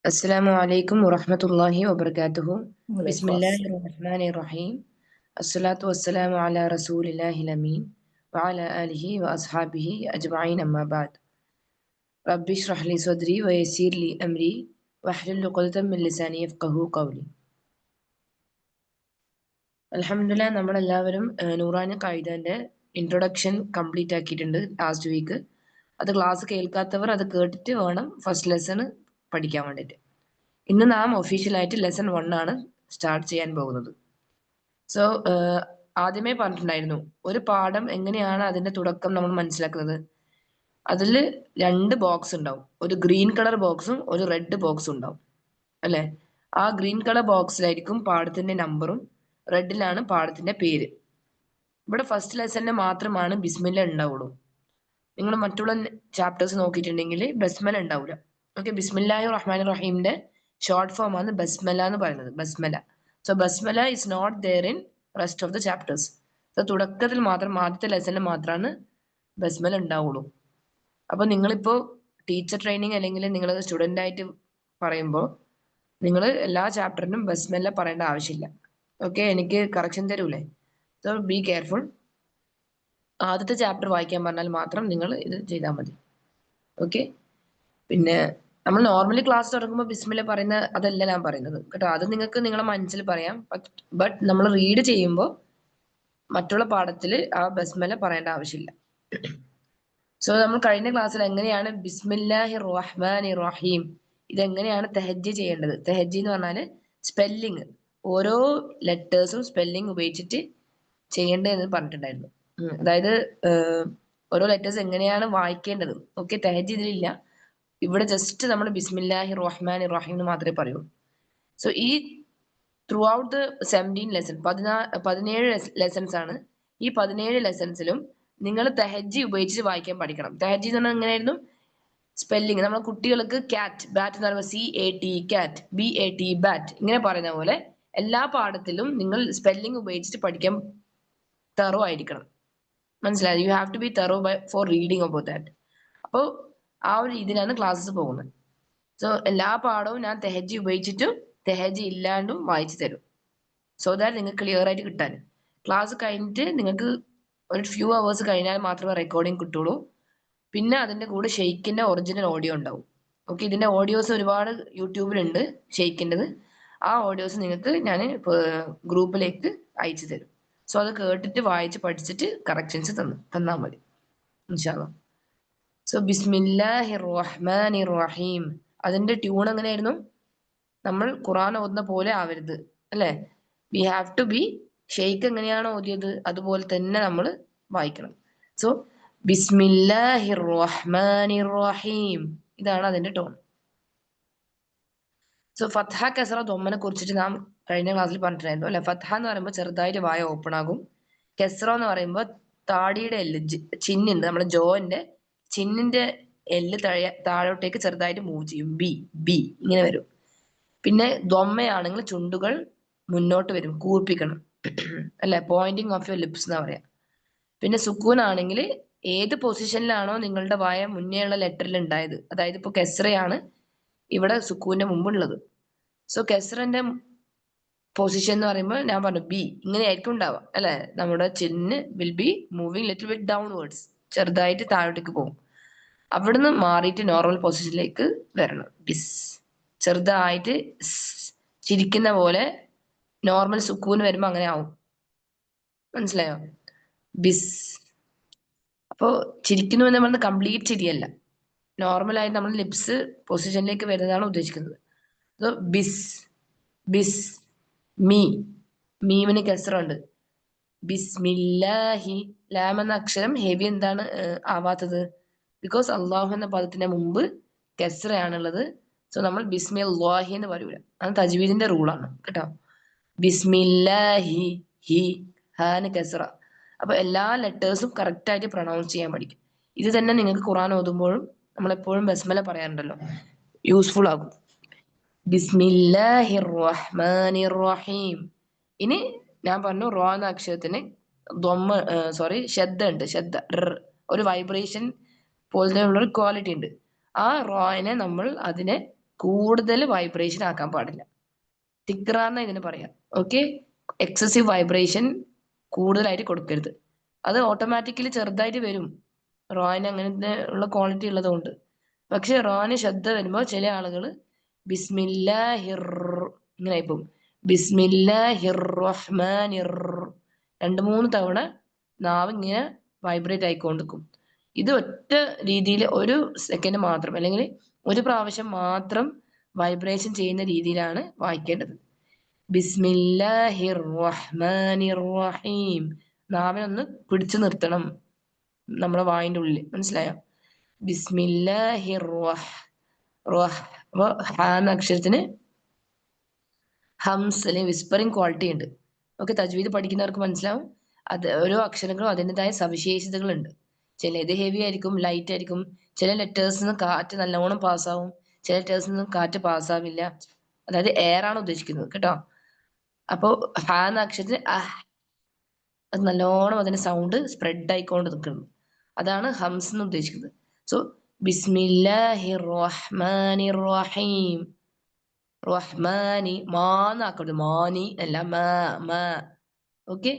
Assalamu alaikum wa rahmatullahi wa barakatuhu. Walaikum Bismillahir assalam. Rahmanir Rahim. Assalatu wassalamu ala Rasulillahi Amin wa ala alihi wa ashabihi ajma'in amma ba'd. Rabbi shrah li sadri wa yassir li amri wahlul 'uqdatam min lisani yafqahu qawli. അൽഹംദുലില്ലാ നമ്മളെല്ലാവരും Noorani ഖായിദന്റെ introduction complete ആക്കിയിട്ടുണ്ട് last week. അത് class കേൾക്കാത്തവർ അത് കേട്ടിട്ട് വേണം first lesson പഠിക്കാൻ വേണ്ടിയിട്ട്. ഇന്ന് നാം ഒഫീഷ്യലായിട്ട് ലെസൺ 1 ആണ് സ്റ്റാർട്ട് ചെയ്യാൻ പോകുന്നത്. സോ ആദ്യമേ പറഞ്ഞിട്ടുണ്ടായിരുന്നു ഒരു പാഠം എങ്ങനെയാണ് അതിന്റെ തുടക്കം നമ്മൾ മനസ്സിലാക്കുന്നത്. അതിൽ 2 ബോക്സ് ഉണ്ടാവും. ഒരു ഗ്രീൻ കളർ ബോക്സും ഒരു റെഡ് ബോക്സും ഉണ്ടാവും അല്ലേ. ആ ഗ്രീൻ കളർ ബോക്സിലായിരിക്കും പാഠത്തിന്റെ നമ്പറും റെഡിലാണ് പാഠത്തിന്റെ പേര്. ഇവിടെ ഫസ്റ്റ് ലെസണിന് മാത്രമാണ് ബിസ്മില്ല ഉണ്ടാവുള്ളൂ. നിങ്ങൾ മറ്റുള്ള ചാപ്റ്റേഴ്സ് നോക്കിയിട്ടുണ്ടെങ്കിൽ ബസ്മല ഉണ്ടാവില്ല. ഓക്കെ, ബിസ്മില്ലാഹി റഹ്മാൻ റഹീമിന്റെ ഷോർട്ട് ഫോം ആണ് ബസ്മല എന്ന് പറയുന്നത്. ബസ്മല. സോ ബസ്മല is not there in rest of the chapters. So തുടക്കത്തിൽ മാത്രം ആദ്യത്തെ ലെസണിൽ മാത്രമാണ് ബസ്മല ഉണ്ടാവുള്ളൂ. അപ്പൊ നിങ്ങളിപ്പോ ടീച്ചർ ട്രെയിനിങ് അല്ലെങ്കിൽ നിങ്ങൾ സ്റ്റുഡന്റ് ആയിട്ട് പറയുമ്പോൾ നിങ്ങൾ എല്ലാ ചാപ്റ്ററിനും ബസ്മല പറയേണ്ട ആവശ്യമില്ല. ഓക്കെ, എനിക്ക് കറക്ഷൻ തരൂലേ? So be careful. ആദ്യത്തെ ചാപ്റ്റർ വായിക്കാൻ പറഞ്ഞാൽ മാത്രം നിങ്ങൾ ഇത് ചെയ്താൽ മതി. ഓക്കെ, പിന്നെ നമ്മൾ നോർമലി ക്ലാസ് തുടങ്ങുമ്പോൾ ബിസ്മില്ല പറയുന്ന അതല്ല ഞാൻ പറയുന്നത് കേട്ടോ. അത് നിങ്ങൾക്ക് നിങ്ങളെ മനസ്സിൽ പറയാം. ബട്ട് നമ്മൾ റീഡ് ചെയ്യുമ്പോൾ മറ്റുള്ള പാഠത്തിൽ ആ ബസ്മല പറയേണ്ട ആവശ്യമില്ല. സോ നമ്മൾ കഴിഞ്ഞ ക്ലാസ്സിൽ എങ്ങനെയാണ് ബിസ്മില്ലാഹി റഹ്മാനി റഹീം ഇതെങ്ങനെയാണ് തെഹജ്ജി ചെയ്യേണ്ടത്. തെഹജ്ജി എന്ന് പറഞ്ഞാൽ സ്പെല്ലിങ്, ഓരോ ലെറ്റേഴ്സും സ്പെല്ലിങ് ഉപയോഗിച്ചിട്ട് ചെയ്യേണ്ടതെന്ന് പറഞ്ഞിട്ടുണ്ടായിരുന്നു. അതായത് ഓരോ ലെറ്റേഴ്സ് എങ്ങനെയാണ് വായിക്കേണ്ടത്. ഓക്കെ, തെഹജ്ജി ഇതിലില്ല. ഇവിടെ ജസ്റ്റ് നമ്മൾ ബിസ്മില്ലാഹി റഹ്മാൻ റഹീം എന്ന് മാത്രമേ പറയൂ. സോ ഈ through out the 17 lesson 17 lessons ആണ്. ഈ 17 ലെസൺസിലും നിങ്ങൾ തെഹജ്ജി ഉപയോഗിച്ച് വായിക്കാൻ പഠിക്കണം. തെഹജ്ജി എന്ന് പറഞ്ഞാൽ എങ്ങനെയായിരുന്നു സ്പെല്ലിങ്. നമ്മൾ കുട്ടികൾക്ക് കാറ്റ് ബാറ്റ് എന്ന് പറയുമ്പോൾ CAT കാറ്റ്, BAT ബാറ്റ് ഇങ്ങനെ പറയുന്ന പോലെ എല്ലാ പാഠത്തിലും നിങ്ങൾ സ്പെല്ലിംഗ് ഉപയോഗിച്ചിട്ട് പഠിക്കാൻ തറോ ആയിരിക്കണം. മനസ്സിലായത്? You have to be thorough for reading about that. അപ്പോൾ ആ ഒരു രീതിയിലാണ് ക്ലാസ്സസ് പോകുന്നത്. സോ എല്ലാ പാഠവും ഞാൻ തെഹജ്ജി ഉപയോഗിച്ചിട്ടും തെഹജ്ജി ഇല്ലാണ്ടും വായിച്ചു തരും. സോ ദാറ്റ് നിങ്ങൾക്ക് ക്ലിയർ ആയിട്ട് കിട്ടാൻ. ക്ലാസ് കഴിഞ്ഞിട്ട് നിങ്ങൾക്ക് ഒരു ഫ്യൂ അവേഴ്സ് കഴിഞ്ഞാൽ മാത്രമേ റെക്കോർഡിംഗ് കിട്ടുള്ളൂ. പിന്നെ അതിന്റെ കൂടെ ഷെയ്ക്കിന്റെ ഒറിജിനൽ ഓഡിയോ ഉണ്ടാവും. ഓക്കെ, ഇതിന്റെ ഓഡിയോസ് ഒരുപാട് യൂട്യൂബിലുണ്ട് ഷെയ്ക്കിൻ്റെത്. ആ ഓഡിയോസ് നിങ്ങൾക്ക് ഞാൻ ഗ്രൂപ്പിലേക്ക് അയച്ചു തരും. സോ അത് കേട്ടിട്ട് വായിച്ച് പഠിച്ചിട്ട് കറക്ഷൻസ് തന്നാൽ മതി ഇൻഷാ അല്ലാഹ്. സോ ബിസ്മില്ലാഹിർ റഹ്മാനിർ റഹീം അതിന്റെ ട്യൂൺ എങ്ങനെയായിരുന്നു? നമ്മൾ ഖുർആൻ ഓതുന്ന പോലെ ആവരുത് അല്ലേ. വി ഹാവ് ടു ബി ഷെയ്ഖ് എങ്ങനെയാണോ ഓതിയത് അതുപോലെ തന്നെ നമ്മൾ വായിക്കണം. സോ ബിസ്മില്ലാഹിർ റഹ്മാനിർ റഹീം ഇതാണ് അതിന്റെ ടോൺ. സോ ഫത്ഹ കസറ ദൊമ്മനെ കുറിച്ചിട്ട് നാം കഴിഞ്ഞ ക്ലാസ്സിൽ പറഞ്ഞിട്ടുണ്ടായിരുന്നു അല്ലെ. ഫത്ഹ എന്ന് പറയുമ്പോൾ ചെറുതായിട്ട് വായ ഓപ്പൺ ആകും. കെസ്റ എന്ന് പറയുമ്പോൾ താടിയുടെ എല്ല് ചിന്നുണ്ട് നമ്മുടെ ജോന്റെ ചിന്നിന്റെ എല്ല് താഴോട്ടേക്ക് ചെറുതായിട്ട് മൂവ് ചെയ്യും. ബി ബി ഇങ്ങനെ വരും. പിന്നെ ദൊമ്മയാണെങ്കിൽ ചുണ്ടുകൾ മുന്നോട്ട് വരും, കൂർപ്പിക്കണം അല്ലെ. പോയിന്റിങ് ഓഫ് യുവർ ലിപ്സ് എന്നാ പറയാ. പിന്നെ സുക്കൂൻ ആണെങ്കിൽ ഏത് പൊസിഷനിലാണോ നിങ്ങളുടെ വായ മുന്നേയുള്ള ലെറ്ററിൽ ഉണ്ടായത്, അതായത് ഇപ്പൊ കെസ്റയാണ് ഇവിടെ സുക്കൂന്റെ മുമ്പുള്ളത്. സോ കെസ്റന്റെ പൊസിഷൻ എന്ന് പറയുമ്പോൾ ഞാൻ പറഞ്ഞു ബി ഇങ്ങനെയായിരിക്കും ഉണ്ടാവുക അല്ലെ. നമ്മുടെ ചിന്ന് will be moving little bit downwards, ചെറുതായിട്ട് താഴോട്ടേക്ക് പോകും. അവിടുന്ന് മാറിയിട്ട് നോർമൽ പൊസിഷനിലേക്ക് വരണം. ബിസ് ചെറുതായിട്ട് ചിരിക്കുന്ന പോലെ നോർമൽ സുക്കൂന് വരുമ്പോ അങ്ങനെ ആവും. മനസ്സിലായോ? ബിസ്. അപ്പോ ചിരിക്കുന്നു എന്ന് പറയുന്നത് കംപ്ലീറ്റ് ചിരിയല്ല, നോർമലായി നമ്മൾ ലിപ്സ് പൊസിഷനിലേക്ക് വരുന്നതാണ് ഉദ്ദേശിക്കുന്നത്. ബിസ് ബിസ് മീ, മീമിന് കെസ്റുണ്ട്. ബിസ്മില്ലാഹി. ലാം എന്ന അക്ഷരം ഹെവി എന്താണ് ആവാത്തത്? ബിക്കോസ് അള്ളാഹു എന്ന പദത്തിന്റെ മുമ്പ് കെസ്റയാണുള്ളത്. സോ നമ്മൾ ബിസ്മില്ലാഹി എന്ന് പറയൂല. അത് തജ്വീദിന്റെ റൂളാണ് കേട്ടോ. ബിസ്മില്ലാഹി, ഹി, ഹാന് കെസ്റ. അപ്പൊ എല്ലാ ലെറ്റേഴ്സും കറക്റ്റ് ആയിട്ട് പ്രൊണൗൺസ് ചെയ്യാൻ പഠിക്കും. ഇത് തന്നെ നിങ്ങൾക്ക് ഖുർആൻ ഓതുമ്പോഴും നമ്മളെപ്പോഴും ബസ്മല പറയാറുണ്ടല്ലോ, യൂസ്ഫുൾ ആകും. ബിസ്മില്ലാഹിർ റഹ്മാനിർ റഹീം. ഇനി ഞാൻ പറഞ്ഞു റോ എന്ന അക്ഷരത്തിന് ശബ്ദ ഉണ്ട്. ശബ്ദ ഒരു വൈബ്രേഷൻ പോലത്തെ ഉള്ളൊരു ക്വാളിറ്റി ഉണ്ട്. ആ റോയിനെ നമ്മൾ അതിനെ കൂടുതൽ വൈബ്രേഷൻ ആക്കാൻ പാടില്ല. തിക്റാന്ന ഇതിന് പറയാം. ഓക്കെ, എക്സസീവ് വൈബ്രേഷൻ കൂടുതലായിട്ട് കൊടുക്കരുത്. അത് ഓട്ടോമാറ്റിക്കലി ചെറുതായിട്ട് വരും, റോയിന് അങ്ങനത്തെ ഉള്ള ക്വാളിറ്റി ഉള്ളതുകൊണ്ട്. പക്ഷെ റോന് ശബ്ദ വരുമ്പോൾ ചില ആളുകൾ ബിസ്മില്ലാഹിർ ഇങ്ങനെ ആയിപ്പോ ബിസ്മില്ലാഹിർ റഹ്മാനിർ 2-3 തവണ നാവ് ഇങ്ങനെ വൈബ്രേറ്റ് ആയിക്കൊണ്ടിരിക്കും. ഇത് ഒറ്റ രീതിയിൽ 1 സെക്കൻഡ് മാത്രം അല്ലെങ്കിൽ 1 പ്രാവശ്യം മാത്രം വൈബ്രേഷൻ ചെയ്യുന്ന രീതിയിലാണ് വായിക്കേണ്ടത്. ബിസ്മില്ലാഹിർ റഹ്മാനിർ റഹീം. നാവിനൊന്ന് പിടിച്ചു നിർത്തണം നമ്മുടെ വായിന്റെ ഉള്ളിൽ, മനസ്സിലായോ? ബിസ്മില്ലാഹിർ എന്ന അക്ഷരത്തിന് ഹംസ് അല്ലെങ്കിൽ വിസ്പറിംഗ് ക്വാളിറ്റി ഉണ്ട്. ഓക്കെ, തജ്വീദ് പഠിക്കുന്നവർക്ക് മനസ്സിലാവും. അത് ഓരോ അക്ഷരങ്ങളും അതിൻ്റെതായ സവിശേഷതകളുണ്ട്. ചിലത് ഹെവി ആയിരിക്കും, ലൈറ്റ് ആയിരിക്കും. ചില ലെറ്റേഴ്സിൽ നിന്ന് കാറ്റ് നല്ലോണം പാസ്സാവും, ചില ലെറ്റേഴ്സിൽ നിന്ന് കാറ്റ് പാസ്സാവില്ല. അതായത് എയർ ആണ് ഉദ്ദേശിക്കുന്നത് കേട്ടോ. അപ്പോ ഹ എന്ന അക്ഷരത്തിന് അത് നല്ലോണം അതിന്റെ സൗണ്ട് സ്പ്രെഡ് ആയിക്കൊണ്ട് നിൽക്കുന്നു. അതാണ് ഹംസ് എന്ന് ഉദ്ദേശിക്കുന്നത്. സോ ബിസ്മില്ലാഹിർ റഹ്മാനിർ റഹീം. റഹ്മാനി മാന്നാക്കരുത്, മാനി അല്ല, മാ. ഓക്കെ,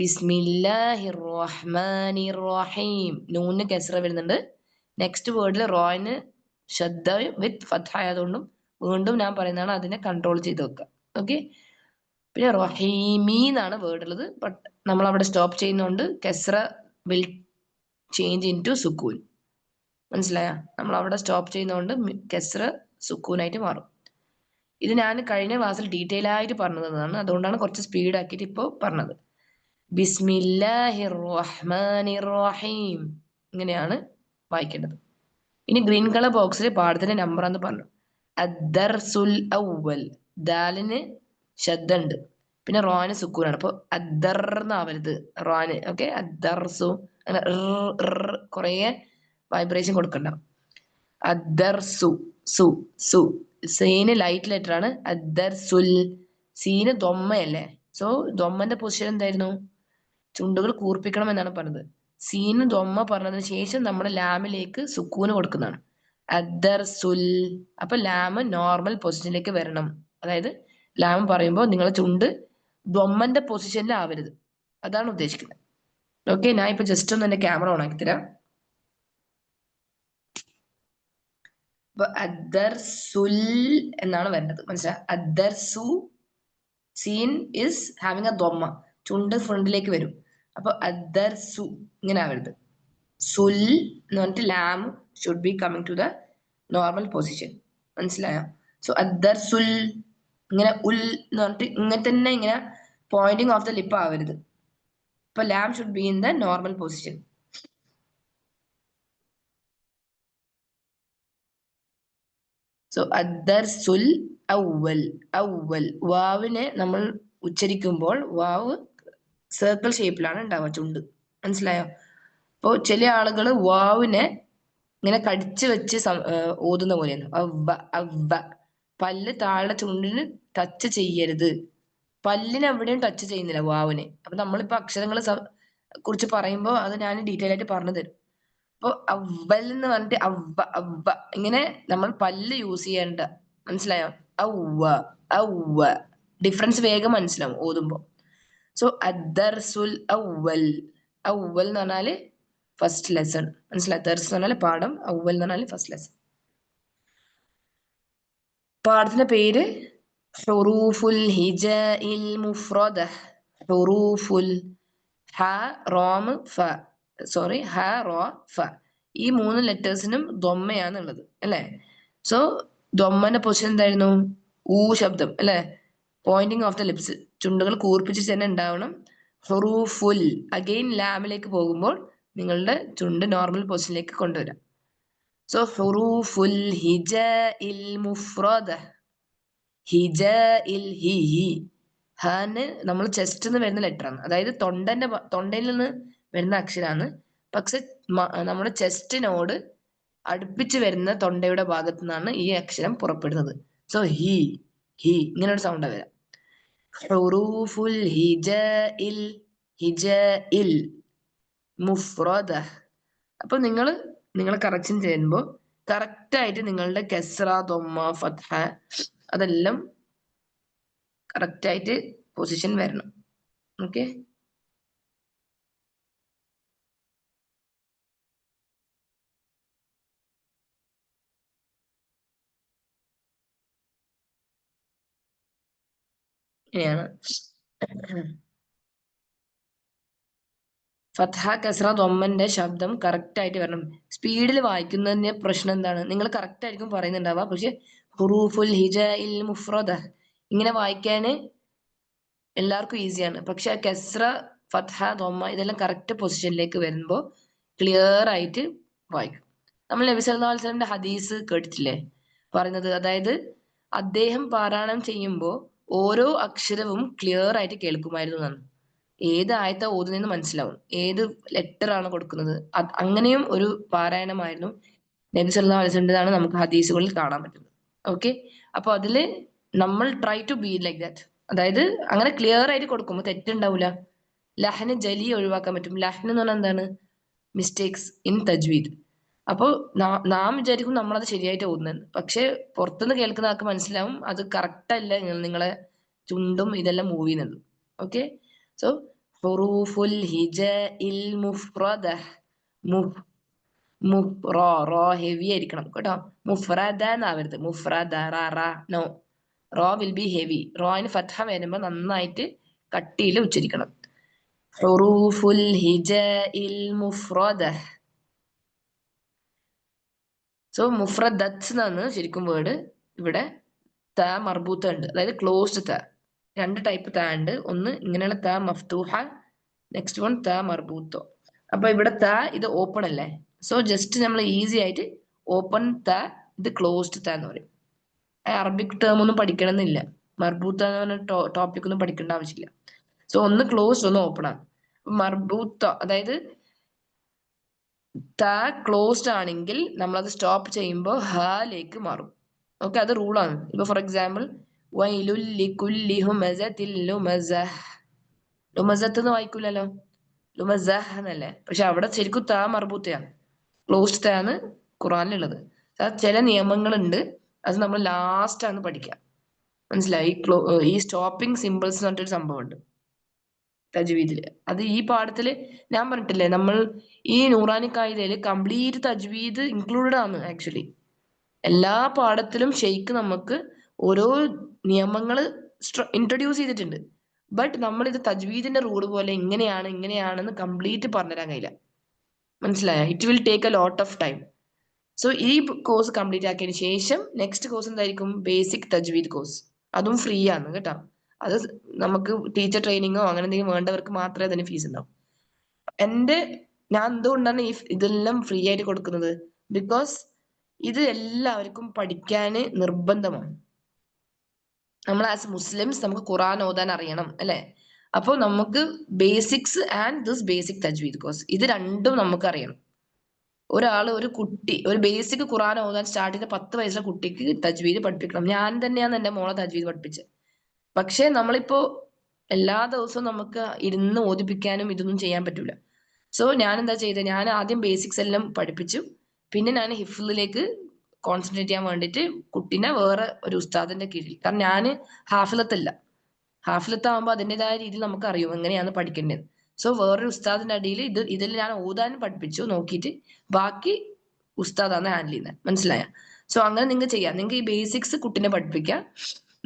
ബിസ്മില്ലാഹിർ റഹ്മാനിർ റഹീം. നൂന് കെസ്ര വരുന്നുണ്ട്. നെക്സ്റ്റ് വേർഡിൽ റോയിന് ശബ്ദ വിത്ത് ഫത്ത് ആയതുകൊണ്ടും വീണ്ടും ഞാൻ പറയുന്നതാണ്, അതിനെ കൺട്രോൾ ചെയ്ത് വെക്കുക. ഓക്കെ, പിന്നെ റഹീമി എന്നാണ് വേർഡ് ഉള്ളത്. ബട്ട് നമ്മൾ അവിടെ സ്റ്റോപ്പ് ചെയ്യുന്നതുകൊണ്ട് കെസ്ര വിൽ ചേഞ്ച് ഇൻ ടു സുക്കൂൻ. മനസ്സിലായ? നമ്മൾ അവിടെ സ്റ്റോപ്പ് ചെയ്യുന്നതുകൊണ്ട് കെസ്ര സുക്കൂനായിട്ട് മാറും. ഇത് ഞാൻ കഴിഞ്ഞ ക്ലാസ്സിൽ ഡീറ്റെയിൽ ആയിട്ട് പറഞ്ഞു തന്നതാണ്, അതുകൊണ്ടാണ് കുറച്ച് സ്പീഡ് ആക്കിയിട്ട് ഇപ്പോൾ പറഞ്ഞത്. ബിസ്മില്ലാഹിർ റഹ്മാനിർ റഹീം ഇങ്ങനെയാണ് വായിക്കേണ്ടത്. ഇനി ഗ്രീൻ കളർ ബോക്സിൽ പാഠത്തിന്റെ നമ്പർ എന്ന് പറഞ്ഞു. അദ്ദർസുൽ അവ്വൽ. ദാലിന് ശബ്ദമുണ്ട്, പിന്നെ റോന് സുക്കൂനാണ്. അപ്പോൾ അദ്ദർന്നാവരുത് റോന്. ഓക്കെ, അദ്ദർസു അങ്ങനെ കുറേ വൈബ്രേഷൻ കൊടുക്കണ്ട. അദ്ദർസു സു സു. സീന് ലൈറ്റ് ലെറ്റർ ആണ്. അദ്ദർസുൽ. സീന് ദൊമ്മയല്ലേ, സോ ദൊമ്മന്റെ പൊസിഷൻ എന്തായിരുന്നു? ചുണ്ടുകൾ കൂർപ്പിക്കണം എന്നാണ് പറഞ്ഞത്. സീന് ദൊമ്മ പറഞ്ഞതിന് ശേഷം നമ്മൾ ലാമിലേക്ക് സുക്കൂന് കൊടുക്കുന്നതാണ്. അദ്ദർസുൽ. അപ്പൊ ലാം നോർമൽ പൊസിഷനിലേക്ക് വരണം. അതായത് ലാം പറയുമ്പോൾ നിങ്ങളുടെ ചുണ്ട് ദൊമ്മന്റെ പൊസിഷനിൽ ആവരുത്, അതാണ് ഉദ്ദേശിക്കുന്നത്. ഓക്കെ, ഞാൻ ഇപ്പൊ ജസ്റ്റ് ഒന്ന് എന്റെ ക്യാമറ ഓൺ ആക്കി തരാം. അപ്പൊ അദ്ദർസുൽ എന്നാണ് വരേണ്ടത്, മനസ്സിലായി? അദ്ദർസു. Scene is having A Domma, ചുണ്ട് ഫ്രണ്ടിലേക്ക് വരും. അപ്പൊ അദ്ദർസു ഇങ്ങനെ ആവരുത്. സുൽ എന്ന് പറഞ്ഞിട്ട് ലാം should be coming to the normal position. മനസ്സിലായോ? സോ അദ്ദർസുൽ ഇങ്ങനെ ഉൽ എന്ന് പറഞ്ഞിട്ട് ഇങ്ങനെ തന്നെ ഇങ്ങനെ പോയിന്റിങ് ഓഫ് ദ ലിപ്പ് ആവരുത്. അപ്പൊ ലാം should be in the normal position. So അദ്ദർസുൽ അവ്വൽ. അവ്വൽ വാവിനെ നമ്മൾ ഉച്ചരിക്കുമ്പോൾ വാവ് സർക്കിൾ ഷേപ്പിലാണ് ഉണ്ടാവുക ചുണ്ട്, മനസ്സിലായോ? അപ്പോൾ ചില ആളുകൾ വാവിനെ ഇങ്ങനെ കടിച്ചു വെച്ച് ഓതുന്ന പോലെയാണ്. അവ്വ അവ്വ. പല്ല് താഴെ ചുണ്ടിന് ടച്ച് ചെയ്യരുത്. പല്ലിന് എവിടെയും ടച്ച് ചെയ്യുന്നില്ല വാവിനെ. അപ്പൊ നമ്മളിപ്പോ അക്ഷരങ്ങളെ കുറിച്ച് പറയുമ്പോൾ അത് ഞാൻ ഡീറ്റെയിൽ ആയിട്ട് പറഞ്ഞു തരും. അപ്പൊ അവ്വൽ എന്ന് പറഞ്ഞിട്ട് അവ്വ അവ്വ ഇങ്ങനെ നമ്മൾ പല്ല് യൂസ് ചെയ്യേണ്ട, മനസ്സിലായോ? അവ്വ അവ്വ. ഡിഫറൻസ് വേഗം മനസ്സിലാവും ഓതുമ്പോ. സോ അദ്ദർസുൽ അവ്വൽ. അവ്വൽ എന്ന് പറഞ്ഞാല് ഫസ്റ്റ് ലെസൺ, മനസ്സിലായി? ദർസ് എന്ന് പറഞ്ഞാൽ പാഠം, അവ്വൽ എന്ന് പറഞ്ഞാൽ ഫസ്റ്റ് ലെസൺ. പാഠത്തിന്റെ പേര് ഹുറൂഫുൽ ഹിജാഇൽ മുഫ്രദ. ഹുറൂഫുൽ ഹ റോം ഫ, സോറി ഹ റോ ഫ. ഈ 3 ലെറ്റേഴ്സിനും ദൊമ്മയാണ് ഉള്ളത് അല്ലെ? സോ ദൊമ്മന്റെ പൊസിഷൻ എന്തായിരുന്നു? ഊ ശബ്ദം അല്ലെ? പോയിന്റിങ് ഓഫ് ദ ലിപ്സ്, ചുണ്ടുകൾ കൂർപ്പിച്ച് തന്നെ ഉണ്ടാവണം. ഹുറൂഫുൽ. അഗെയിൻ ലാമിലേക്ക് പോകുമ്പോൾ നിങ്ങളുടെ ചുണ്ട് നോർമൽ പൊസിഷനിലേക്ക് കൊണ്ടുവരാം. സോ ഹുറൂഫുൽ ഹിജാഇൽ മുഫ്രദ. ഹിജാഇൽ ഹി ഹി. ഹാന് നമ്മൾ ചെസ്റ്റ് നിന്ന് വരുന്ന ലെറ്റർ ആണ്, അതായത് തൊണ്ടയിൽ നിന്ന് വരുന്ന അക്ഷരമാണ്. പക്ഷെ നമ്മുടെ ചെസ്റ്റിനോട് അടുപ്പിച്ച് വരുന്ന തൊണ്ടയുടെ ഭാഗത്തു നിന്നാണ് ഈ അക്ഷരം പുറപ്പെടുന്നത്. സോ ഹി ഹി ഇങ്ങനെ ഒരു സൗണ്ട് വരാം. ഹുറൂഫുൽ ഹിജാഇൽ. ഹിജാഇൽ മുഫ്രദ. അപ്പൊ നിങ്ങൾ കറക്ഷൻ ചെയ്യുമ്പോൾ കറക്റ്റ് ആയിട്ട് നിങ്ങളുടെ കെസ്ര, ദൊമ്മ, ഫത്ഹ അതെല്ലാം കറക്റ്റ് ആയിട്ട് പൊസിഷൻ വരണം. ഓക്കെ, ഇങ്ങനെയാണ്. ഫത്ഹ, കസ്ര, ദൊമ്മന്റെ ശബ്ദം കറക്റ്റ് ആയിട്ട് വരണം. സ്പീഡിൽ വായിക്കുന്നതിന്റെ പ്രശ്നം എന്താണ്? നിങ്ങൾ കറക്റ്റ് ആയിരിക്കും പറയുന്നുണ്ടാവുക, പക്ഷെ ഹുറൂഫുൽ ഹിജ ഇൽ മുഫ്രദ ഇങ്ങനെ വായിക്കാന് എല്ലാവർക്കും ഈസിയാണ്. പക്ഷെ കസ്ര, ഫത്ഹ, ദൊമ്മ ഇതെല്ലാം കറക്റ്റ് പൊസിഷനിലേക്ക് വരുമ്പോൾ ക്ലിയർ ആയിട്ട് വായിക്കും. നമ്മൾ നബി സല്ലല്ലാഹു അലൈഹി വസല്ലമയുടെ ഹദീസ് കേട്ടിട്ടില്ലേ പറയുന്നത്? അതായത് അദ്ദേഹം പാരായണം ചെയ്യുമ്പോൾ ഓരോ അക്ഷരവും ക്ലിയർ ആയിട്ട് കേൾക്കുമായിരുന്നു എന്നാണ്. ഏത് ആയത്താ ഓതുന്നതെന്ന് മനസ്സിലാവും, ഏത് ലെറ്റർ ആണ് കൊടുക്കുന്നത്. അങ്ങനെയും ഒരു പാരായണമായിരുന്നു നബി സല്ലല്ലാഹു അലൈഹി വസല്ലമയുടേതാണ് നമുക്ക് ഹദീസുകളിൽ കാണാൻ പറ്റുന്നത്. ഓക്കെ, അപ്പൊ അതില് നമ്മൾ try to be like that. അതായത് അങ്ങനെ ക്ലിയർ ആയിട്ട് കൊടുക്കുമ്പോൾ തെറ്റുണ്ടാവില്ല. ലഹ്ന് ജലി ഒഴിവാക്കാൻ പറ്റും. ലഹ്ന് എന്ന് പറഞ്ഞാൽ എന്താണ്? മിസ്റ്റേക്സ് ഇൻ തജ്വീദ്. അപ്പോൾ നാം വിചാരിക്കും നമ്മളത് ശരിയായിട്ട് ഓതുന്നത്, പക്ഷെ പുറത്തുനിന്ന് കേൾക്കുന്ന ആൾക്ക് മനസ്സിലാവും അത് കറക്റ്റ് അല്ല, നിങ്ങളെ ചുണ്ടും ഇതെല്ലാം മൂവ് ചെയ്യുന്നത്. ഓക്കെ, സോ ഹുറൂഫുൽ ഹിജ ഇൽ മുഫ്രദ, റോ ഹെവി ആയിരിക്കണം കേട്ടോ. മുഫ്രദ എന്നാവരുത്, മുഫ്രദ നോ, റോ വിൽ ബി ഹെവി. റോയിന് ഫത്ഹ വരുമ്പോൾ നന്നായിട്ട് കട്ടിയിൽ ഉച്ചരിക്കണം. ഹുറൂഫുൽ ഹിജ ഇൽ മുഫ്രദ. സോ മുഫ്രദത്ത് എന്നാണ് ശരിക്കും വേർഡ്. ഇവിടെ ത മർബൂത്ത ഉണ്ട്, അതായത് ക്ലോസ്ഡ് ത. രണ്ട് ടൈപ്പ് ത ഉണ്ട്. ഒന്ന് ഇങ്ങനെയുള്ള ത മഫ്തൂഹ, നെക്സ്റ്റ് വൺ ത മർബൂത്തോ. അപ്പൊ ഇവിടെ ത ഇത് ഓപ്പൺ അല്ലേ, സോ ജസ്റ്റ് നമ്മൾ ഈസി ആയിട്ട് ഓപ്പൺ ത, ഇത് ക്ലോസ്ഡ് ത എന്ന് പറയും. അറബിക് ടേം ഒന്നും പഠിക്കണമെന്നില്ല, മർബൂത്ത എന്ന് പറഞ്ഞ ടോപ്പിക് ഒന്നും പഠിക്കേണ്ട ആവശ്യമില്ല. സോ ഒന്ന് ക്ലോസ്ഡ് ഒന്ന് ഓപ്പൺ ആണ്. മർബൂത്ത അതായത് ത ക്ലോസ്ഡ് ആണെങ്കിൽ നമ്മളത് സ്റ്റോപ്പ് ചെയ്യുമ്പോൾ ഹാലേക്ക് മാറും. ഓക്കെ, അത് റൂളാണ്. ഇപ്പൊ ഫോർ എക്സാമ്പിൾ വൈലുൽ ലികുല്ലി ഹുമസത്തിൽ ലുമസഹ്, ലുമസത്ത് എന്ന് വായിക്കൂലല്ലോ, ലുമസഹ് എന്നല്ലേ. പക്ഷെ അവിടെ ശരിക്കും ത മർബൂത്തയാണ്, ക്ലോസ്ഡ് ത ആണ് ഖുറാനിലുള്ളത്. ചില നിയമങ്ങളുണ്ട്, അത് നമ്മൾ ലാസ്റ്റ് ആണ് പഠിക്കുക. മനസ്സിലായി? ഈ സ്റ്റോപ്പിംഗ് സിമ്പിൾസ് എന്ന് പറഞ്ഞിട്ടൊരു സംഭവമുണ്ട് തജ്വീദില്. അത് ഈ പാഠത്തില് ഞാൻ പറഞ്ഞിട്ടില്ലേ, നമ്മൾ ഈ നൂറാനി കായിദയില് കംപ്ലീറ്റ് തജ്വീദ് ഇൻക്ലൂഡഡ് ആണ് ആക്ച്വലി. എല്ലാ പാഠത്തിലും ഷെയ്ഖ് നമുക്ക് ഓരോ നിയമങ്ങൾ ഇൻട്രൊഡ്യൂസ് ചെയ്തിട്ടുണ്ട്. ബട്ട് നമ്മൾ ഇത് തജ്വീദിന്റെ റൂള് പോലെ ഇങ്ങനെയാണ് ഇങ്ങനെയാണെന്ന് കംപ്ലീറ്റ് പറഞ്ഞുതരാൻ കഴിയില്ല. മനസ്സിലായ? It will take a lot of time. So ഈ കോഴ്സ് കംപ്ലീറ്റ് ആക്കിയതിന് ശേഷം നെക്സ്റ്റ് കോഴ്സ് എന്തായിരിക്കും? ബേസിക് തജ്വീദ് കോഴ്സ്. അതും ഫ്രീ ആണ് കേട്ടോ. അത് നമുക്ക് ടീച്ചർ ട്രെയിനിങ്ങോ അങ്ങനെ എന്തെങ്കിലും വേണ്ടവർക്ക് മാത്രമേ അതിന് ഫീസ് ഉണ്ടാവും. ഞാൻ എന്തുകൊണ്ടാണ് ഇതെല്ലാം ഫ്രീ ആയിട്ട് കൊടുക്കുന്നത്? ബിക്കോസ് ഇത് എല്ലാവർക്കും പഠിക്കാൻ നിർബന്ധമാണ്. നമ്മൾ ആസ് മുസ്ലിംസ് നമുക്ക് ഖുറാൻ ഓതാൻ അറിയണം അല്ലെ? അപ്പോൾ നമുക്ക് ബേസിക്സ് ആൻഡ് ദിസ് ബേസിക് തജ്വീദ് കോഴ്സ്, ഇത് രണ്ടും നമുക്ക് അറിയണം. ഒരു കുട്ടി ഒരു ബേസിക് ഖുറാൻ ഓതാൻ സ്റ്റാർട്ട് ചെയ്ത 10 വയസ്സുള്ള കുട്ടിക്ക് തജ്വീദ് പഠിപ്പിക്കണം. ഞാൻ തന്നെയാണ് എന്റെ മോളെ തജ്വീദ് പഠിപ്പിച്ചത്. പക്ഷെ നമ്മളിപ്പോ എല്ലാ ദിവസവും നമുക്ക് ഇരുന്ന് ഓതിപ്പിക്കാനും ഇതൊന്നും ചെയ്യാൻ പറ്റൂല. സോ ഞാൻ എന്താ ചെയ്തത്? ഞാൻ ആദ്യം ബേസിക്സ് എല്ലാം പഠിപ്പിച്ചു, പിന്നെ ഞാൻ ഹിഫ്ലിലേക്ക് കോൺസെൻട്രേറ്റ് ചെയ്യാൻ വേണ്ടിയിട്ട് കുട്ടീനെ വേറെ ഒരു ഉസ്താദിന്റെ കീഴിൽ, കാരണം ഞാൻ ഹാഫിലത്തല്ല, ഹാഫിലത്താകുമ്പോൾ അതിൻ്റെതായ രീതിയിൽ നമുക്ക് അറിയും എങ്ങനെയാണ് പഠിക്കേണ്ടത്. സോ വേറൊരു ഉസ്താദിന്റെ അടിയിൽ ഇതിൽ ഞാൻ ഓതാനും പഠിപ്പിച്ചു നോക്കിയിട്ട്, ബാക്കി ഉസ്താദാണ് ഹാൻഡിൽ ചെയ്യുന്നത്. മനസ്സിലായ? സോ അങ്ങനെ നിങ്ങൾക്ക് ചെയ്യാം. നിങ്ങൾക്ക് ഈ ബേസിക്സ് കുട്ടീനെ പഠിപ്പിക്കാം,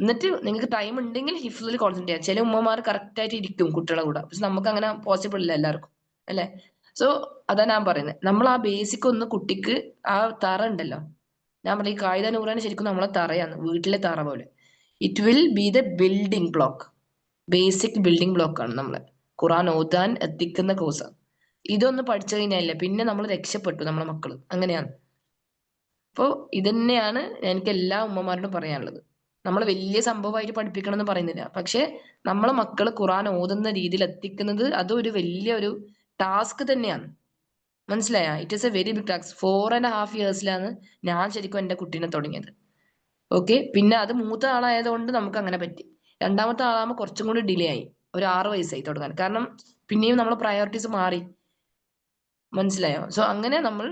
എന്നിട്ട് നിങ്ങൾക്ക് ടൈം ഉണ്ടെങ്കിൽ ഹിഫ്ലിൽ കോൺസെൻട്രേറ്റ് ചെയ്യാം. ചില ഉമ്മമാർ കറക്റ്റ് ആയിട്ട് ഇരിക്കും കുട്ടികളെ കൂടെ, പക്ഷെ നമുക്ക് അങ്ങനെ പോസിബിൾ ഇല്ല എല്ലാവർക്കും അല്ലെ? സോ അതാ ഞാൻ പറയുന്നത്, നമ്മൾ ആ ബേസിക് ഒന്ന് കുട്ടിക്ക്, ആ തറ ഉണ്ടല്ലോ, ഞാൻ പറയും ഈ കായിക നൂറാണ് ശരിക്കും നമ്മളെ തറയാണ്, വീട്ടിലെ തറ പോലെ. It will be the building block, basic building block ആണ് നമ്മളെ ഖുറാൻ ഓതാൻ എത്തിക്കുന്ന കോഴ്സാണ്. ഇതൊന്ന് പഠിച്ചു കഴിഞ്ഞാലേ പിന്നെ നമ്മൾ രക്ഷപ്പെട്ടു, നമ്മളെ മക്കള്. അങ്ങനെയാണ്. അപ്പോൾ ഇതന്നെയാണ് എനിക്ക് എല്ലാ ഉമ്മമാരോടും പറയാനുള്ളത്. നമ്മൾ വലിയ സംഭവമായിട്ട് പഠിപ്പിക്കണം എന്ന് പറയുന്നില്ല, പക്ഷെ നമ്മളെ മക്കള് ഖുറാൻ ഓതുന്ന രീതിയിൽ എത്തിക്കുന്നത് അതൊരു വലിയ ഒരു ടാസ്ക് തന്നെയാണ്. മനസ്സിലായ? It is a very big task. 4.5 yearsലാണ് ഞാൻ ശരിക്കും എന്റെ കുട്ടീനെ തുടങ്ങിയത്. ഓക്കെ, പിന്നെ അത് മൂത്ത ആളായതുകൊണ്ട് നമുക്ക് അങ്ങനെ പറ്റി. രണ്ടാമത്തെ ആളാകുമ്പോൾ കുറച്ചും കൂടി ഡിലേ ആയി, ഒരു 6 വയസ്സായി തുടങ്ങാൻ. കാരണം പിന്നെയും നമ്മളെ പ്രയോറിറ്റീസ് മാറി. മനസ്സിലായോ? സോ അങ്ങനെ നമ്മൾ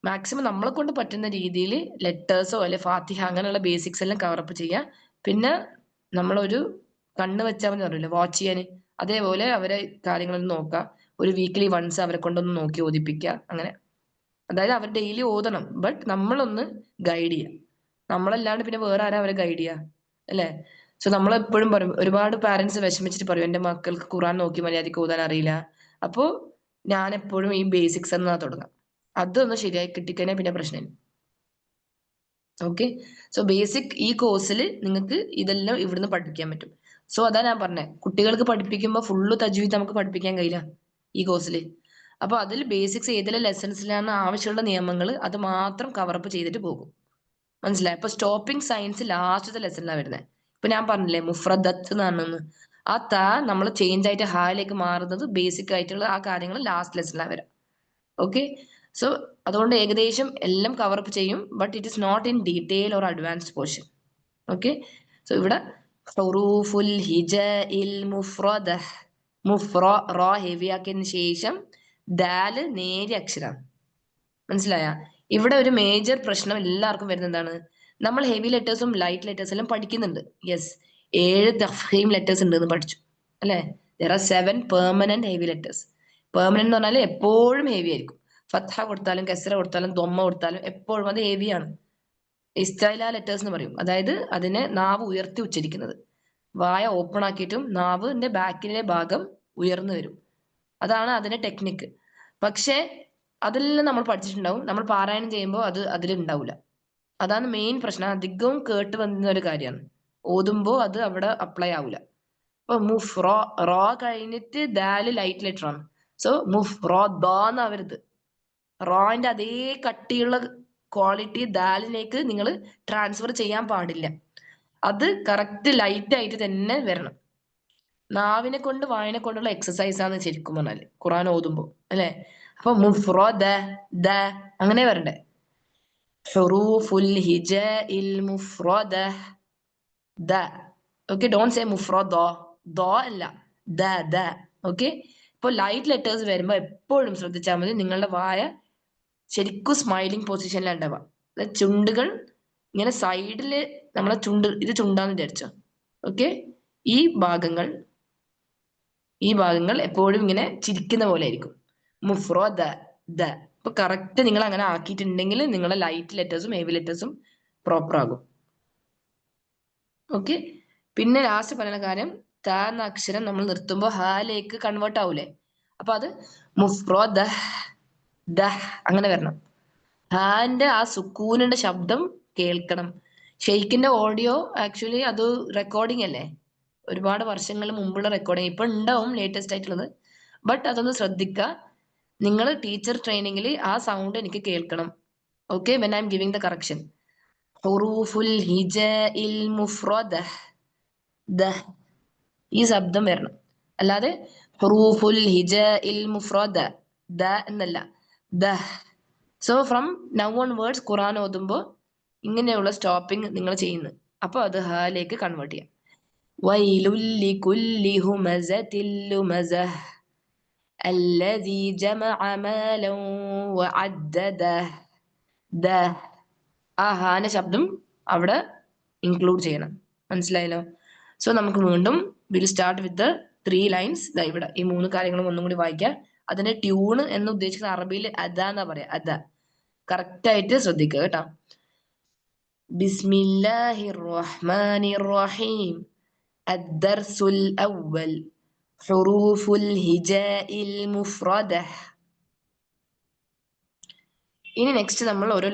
മാക്സിമം നമ്മളെ കൊണ്ട് പറ്റുന്ന രീതിയിൽ ലെറ്റേഴ്സോ അല്ലെ ഫാത്തിഹ അങ്ങനെയുള്ള ബേസിക്സ് എല്ലാം കവറപ്പ് ചെയ്യുക. പിന്നെ നമ്മളൊരു കണ്ണ് വെച്ചാൽ മതി പറഞ്ഞില്ലേ വാച്ച് ചെയ്യാൻ, അതേപോലെ അവരെ കാര്യങ്ങളൊന്നും നോക്കുക. ഒരു വീക്കിലി വൺസ് അവരെ കൊണ്ടൊന്ന് നോക്കി ഓദിപ്പിക്കുക. അങ്ങനെ അതായത് അവർ ഡെയിലി ഓതണം, ബട്ട് നമ്മളൊന്ന് ഗൈഡ് ചെയ്യുക. നമ്മളല്ലാണ്ട് പിന്നെ വേറെ ആരാ അവരെ ഗൈഡ് ചെയ്യുക, അല്ലേ? സോ നമ്മളെപ്പോഴും പറയും, ഒരുപാട് പാരന്റ്സ് വിഷമിച്ചിട്ട് പറയും എന്റെ മക്കൾക്ക് ഖുറാൻ നോക്കി മര്യാദയ്ക്ക് ഓതാൻ അറിയില്ല. അപ്പോ ഞാൻ എപ്പോഴും ഈ ബേസിക്സ് എന്നാ തുടങ്ങാം. അതൊന്ന് ശരിയായി കിട്ടിക്കഴിഞ്ഞാൽ പിന്നെ പ്രശ്നമില്ല. ഓക്കെ, സോ ബേസിക് ഈ കോഴ്സിൽ നിങ്ങൾക്ക് ഇതെല്ലാം ഇവിടുന്ന് പഠിപ്പിക്കാൻ പറ്റും. സോ അതാ ഞാൻ പറഞ്ഞത്, കുട്ടികൾക്ക് പഠിപ്പിക്കുമ്പോൾ ഫുള്ള് തജ്വീദ് നമുക്ക് പഠിപ്പിക്കാൻ കഴിയില്ല ഈ കോഴ്സിൽ. അപ്പൊ അതിൽ ബേസിക്സ് ഏതെല്ലാം ലെസൺസിലാണ് ആവശ്യമുള്ള നിയമങ്ങൾ അത് മാത്രം കവറപ്പ് ചെയ്തിട്ട് പോകും. മനസ്സിലായി? അപ്പൊ സ്റ്റോപ്പിംഗ് സയൻസ് ലാസ്റ്റത്തെ ലെസണിലാണ് വരുന്നത്. ഇപ്പൊ ഞാൻ പറഞ്ഞില്ലേ മുഫ്രദത്ത് എന്നാണെന്ന്, ആ ത നമ്മൾ ചേഞ്ച് ആയിട്ട് ഹായിലേക്ക് മാറുന്നത് ബേസിക് ആയിട്ടുള്ള ആ കാര്യങ്ങൾ ലാസ്റ്റ് ലെസണിലാണ് വരാം. ഓക്കെ, സോ അതുകൊണ്ട് ഏകദേശം എല്ലാം കവറപ്പ് ചെയ്യും, but it is not in detail or advanced portion. Okay, so ഇവിടെ ഹുറൂഫുൽ ഹിജഇൽ മുഫ്രദഹ്, റോ ഹെവി ആക്കിയതിന് ശേഷം ദാല് നേരിയ അക്ഷരമാണ്. മനസ്സിലായ? ഇവിടെ ഒരു മേജർ പ്രശ്നം എല്ലാവർക്കും വരുന്നത് എന്താണ്, നമ്മൾ ഹെവി ലെറ്റേഴ്സും ലൈറ്റ് ലെറ്റേഴ്സ് എല്ലാം പഠിക്കുന്നുണ്ട്. യെസ്, 7 തഫ്ഹീം ലെറ്റേഴ്സ് ഉണ്ട് എന്ന് പഠിച്ചു, അല്ലെ? There are 7 permanent heavy letters. Permanent എന്ന് പറഞ്ഞാൽ എപ്പോഴും ഹെവി ആയിരിക്കും. ഫത്ഹ കൊടുത്താലും കെസ്ര കൊടുത്താലും ദൊമ്മ കൊടുത്താലും എപ്പോഴും അത് ഹെവിയാണ്. ഇസ്തൈല ലെറ്റേഴ്സ് എന്ന് പറയും, അതായത് അതിനെ നാവ് ഉയർത്തി ഉച്ചരിക്കുന്നത്. വായ ഓപ്പൺ ആക്കിയിട്ടും നാവിന്റെ ബാക്കിലെ ഭാഗം ഉയർന്നു വരും. അതാണ് അതിന്റെ ടെക്നിക്ക്. പക്ഷേ അതെല്ലാം നമ്മൾ പഠിച്ചിട്ടുണ്ടാവും, നമ്മൾ പാരായണം ചെയ്യുമ്പോൾ അത് അതിലുണ്ടാവില്ല. അതാണ് മെയിൻ പ്രശ്നം. അധികവും കേട്ട് വന്ന ഒരു കാര്യമാണ്, ഓതുമ്പോൾ അത് അവിടെ അപ്ലൈ ആവില്ല. ഇപ്പൊ മുഫ് റോ കഴിഞ്ഞിട്ട് ദാല് ലൈറ്റ് ലെറ്റർ ആണ്. സോ മുഫ് റോ ദാന്നാവരുത്. റോന്റെ അതേ കട്ടിയുള്ള ക്വാളിറ്റി ദാലിലേക്ക് നിങ്ങൾ ട്രാൻസ്ഫർ ചെയ്യാൻ പാടില്ല. അത് കറക്റ്റ് ലൈറ്റ് ആയിട്ട് തന്നെ വരണം. നാവിനെ കൊണ്ട് വായനെ കൊണ്ടുള്ള എക്സസൈസ് ആണ് ശരിക്കും പറഞ്ഞാല് ഖുറാൻ ഓതുമ്പോ, അല്ലെ? അപ്പൊ മുഫ്രോ ദ അങ്ങനെ വരണ്ടേ. ഹുറൂഫുൽ ഹിജഇൽ മുഫ്രദഹ് ദ. ഓക്കെ, ഡോണ്ട് സേ മുഫ്രദ, ദോ അല്ല, ദ. ഓക്കെ, ഇപ്പൊ ലൈറ്റ് ലെറ്റേഴ്സ് വരുമ്പോ എപ്പോഴും ശ്രദ്ധിച്ചാൽ മതി, നിങ്ങളുടെ വായ ശരിക്കും സ്മൈലിംഗ് പൊസിഷനിലുണ്ടാവുക. ചുണ്ടുകൾ ഇങ്ങനെ സൈഡില്, നമ്മളെ ചുണ്ട് ഇത് ചുണ്ടാന്ന് വിചാരിച്ചോ. ഓക്കെ, ഈ ഭാഗങ്ങൾ എപ്പോഴും ഇങ്ങനെ ചിരിക്കുന്ന പോലെ ആയിരിക്കും. മുഫ്രോ ദ. ഇപ്പൊ കറക്റ്റ് നിങ്ങൾ അങ്ങനെ ആക്കിയിട്ടുണ്ടെങ്കിൽ നിങ്ങളെ ലൈറ്റ് ലെറ്റേഴ്സും ഹെവി ലെറ്റേഴ്സും പ്രോപ്പർ ആകും. ഓക്കെ, പിന്നെ ലാസ്റ്റ് പറയുന്ന കാര്യം, ത എന്ന അക്ഷരം നമ്മൾ നിർത്തുമ്പോൾ ഹാലേക്ക് കൺവേർട്ട് ആവൂലേ, അപ്പൊ അത് മുഫ്രോ ദ അങ്ങനെ വരണം. ഹാന്റെ ആ സുക്കൂനിന്റെ ശബ്ദം കേൾക്കണം. ഷെയ്ഖിന്റെ ഓഡിയോ ആക്ച്വലി അത് റെക്കോർഡിംഗ് അല്ലേ, ഒരുപാട് വർഷങ്ങൾ മുമ്പുള്ള റെക്കോർഡിംഗ് ഇപ്പൊ ഉണ്ടാവും ലേറ്റസ്റ്റ് ആയിട്ടുള്ളത്. ബട്ട് അതൊന്ന് ശ്രദ്ധിക്കുക, നിങ്ങൾ ടീച്ചർ ട്രെയിനിങ്ങിൽ ആ സൗണ്ട് എനിക്ക് കേൾക്കണം. Okay, when I am giving the correction, ഹുറൂഫുൽ ഹിജഇൽ മുഫ്രദഹ് ദ, ഈ ശബ്ദം വരണം. അല്ലാതെ ഹുറൂഫുൽ ഹിജഇൽ മുഫ്രദ ദ എന്നല്ല, ദ. So from now on words Quran ഓതുമ്പോൾ ഇങ്ങനെയുള്ള സ്റ്റോപ്പിംഗ് നിങ്ങൾ ചെയ്യുന്നു. അപ്പൊ അത് ഹാലേക്ക് കൺവേർട്ട് ചെയ്യാം. വൈലുൽ ലികുല്ലി ഹുമസത്തിൽ ലുമസഹ് അല്ലദീ ജമഅ മാലൻ വഅദ്ദദഹ് ദ. ആ ഹാന്റെ ശബ്ദം അവിടെ ഇൻക്ലൂഡ് ചെയ്യണം. മനസ്സിലായല്ലോ? സോ നമുക്ക് വീണ്ടും വിൽ സ്റ്റാർട്ട് വിത്ത് 3 ലൈൻസ്. ഇവിടെ ഈ 3 കാര്യങ്ങളും ഒന്നും കൂടി വായിക്കാം. അതിന്റെ ട്യൂണ് എന്ന് ഉദ്ദേശിക്കുന്ന അറബിയിൽ അദ എന്നാ പറയാ, അദ. കറക്റ്റ് ആയിട്ട് ശ്രദ്ധിക്കുക കേട്ടോ. ബിസ്മില്ലാഹിർ റഹ്മാനിർ റഹീം അദ്ദർസുൽ അവ്വൽ ഹുറൂഫുൽ ഹിജാഇൽ മുഫ്രദഹ്. ഇനി നെക്സ്റ്റ് നമ്മൾ ഓരോ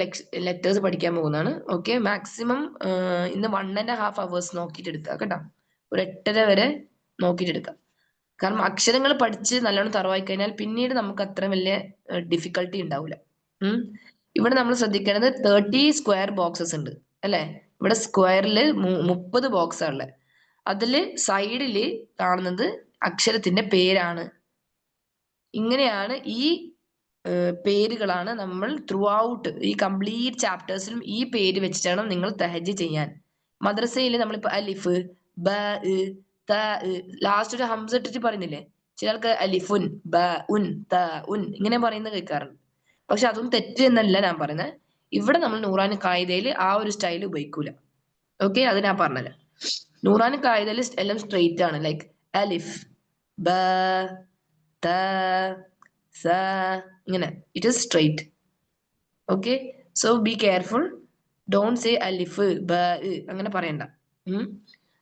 ലെറ്റേഴ്സ് പഠിക്കാൻ പോകുന്നതാണ്. ഓക്കെ, മാക്സിമം ഇന്ന് 1.5 hours നോക്കിയിട്ട് എടുക്കുക കേട്ടോ. ഒരു 8:30 വരെ നോക്കിയിട്ട് എടുക്കാം. കാരണം അക്ഷരങ്ങൾ പഠിച്ച് നല്ലോണം തറവായി കഴിഞ്ഞാൽ പിന്നീട് നമുക്ക് അത്ര വലിയ ഡിഫിക്കൽട്ടി ഉണ്ടാവില്ല. ഇവിടെ നമ്മൾ ശ്രദ്ധിക്കേണ്ടത് 30 സ്ക്വയർ ബോക്സസ് ഉണ്ട്, അല്ലെ? ഇവിടെ സ്ക്വയറിൽ 30 ബോക്സ് ഉള്ളത്. അതില് സൈഡില് കാണുന്നത് അക്ഷരത്തിന്റെ പേരാണ്. ഇങ്ങനെയാണ് ഈ പേരുകളാണ് നമ്മൾ ത്രൂ ഔട്ട് ഈ കംപ്ലീറ്റ് ചാപ്റ്റേഴ്സിലും ഈ പേര് വെച്ചിട്ടാണ് നിങ്ങൾ തഹജ്ജ് ചെയ്യാൻ. മദ്രസയിൽ നമ്മളിപ്പോ അലിഫ്, ബ, ത, ലാസ്റ്റ് ഒരു ഹംസ ഇട്ടിട്ട് പറയുന്നില്ലേ? ചില ആൾക്ക് അലിഫുൻ, ബ ഉൻ, ത ഉൻ ഇങ്ങനെ പറയുന്നത് കേൾക്കാറുണ്ട്. പക്ഷെ അതൊന്നും തെറ്റ് എന്നല്ല ഞാൻ പറയുന്നത്. ഇവിടെ നമ്മൾ നൂറാനി കായികയിൽ ആ ഒരു സ്റ്റൈൽ ഉപയോഗിക്കൂല. ഓക്കെ, അത് ഞാൻ പറഞ്ഞത്. നൂറാനി കായികയിൽ എല്ലാം സ്ട്രെയിറ്റ് ആണ്. ലൈക്ക് അലിഫ്, ബ, ത, സ, ഇങ്ങനെ. It is straight. Okay, so be careful. Don't say അലിഫ്, ബ, അങ്ങനെ പറയണ്ട.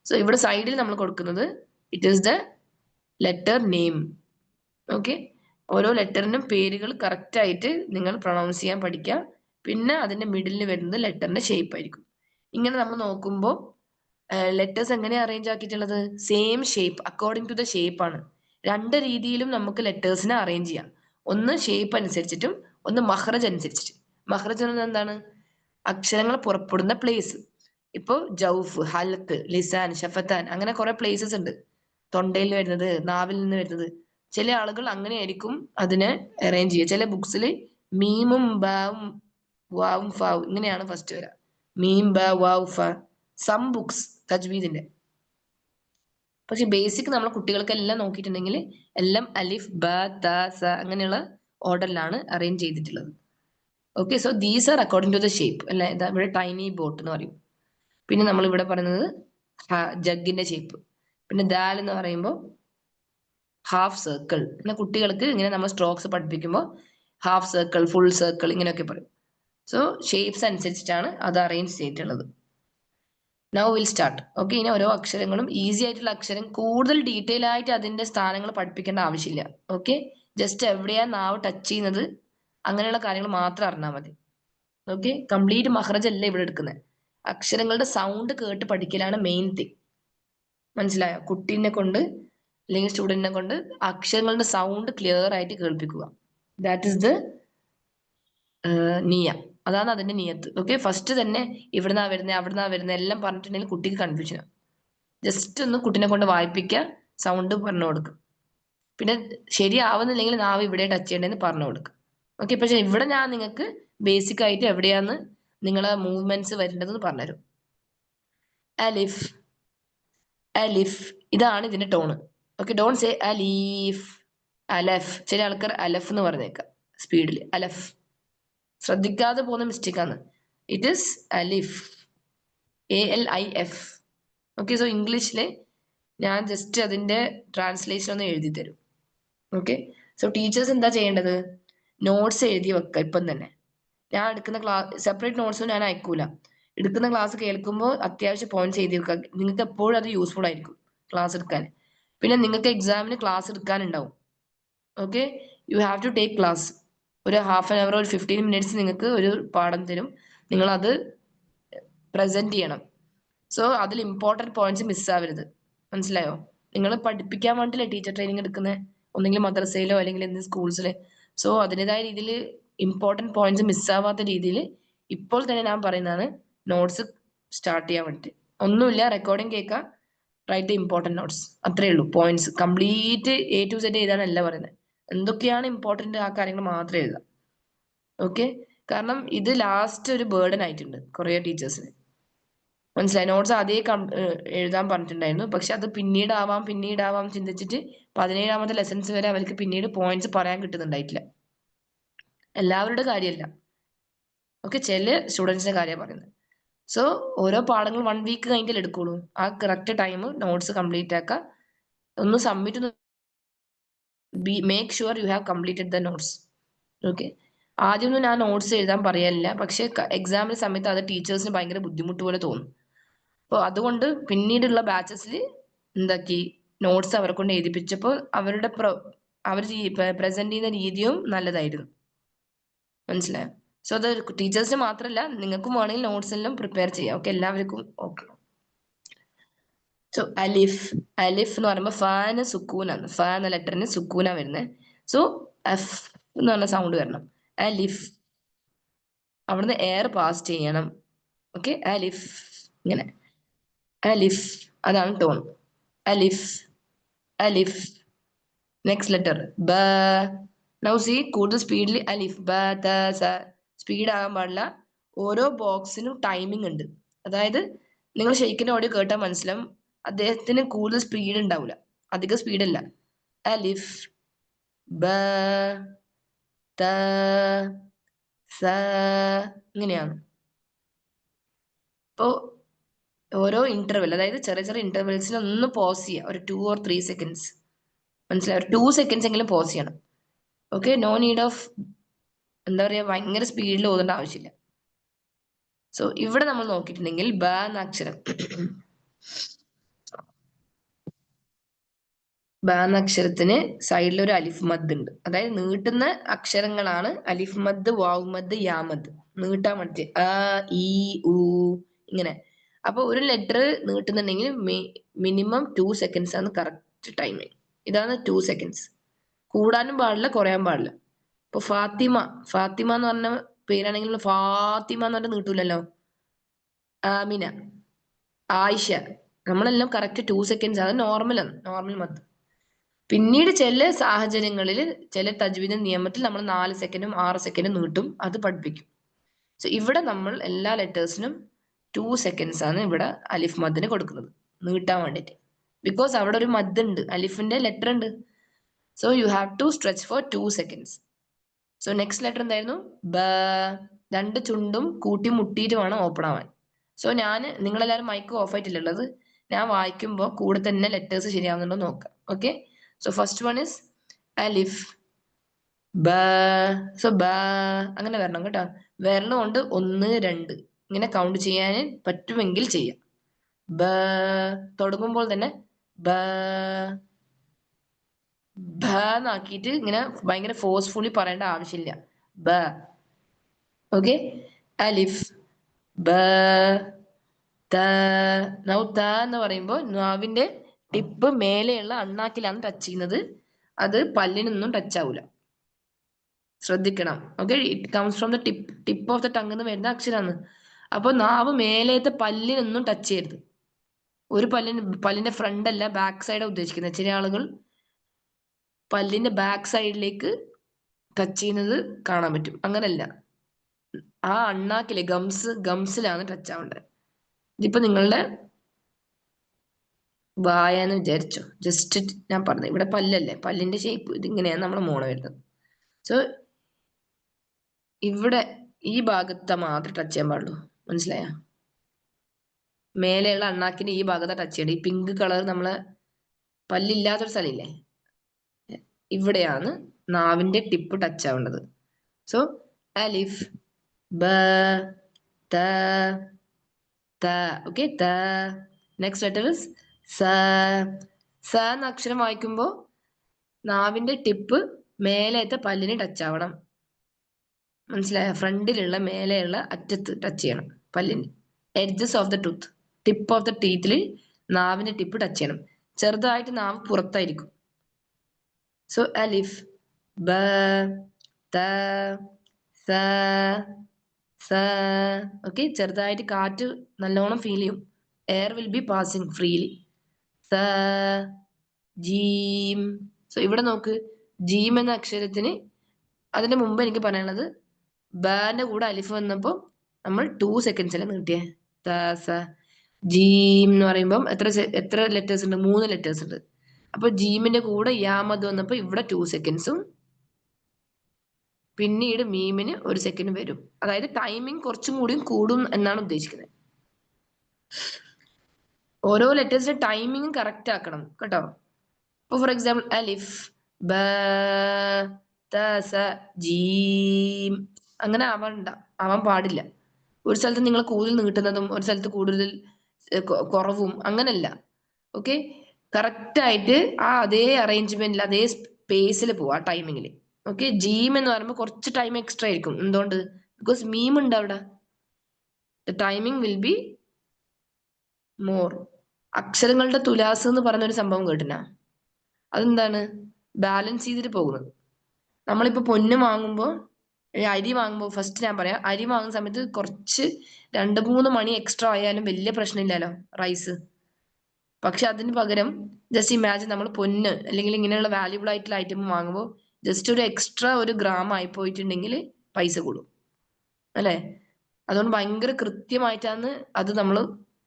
സോ ഇവിടെ സൈഡിൽ നമ്മൾ കൊടുക്കുന്നത് it is the letter name. Okay, ഓരോ ലെറ്ററിനും പേരുകൾ കറക്റ്റ് ആയിട്ട് നിങ്ങൾ പ്രൊണൗൺസ് ചെയ്യാൻ പഠിക്കുക. പിന്നെ അതിന്റെ മിഡിലിൽ വരുന്നത് ലെറ്ററിന്റെ ഷേപ്പ് ആയിരിക്കും. ഇങ്ങനെ നമ്മൾ നോക്കുമ്പോൾ ലെറ്റേഴ്സ് എങ്ങനെയാണ് അറേഞ്ച് ആക്കിയിട്ടുള്ളത്? Same shape, according to the shape ആണ്. രണ്ട് രീതിയിലും നമുക്ക് ലെറ്റേഴ്സിനെ അറേഞ്ച് ചെയ്യാം. ഒന്ന് ഷേപ്പ് അനുസരിച്ചിട്ടും ഒന്ന് മഹ്റജ് അനുസരിച്ചിട്ട്. മഹ്റജ് എന്നത് എന്താണ്? അക്ഷരങ്ങൾ പുറപ്പെടുന്ന പ്ലേസ്. ഇപ്പോൾ ജൗഫ്, ഹൽക്ക്, ലിസാൻ, ഷഫത്താൻ, അങ്ങനെ കുറെ പ്ലേസസ് ഉണ്ട്. തൊണ്ടയിൽ വരുന്നത്, നാവിൽ നിന്ന് വരുന്നത്. ചില ആളുകൾ അങ്ങനെയായിരിക്കും അതിനെ അറേഞ്ച് ചെയ്യുക. ചില ബുക്സിൽ മീമും ബാവും വാവും ഫാവും ഇങ്ങനെയാണ് ഫസ്റ്റ് വരിക. മീം, ബ, വാവ്, ഫ. സം ബുക്സ് തജ്വീദിന്റെ. പക്ഷെ ബേസിക് നമ്മൾ കുട്ടികൾക്കെല്ലാം നോക്കിയിട്ടുണ്ടെങ്കിൽ എല്ലാം അലിഫ്, ബ, ത, സ അങ്ങനെയുള്ള ഓർഡറിലാണ് അറേഞ്ച് ചെയ്തിട്ടുള്ളത്. Okay, so these are according to the shape. അല്ലെ, ഇതാ ഇവിടെ ടൈനി ബോട്ട് എന്ന് പറയും. പിന്നെ നമ്മൾ ഇവിടെ പറയുന്നത് ജഗ്ഗിന്റെ ഷേപ്പ്. പിന്നെ ദാൽ എന്ന് പറയുമ്പോൾ ഹാഫ് സർക്കിൾ. പിന്നെ കുട്ടികൾക്ക് ഇങ്ങനെ നമ്മൾ സ്ട്രോക്സ് പഠിപ്പിക്കുമ്പോൾ ഹാഫ് സർക്കിൾ, ഫുൾ സർക്കിൾ ഇങ്ങനെയൊക്കെ പറയും. സോ ഷേപ്സ് അനുസരിച്ചിട്ടാണ് അത് അറേഞ്ച് ചെയ്തിട്ടുള്ളത്. Now will start. ഓക്കെ, ഇനി ഓരോ അക്ഷരങ്ങളും ഈസി ആയിട്ടുള്ള അക്ഷരം, കൂടുതൽ ഡീറ്റെയിൽ ആയിട്ട് അതിന്റെ സ്ഥാനങ്ങൾ പഠിപ്പിക്കേണ്ട ആവശ്യമില്ല. ഓക്കെ, ജസ്റ്റ് എവിടെയാ നാവ് ടച്ച് ചെയ്യുന്നത് അങ്ങനെയുള്ള കാര്യങ്ങൾ മാത്രം അറിഞ്ഞാൽ മതി. ഓക്കെ, കംപ്ലീറ്റ് മഹ്റജ് അല്ല ഇവിടെ എടുക്കുന്നത്. അക്ഷരങ്ങളുടെ സൗണ്ട് കേട്ട് പഠിക്കലാണ് മെയിൻ തിങ്. മനസ്സിലായോ? കുട്ടീനെ കൊണ്ട് അല്ലെങ്കിൽ സ്റ്റുഡന്റിനെ കൊണ്ട് അക്ഷരങ്ങളുടെ സൗണ്ട് ക്ലിയർ ആയിട്ട് കേൾപ്പിക്കുക. ദാറ്റ് ഇസ് ദ നിയ. അതാണ് അതിന്റെ നിയത്ത്. ഓക്കെ, ഫസ്റ്റ് തന്നെ ഇവിടുന്നാ വരുന്നത് അവിടുന്നാ വരുന്നത് എല്ലാം പറഞ്ഞിട്ടുണ്ടെങ്കിൽ കുട്ടിക്ക് കൺഫ്യൂഷനാണ്. ജസ്റ്റ് ഒന്ന് കുട്ടീനെ കൊണ്ട് വായിപ്പിക്കുക, സൗണ്ട് പറഞ്ഞു കൊടുക്കുക. പിന്നെ ശരിയാവുന്നില്ലെങ്കിൽ നാവ് ഇവിടെ ടച്ച് ചെയ്യേണ്ടതെന്ന് പറഞ്ഞു കൊടുക്കുക. ഓക്കെ, പക്ഷെ ഇവിടെ ഞാൻ നിങ്ങൾക്ക് ബേസിക് ആയിട്ട് എവിടെയാന്ന് നിങ്ങളെ മൂവ്മെന്റ്സ് വരേണ്ടതെന്ന് പറഞ്ഞുതരും. അലിഫ്, അലിഫ്, ഇതാണ് ഇതിന്റെ ടോണ്. ഓക്കെ, ഡോണ്ട് സേ അലീഫ്, അലഫ്. ചില ആൾക്കാർ അലഫ് എന്ന് പറഞ്ഞേക്കാം സ്പീഡിൽ. അലഫ് ശ്രദ്ധിക്കാതെ പോകുന്ന മിസ്റ്റേക്കാണ്. ഇറ്റ് ഇസ് അലിഫ്, ALIF. ഓക്കെ, സോ ഇംഗ്ലീഷില് ഞാൻ ജസ്റ്റ് അതിന്റെ ട്രാൻസ്ലേഷൻ ഒന്ന് എഴുതി തരും. ഓക്കെ, സോ ടീച്ചേഴ്സ് എന്താ ചെയ്യേണ്ടത്? നോട്ട്സ് എഴുതി വെക്കുക ഇപ്പം തന്നെ. ഞാൻ എടുക്കുന്ന ക്ലാസ് സെപ്പറേറ്റ് നോട്ട്സും ഞാൻ അയക്കൂല. എടുക്കുന്ന ക്ലാസ് കേൾക്കുമ്പോൾ അത്യാവശ്യം പോയിന്റ്സ് എഴുതി വെക്കുക. നിങ്ങൾക്ക് എപ്പോഴും അത് യൂസ്ഫുൾ ആയിരിക്കും ക്ലാസ് എടുക്കാൻ. പിന്നെ നിങ്ങൾക്ക് എക്സാമിന് ക്ലാസ് എടുക്കാനുണ്ടാവും. Okay, you have to take class. ഒരു ഹാഫ് ആൻ അവർ, ഒരു 15 മിനിറ്റ്സ് നിങ്ങൾക്ക് ഒരു പാഠം തരും. നിങ്ങൾ അത് പ്രസന്റ് ചെയ്യണം. സോ അതിൽ ഇമ്പോർട്ടൻറ്റ് പോയിന്റ്സ് മിസ്സാവരുത്. മനസ്സിലായോ? നിങ്ങൾ പഠിപ്പിക്കാൻ വേണ്ടിയില്ലേ ടീച്ചർ ട്രെയിനിങ് എടുക്കുന്നത്, ഒന്നെങ്കിൽ മദ്രസയിലോ അല്ലെങ്കിൽ എന്തെങ്കിലും സ്കൂൾസില്. സോ അതിൻ്റെതായ രീതിയിൽ ഇമ്പോർട്ടൻറ്റ് പോയിന്റ്സ് മിസ്സാവാത്ത രീതിയിൽ ഇപ്പോൾ തന്നെ ഞാൻ പറയുന്നതാണ് നോട്ട്സ് സ്റ്റാർട്ട് ചെയ്യാൻ വേണ്ടിയിട്ട്. ഒന്നുമില്ല, റെക്കോർഡിംഗ് കേൾക്കുക, റൈറ്റ് ഇമ്പോർട്ടൻറ്റ് നോട്ട്സ്. അത്രേ ഉള്ളൂ. Points complete A to Z എഴുതാനല്ല പറയുന്നത്. എന്തൊക്കെയാണ് ഇമ്പോർട്ടൻറ്റ് ആ കാര്യങ്ങൾ മാത്രം എഴുതാം. ഓക്കെ, കാരണം ഇത് ലാസ്റ്റ് ഒരു ബേർഡൻ ആയിട്ടുണ്ട് കുറേ ടീച്ചേഴ്സിന്. മനസ്സിലായി? നോട്ട്സ് അതേ എഴുതാൻ പറഞ്ഞിട്ടുണ്ടായിരുന്നു. പക്ഷെ അത് പിന്നീടാവാം ചിന്തിച്ചിട്ട് 17ാമത്തെ ലെസൺസ് വരെ അവർക്ക് പിന്നീട് പോയിന്റ്സ് പറയാൻ കിട്ടുന്നുണ്ടായിട്ടില്ല. എല്ലാവരുടെ കാര്യമല്ല. ഓക്കെ, ചില സ്റ്റുഡൻസിന്റെ കാര്യമാണ് പറയുന്നത്. സോ ഓരോ പാഠങ്ങൾ 1 വീക്ക് കഴിഞ്ഞിട്ട് എടുക്കുള്ളൂ. ആ കറക്റ്റ് ടൈം നോട്ട്സ് കംപ്ലീറ്റ് ആക്കുക. ഒന്ന് submit make sure you have completed the notes. Okay, ആദ്യമൊന്നും ഞാൻ നോട്ട്സ് എഴുതാൻ പറയല്ല, പക്ഷെ എക്സാമിന് സമയത്ത് അത് ടീച്ചേഴ്സിന് ഭയങ്കര ബുദ്ധിമുട്ട് പോലെ തോന്നും. അപ്പോൾ അതുകൊണ്ട് പിന്നീടുള്ള ബാച്ചസിൽ എന്താക്കി, നോട്ട്സ് അവരെ കൊണ്ട് എഴുതിപ്പിച്ചപ്പോൾ അവരുടെ അവർ പ്രസന്റ് ചെയ്യുന്ന രീതിയും നല്ലതായിരുന്നു. മനസ്സിലായോ? സോ അത് ടീച്ചേഴ്സിന് മാത്രമല്ല, നിങ്ങൾക്കും വേണമെങ്കിൽ നോട്ട്സ് എല്ലാം പ്രിപ്പയർ ചെയ്യാം. ഓക്കെ, എല്ലാവർക്കും ഓക്കെ. സോ അലിഫ്, അലിഫ് എന്ന് പറയുമ്പോൾ ഫാന് സുക്കൂനാണ്. ഫ എന്ന ലെറ്ററിന് സുക്കൂന വരുന്നത്. സോ എഫ് എന്ന് പറഞ്ഞ സൗണ്ട് വരണം. അലിഫ്, അവിടുന്ന് എയർ പാസ് ചെയ്യണം. ഓക്കെ, അലിഫ് ഇങ്ങനെ. അലിഫ്, അതാണ് ടോൺ. അലിഫ്, അലിഫ്. നെക്സ്റ്റ് ലെറ്റർ ബ. നൗ സി, കൂടുതൽ സ്പീഡിൽ അലിഫ്, ബ, ത, സ. സ്പീഡ് ആകാൻ പാടില്ല. ഓരോ ബോക്സിനും ടൈമിംഗ് ഉണ്ട്. അതായത് നിങ്ങൾ ഷെയ്ഖിന്റെ ഓഡിയോ കേട്ടാൽ മനസ്സിലാവും, അദ്ദേഹത്തിന് കൂടുതൽ സ്പീഡ് ഉണ്ടാവില്ല, അധികം സ്പീഡല്ല. അലിഫ്, ബ, ത, സ ഇങ്ങനെയാണ്. അപ്പോൾ ഓരോ ഇന്റർവെൽ, അതായത് ചെറിയ ചെറിയ ഇന്റർവെൽസിൽ ഒന്ന് പോസ് ചെയ്യുക, ഒരു 2 or 3 seconds. മനസ്സിലായി? ഒരു 2 seconds എങ്കിലും പോസ് ചെയ്യണം. ഓക്കെ, നോ നീഡ് ഓഫ് എന്താ പറയുക, ഭയങ്കര സ്പീഡിൽ ഓതേണ്ട ആവശ്യമില്ല. സോ ഇവിടെ നമ്മൾ നോക്കിയിട്ടുണ്ടെങ്കിൽ ബ എന്ന അക്ഷരം, ബ എന്ന അക്ഷരത്തിന് സൈഡിൽ ഒരു അലിഫ് മദ് ഉണ്ട്. അതായത് നീട്ടുന്ന അക്ഷരങ്ങളാണ് അലിഫ് മദ്, വാവ് മദ്, യാ മദ്. നീട്ടാൻ വേണ്ടിട്ട് അ, ഇ, ഉ ഇങ്ങനെ. അപ്പൊ ഒരു ലെറ്റർ നീട്ടുന്നുണ്ടെങ്കിൽ മിനിമം 2 seconds ആണ് കറക്റ്റ് ടൈമിങ്. ഇതാണ് 2 seconds. കൂടാനും പാടില്ല, കുറയാൻ പാടില്ല. ഇപ്പൊ ഫാത്തിമ, ഫാത്തിമ എന്ന് പറഞ്ഞ പേരാണെങ്കിൽ ഫാത്തിമ എന്ന് പറഞ്ഞാൽ നീട്ടൂലല്ലോ. ആമിന, ആയിഷ, നമ്മളെല്ലാം കറക്റ്റ് 2 seconds ആണ് നോർമലാണ്, നോർമൽ മദ്. പിന്നീട് ചില സാഹചര്യങ്ങളിൽ ചില തജ്വീദ് നിയമത്തിൽ നമ്മൾ 4 സെക്കൻഡും 6 സെക്കൻഡും നീട്ടും, അത് പഠിപ്പിക്കും. സോ ഇവിടെ നമ്മൾ എല്ലാ ലെറ്റേഴ്സിനും 2 seconds ആണ് ഇവിടെ അലിഫ് മദ്ദിന് കൊടുക്കുന്നത്, നീട്ടാൻ വേണ്ടിയിട്ട്. ബിക്കോസ് അവിടെ ഒരു മദ് ഉണ്ട്, അലിഫിന്റെ ലെറ്റർ ഉണ്ട്. So you have to stretch for 2 seconds. So next letter എന്തായിരുന്നു? ബ. 2 ചുണ്ടും കൂട്ടി മുട്ടിയിട്ട് വേണം ഓപ്പൺ ആവാൻ. സോ നിങ്ങളെല്ലാവരും മൈക്ക് ഓഫ് ആയിട്ടില്ലുള്ളത്, ഞാൻ വായിക്കുമ്പോൾ കൂടെ തന്നെ ലെറ്റേഴ്സ് ശരിയാവുന്നുണ്ടോ നോക്കാം. Okay, so first one is അലിഫ്, ബ. സോ ബ അങ്ങനെ വരണം കേട്ടോ. വിരലും കൊണ്ട് 1, 2 ഇങ്ങനെ കൗണ്ട് ചെയ്യാൻ പറ്റുമെങ്കിൽ ചെയ്യാം. ബ തുടങ്ങുമ്പോൾ തന്നെ ബ ബ എന്നാക്കിയിട്ട് ഇങ്ങനെ ഭയങ്കര ഫോഴ്സ്ഫുള്ളി പറയേണ്ട ആവശ്യമില്ല. ബ. ഓക്കെ, അലിഫ്, ബ, ത. നൗ ത എന്ന് പറയുമ്പോൾ നാവിന്റെ ടിപ്പ് മേലെയുള്ള അണ്ണാക്കിലാണ് ടച്ച് ചെയ്യുന്നത്, അത് പല്ലിനൊന്നും ടച്ച് ആവൂല, ശ്രദ്ധിക്കണം. Okay, it comes from the tip of the tongue എന്ന് വരുന്ന അക്ഷരമാണ്. അപ്പൊ നാവ് മേലത്തെ പല്ലിനൊന്നും ടച്ച് ചെയ്യരുത്. ഒരു പല്ലിന്റെ ഫ്രണ്ട് അല്ല ബാക്ക് സൈഡ് ഉദ്ദേശിക്കുന്നത്. ചില ആളുകൾ പല്ലിന്റെ ബാക്ക് സൈഡിലേക്ക് ടച്ച് ചെയ്യുന്നത് കാണാൻ പറ്റും. അങ്ങനല്ല, ആ അണ്ണാക്കിലെ ഗംസിലാണ് ടച്ച് ആവേണ്ടത്. ഇതിപ്പോ നിങ്ങളുടെ വായാന്ന് വിചാരിച്ചോ, ജസ്റ്റ് ഞാൻ പറഞ്ഞു, ഇവിടെ പല്ലല്ലേ, പല്ലിന്റെ ഷേപ്പ് ഇതിങ്ങനെയാണ് നമ്മുടെ മോണ വരുന്നത്. സോ ഇവിടെ ഈ ഭാഗത്ത് മാത്രം ടച്ച് ചെയ്യാൻ പാടുള്ളൂ, മനസ്സിലായ? മേലെയുള്ള അണ്ണാക്കിന്റെ ഈ ഭാഗത്ത് ടച്ച് ചെയ്യണം. ഈ പിങ്ക് കളർ നമ്മളെ പല്ലില്ലാത്തൊരു സ്ഥലമില്ലേ, ഇവിടെയാണ് നാവിന്റെ ടിപ്പ് ടച്ച് ആവേണ്ടത്. സോ അലിഫ്, ബ, ത, ത. ഓക്കെ, ത. നെക്സ്റ്റ് ലെറ്റർ ഇസ് സ. സ എന്ന അക്ഷരം വായിക്കുമ്പോൾ നാവിന്റെ ടിപ്പ് മേലത്തെ പല്ലിന് ടച്ച് ആവണം, മനസ്സിലായ? ഫ്രണ്ടിലുള്ള മേലെയുള്ള അറ്റത്ത് ടച്ച് ചെയ്യണം പല്ലിന്. Edges of the tooth, tip of the ടീത്തിൽ നാവിന്റെ ടിപ്പ് ടച്ച് ചെയ്യണം. ചെറുതായിട്ട് നാവ് പുറത്തായിരിക്കും. സോ അലിഫ്, ബ, ത, സ, സ. ഓക്കെ, ചെറുതായിട്ട് കാറ്റ് നല്ലോണം ഫീൽ ചെയ്യും, air will be passing freely. സ, ജീം. സോ ഇവിടെ നോക്ക്, ജീം എന്ന അക്ഷരത്തിന് അതിന്റെ മുമ്പ് എനിക്ക് പറയാനുള്ളത്, ബന്റെ കൂടെ അലിഫ് വന്നപ്പോൾ നമ്മൾ 2 seconds അല്ലേ നീട്ടിയേ. ത, സ, ജീം എന്ന് പറയുമ്പോൾ എത്ര ലെറ്റേഴ്സ് ഉണ്ട്? 3 ലെറ്റേഴ്സ് ഉണ്ട്. അപ്പൊ ജീമിന്റെ കൂടെ യാമത് വന്നപ്പോ ഇവിടെ 2 secondsഉം പിന്നീട് മീമിന് 1 second വരും. അതായത് ടൈമിങ് കുറച്ചും കൂടി കൂടും എന്നാണ് ഉദ്ദേശിക്കുന്നത്. ഓരോ ലെറ്റേഴ്സിന്റെ ടൈമിങ് കറക്റ്റ് ആക്കണം കേട്ടോ. ഇപ്പൊ ഫോർ എക്സാമ്പിൾ അലിഫ്, ബ, ത, സ, ജീം അങ്ങനെ ആവാൻ പാടില്ല. ഒരു സ്ഥലത്ത് നിങ്ങൾ കൂടുതൽ നീട്ടുന്നതും ഒരു സ്ഥലത്ത് കൂടുതൽ കുറവും അങ്ങനല്ല. ഓക്കെ, കറക്റ്റ് ആയിട്ട് ആ അതേ അറേഞ്ച്മെന്റിൽ അതേ സ്പേസിൽ പോവാ ടൈമിങ്ങിൽ. ഓക്കെ, ജീം എന്ന് പറയുമ്പോൾ കുറച്ച് ടൈം എക്സ്ട്രാ ആയിരിക്കും. എന്തുകൊണ്ട്? ബിക്കോസ് മീം ഉണ്ട് അവിടെ. The timing will be more. അക്ഷരങ്ങളുടെ തുലാസ് എന്ന് പറഞ്ഞൊരു സംഭവം കേട്ടിന? അതെന്താണ്? ബാലൻസ് ചെയ്തിട്ട് പോകുന്നത്. നമ്മളിപ്പോ പൊന്ന് വാങ്ങുമ്പോൾ, അരി വാങ്ങുമ്പോൾ, ഫസ്റ്റ് ഞാൻ പറയാം, അരി വാങ്ങുന്ന സമയത്ത് കുറച്ച് 2-3 മണി എക്സ്ട്രാ ആയാലും വലിയ പ്രശ്നമില്ലല്ലോ റൈസ്. പക്ഷെ അതിന് പകരം ജസ്റ്റ് ഇമാജിൻ നമ്മൾ പൊന്ന് അല്ലെങ്കിൽ ഇങ്ങനെയുള്ള വാല്യുബിൾ ആയിട്ടുള്ള ഐറ്റം വാങ്ങുമ്പോൾ ജസ്റ്റ് ഒരു എക്സ്ട്രാ 1 gram ആയി പോയിട്ടുണ്ടെങ്കിൽ പൈസ കൂടും അല്ലെ? അതുകൊണ്ട് ഭയങ്കര കൃത്യമായിട്ടാണ് അത് നമ്മൾ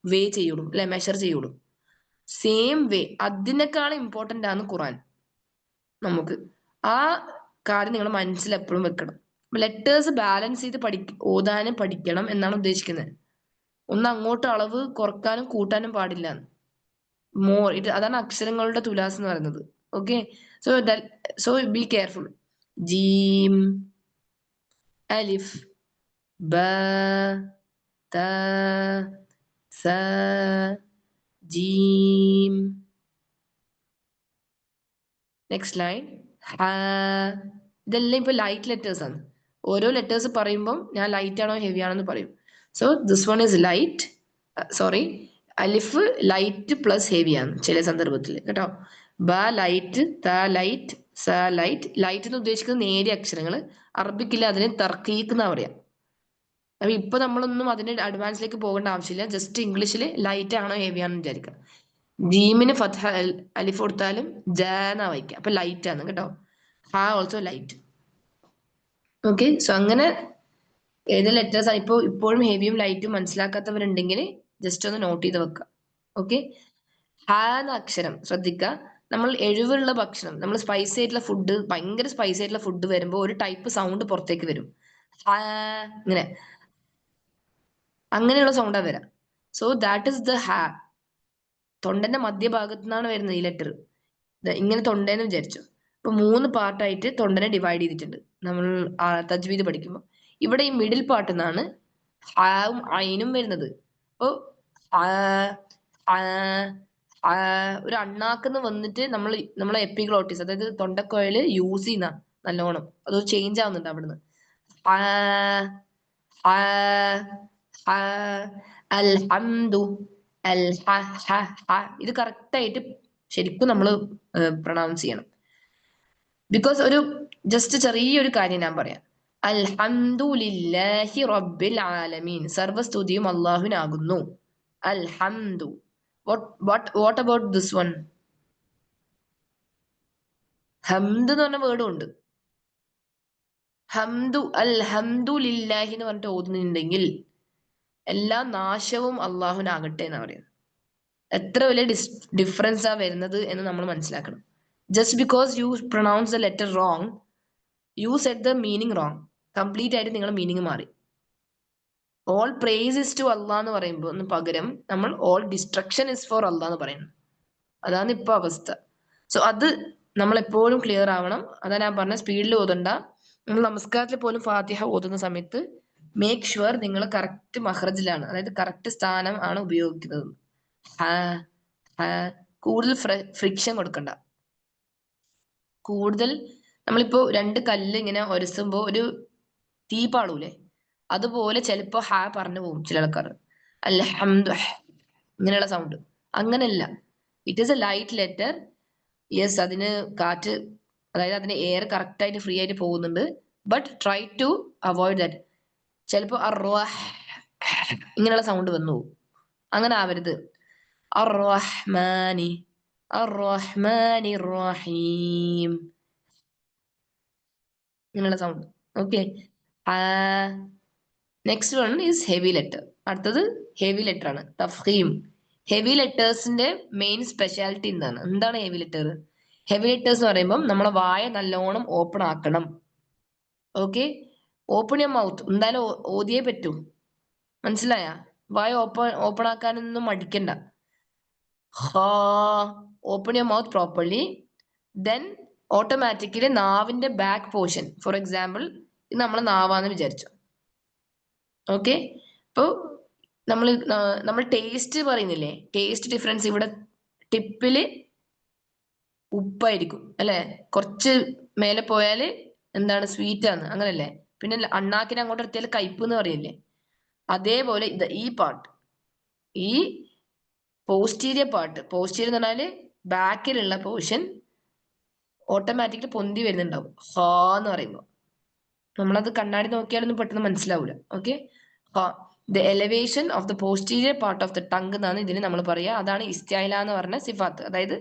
വേ ചെയ്യുള്ളൂ അല്ലെ, മെഷർ ചെയ്യുള്ളൂ. സെയിം വേ അതിനേക്കാൾ ഇമ്പോർട്ടന്റ് ആണ് ഖുറാൻ നമുക്ക്. ആ കാര്യം നിങ്ങൾ മനസ്സിൽ എപ്പോഴും വെക്കണം. ലെറ്റേഴ്സ് ബാലൻസ് ചെയ്ത് ഓതാനും പഠിക്കണം എന്നാണ് ഉദ്ദേശിക്കുന്നത്. ഒന്ന് അങ്ങോട്ട് അളവ് കുറക്കാനും കൂട്ടാനും പാടില്ല. അതാണ് അക്ഷരങ്ങളുടെ തുലാസ് എന്ന് പറയുന്നത്. Okay, so be careful. ജീം, അലിഫ്, ബ, ത, സ, ജീം. നെക്സ്റ്റ് ലൈൻ ഹ. ഇതെല്ലാം ഇപ്പൊ ലൈറ്റ് ലെറ്റേഴ്സ് ആണ്. ഓരോ ലെറ്റേഴ്സ് പറയുമ്പോൾ ഞാൻ ലൈറ്റ് ആണോ ഹെവി ആണോ എന്ന് പറയും. So this one is light, sorry, Alif light plus heavy ആണ് ചില സന്ദർഭത്തിൽ കേട്ടോ. ബ ലൈറ്റ്, ത ലൈറ്റ്, സ ലൈറ്റ്. ലൈറ്റ് എന്ന് ഉദ്ദേശിക്കുന്നത് നേരിയ അക്ഷരങ്ങൾ. അറബിക്കിൽ അതിന് തർക്കീക്ക് എന്നാ പറയാം. അപ്പൊ ഇപ്പൊ നമ്മളൊന്നും അതിന്റെ അഡ്വാൻസിലേക്ക് പോകേണ്ട ആവശ്യമില്ല. ജസ്റ്റ് ഇംഗ്ലീഷിൽ ലൈറ്റ് ആണോ ഹെവി ആണോ വിചാരിക്കുക. ജീമിന് ഫത്ഹ അലിഫ് കൊടുത്താലും ജ എന്നാ വായിക്കുക. അപ്പൊ ലൈറ്റ് ആണ് കേട്ടോ. ഹ ഓൾസോ ലൈറ്റ്. ഓക്കെ, സോ അങ്ങനെ ഏത് ലെറ്റേഴ്സ് ആണ് ഇപ്പോഴും ഹെവിയും ലൈറ്റും മനസ്സിലാക്കാത്തവരുണ്ടെങ്കിൽ ജസ്റ്റ് ഒന്ന് നോട്ട് ചെയ്ത് വെക്കുക. ഓക്കെ, ഹ എന്ന അക്ഷരം ശ്രദ്ധിക്കുക. നമ്മൾ എരിവുള്ള ഭക്ഷണം, നമ്മൾ സ്പൈസി ആയിട്ടുള്ള ഫുഡ്, ഭയങ്കര സ്പൈസി ആയിട്ടുള്ള ഫുഡ് വരുമ്പോൾ ഒരു ടൈപ്പ് സൗണ്ട് പുറത്തേക്ക് വരും. ഹ, ഇങ്ങനെ അങ്ങനെയുള്ള സൗണ്ടാ വരാം. സോ ദാറ്റ് ഇസ് ദ ഹ. തൊണ്ടന്റെ മധ്യഭാഗത്തു നിന്നാണ് വരുന്നത് ഈ ലെറ്റർ. ഇങ്ങനെ തൊണ്ടേന്ന് വിചാരിച്ചു. അപ്പൊ 3 പാർട്ടായിട്ട് തൊണ്ടനെ ഡിവൈഡ് ചെയ്തിട്ടുണ്ട് നമ്മൾ തജ്വീദ് പഠിക്കുമ്പോൾ. ഇവിടെ ഈ മിഡിൽ പാർട്ടിൽ നിന്നാണ് ഹാവും ഐനും വരുന്നത്. അപ്പൊ ഒരു അണ്ണാക്കുന്ന് വന്നിട്ട് നമ്മളെ എപ്പിഗ്ലോട്ടിസ്, അതായത് തൊണ്ടക്കുഴല് യൂസ് ചെയ്യുന്ന നല്ലോണം അത് ചേഞ്ച് ആവുന്നുണ്ട് അവിടുന്ന്. അൽഹംദു, ഇത് കറക്റ്റ് ആയിട്ട് ശരിക്കും നമ്മൾ പ്രൊണൗൺസ് ചെയ്യണം. ബിക്കോസ് ഒരു ജസ്റ്റ് ചെറിയൊരു കാര്യം ഞാൻ പറയാം. അൽഹംദുലില്ലാഹി റബ്ബിൽ ആലമീൻ, സർവസ്തുതിയും അള്ളാഹുവിനാകുന്നു. അൽഹംദു. What about this one? ഹംദ് എന്ന് പറഞ്ഞ വേർഡും ഉണ്ട്. ഹംദു, അൽഹംദുലില്ലാഹി എന്ന് പറഞ്ഞിട്ട് ഓതുന്നുണ്ടെങ്കിൽ എല്ലാ നാശവും അള്ളാഹുവിനാകട്ടെ എന്നാ പറയുന്നത്. എത്ര വലിയ ഡിഫറൻസാ വരുന്നത് എന്ന് നമ്മൾ മനസ്സിലാക്കണം. Just because you pronounce the letter wrong, you set the meaning wrong. Complete ആയിട്ട് നിങ്ങളുടെ മീനിങ് മാറി. All praise is to Allah എന്ന് പറയുമ്പോൾ പകരം നമ്മൾ all destruction is for Allah എന്ന് പറയുന്നു. അതാണ് ഇപ്പൊ അവസ്ഥ. സോ അത് നമ്മൾ എപ്പോഴും ക്ലിയർ ആവണം. അതാ ഞാൻ പറഞ്ഞ സ്പീഡിൽ ഓതണ്ട. നമ്മൾ നമസ്കാരത്തിൽ പോലും ഫാത്തിഹ ഓതുന്ന സമയത്ത് മേക്ക് ഷുവർ നിങ്ങൾ കറക്റ്റ് മഹ്റജിലാണ്, അതായത് കറക്റ്റ് സ്ഥാനം ആണ് ഉപയോഗിക്കുന്നത്. കൂടുതൽ ഫ്രിക്ഷൻ കൊടുക്കണ്ട. കൂടുതൽ നമ്മളിപ്പോ 2 കല്ല് ഇങ്ങനെ ഒരസുമ്പോ ഒരു തീ പാളൂലേ, അതുപോലെ ചിലപ്പോ ഹ പറഞ്ഞു പോകും ചില ആൾക്കാർ. അൽഹംദു ഇങ്ങനെയുള്ള സൗണ്ട്. അങ്ങനെയല്ല. It is a light letter. Yes, അതിന് കാറ്റ്, അതായത് അതിന് എയർ കറക്റ്റ് ആയിട്ട് ഫ്രീ ആയിട്ട് പോകുന്നുണ്ട്. But try to avoid that. ചിലപ്പോ ഇങ്ങനെയുള്ള സൗണ്ട് വന്നു പോകും. അങ്ങനെ ആവരുത്. അർ-റഹ്മാനി, അർ-റഹ്മാനി റഹീം, ഇങ്ങനെയുള്ള sound. Okay, next one is heavy letter. അടുത്തത് ഹെവി ലെറ്റർ ആണ്, തഫ്ഹീം. ഹെവി ലെറ്റേഴ്സിന്റെ മെയിൻ സ്പെഷ്യാലിറ്റി എന്താണ് ഹെവി ലെറ്റർ? ഹെവി ലെറ്റേഴ്സ് എന്ന് പറയുമ്പോൾ നമ്മളെ വായ നല്ലോണം ഓപ്പൺ ആക്കണം. Okay, open your mouth. എന്തായാലും ഓതിയേ പറ്റൂ. മനസ്സിലായ? വായ ഓപ്പൺ ആക്കാനൊന്നും മടിക്കണ്ട. Open your mouth properly. Then automatically നാവിന്റെ ബാക്ക് പോർഷൻ, ഫോർ എക്സാമ്പിൾ ഇത് നമ്മളെ നാവാന്ന് വിചാരിച്ചു. ഓക്കെ, അപ്പോൾ നമ്മൾ ടേസ്റ്റ് പറയുന്നില്ലേ, ടേസ്റ്റ് ഡിഫറൻസ്. ഇവിടെ ടിപ്പില് ഉപ്പായിരിക്കും അല്ലെ, കുറച്ച് മേലെ പോയാല് എന്താണ് സ്വീറ്റ് ആണ്, അങ്ങനല്ലേ. പിന്നെ അണ്ണാക്കിനെ അങ്ങോട്ട് എത്തിയാൽ കയ്പ് എന്ന് പറയില്ലേ, അതേപോലെ ഈ പാർട്ട്, ഈ പോസ്റ്റീരിയർ പാർട്ട്, പോസ്റ്റീരിയർ എന്ന് പറഞ്ഞാല് ബാക്കിലുള്ള പോർഷൻ ഓട്ടോമാറ്റിക്കലി പൊന്തി വരുന്നുണ്ടാവും ഹാ എന്ന് പറയുമ്പോൾ. നമ്മളത് കണ്ണാടി നോക്കിയാലൊന്നും പെട്ടെന്ന് മനസ്സിലാവൂല. Okay, the elevation of the posterior part of the tongue എന്നാണ് ഇതിന് നമ്മൾ പറയുക. അതാണ് ഇസ്തിഅല എന്ന് പറഞ്ഞ സിഫാത്ത്. അതായത്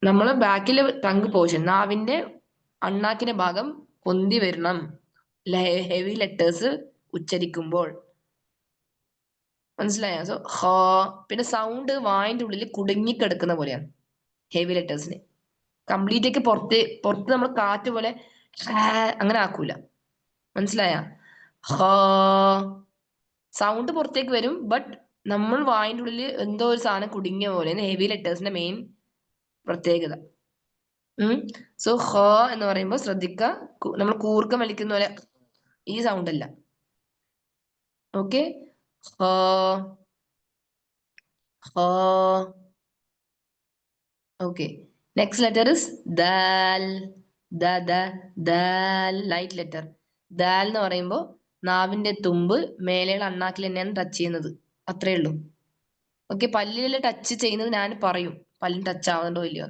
നമ്മള് ബാക്കിലെ ടങ് പോർഷൻ, നാവിന്റെ അണ്ണാക്കിന്റെ ഭാഗം പൊന്തി വരണം ഹെവി ലെറ്റേഴ്സ് ഉച്ചരിക്കുമ്പോൾ. മനസ്സിലായോ? സോ ഹ. പിന്നെ സൗണ്ട് വായിന്റെ ഉള്ളിൽ കുടുങ്ങിക്കിടക്കുന്ന പോലെയാണ് ഹെവി ലെറ്റേഴ്സിന്. കംപ്ലീറ്റ് ഒക്കെ പുറത്ത് നമ്മൾ കാറ്റ് പോലെ അങ്ങനെ ആക്കൂല. മനസ്സിലായ? സൗണ്ട് പുറത്തേക്ക് വരും, ബട്ട് നമ്മൾ വായിന്റെ ഉള്ളിൽ എന്തോ ഒരു സാധനം കുടുങ്ങിയ പോലെ. ഹെവി ലെറ്റേഴ്സിന്റെ മെയിൻ പ്രത്യേകത. സോ എന്ന് പറയുമ്പോൾ ശ്രദ്ധിക്കുക, നമ്മൾ കൂർക്കം വലിക്കുന്ന പോലെ ഈ സൗണ്ട് അല്ല. Okay, okay. Next letter is ദാൽ. Dal, light letter. ദാൽ എന്ന് പറയുമ്പോൾ നാവിന്റെ തുമ്പ് മേലെയുള്ള അണ്ണാക്കിൽ തന്നെയാണ് ടച്ച് ചെയ്യുന്നത്. അത്രേ ഉള്ളൂ. ഓക്കെ, പല്ലിൽ ടച്ച് ചെയ്യുന്നത് ഞാൻ പറയും, പല്ലിന് ടച്ച് ആവുന്നുണ്ടോ ഇല്ലയോ.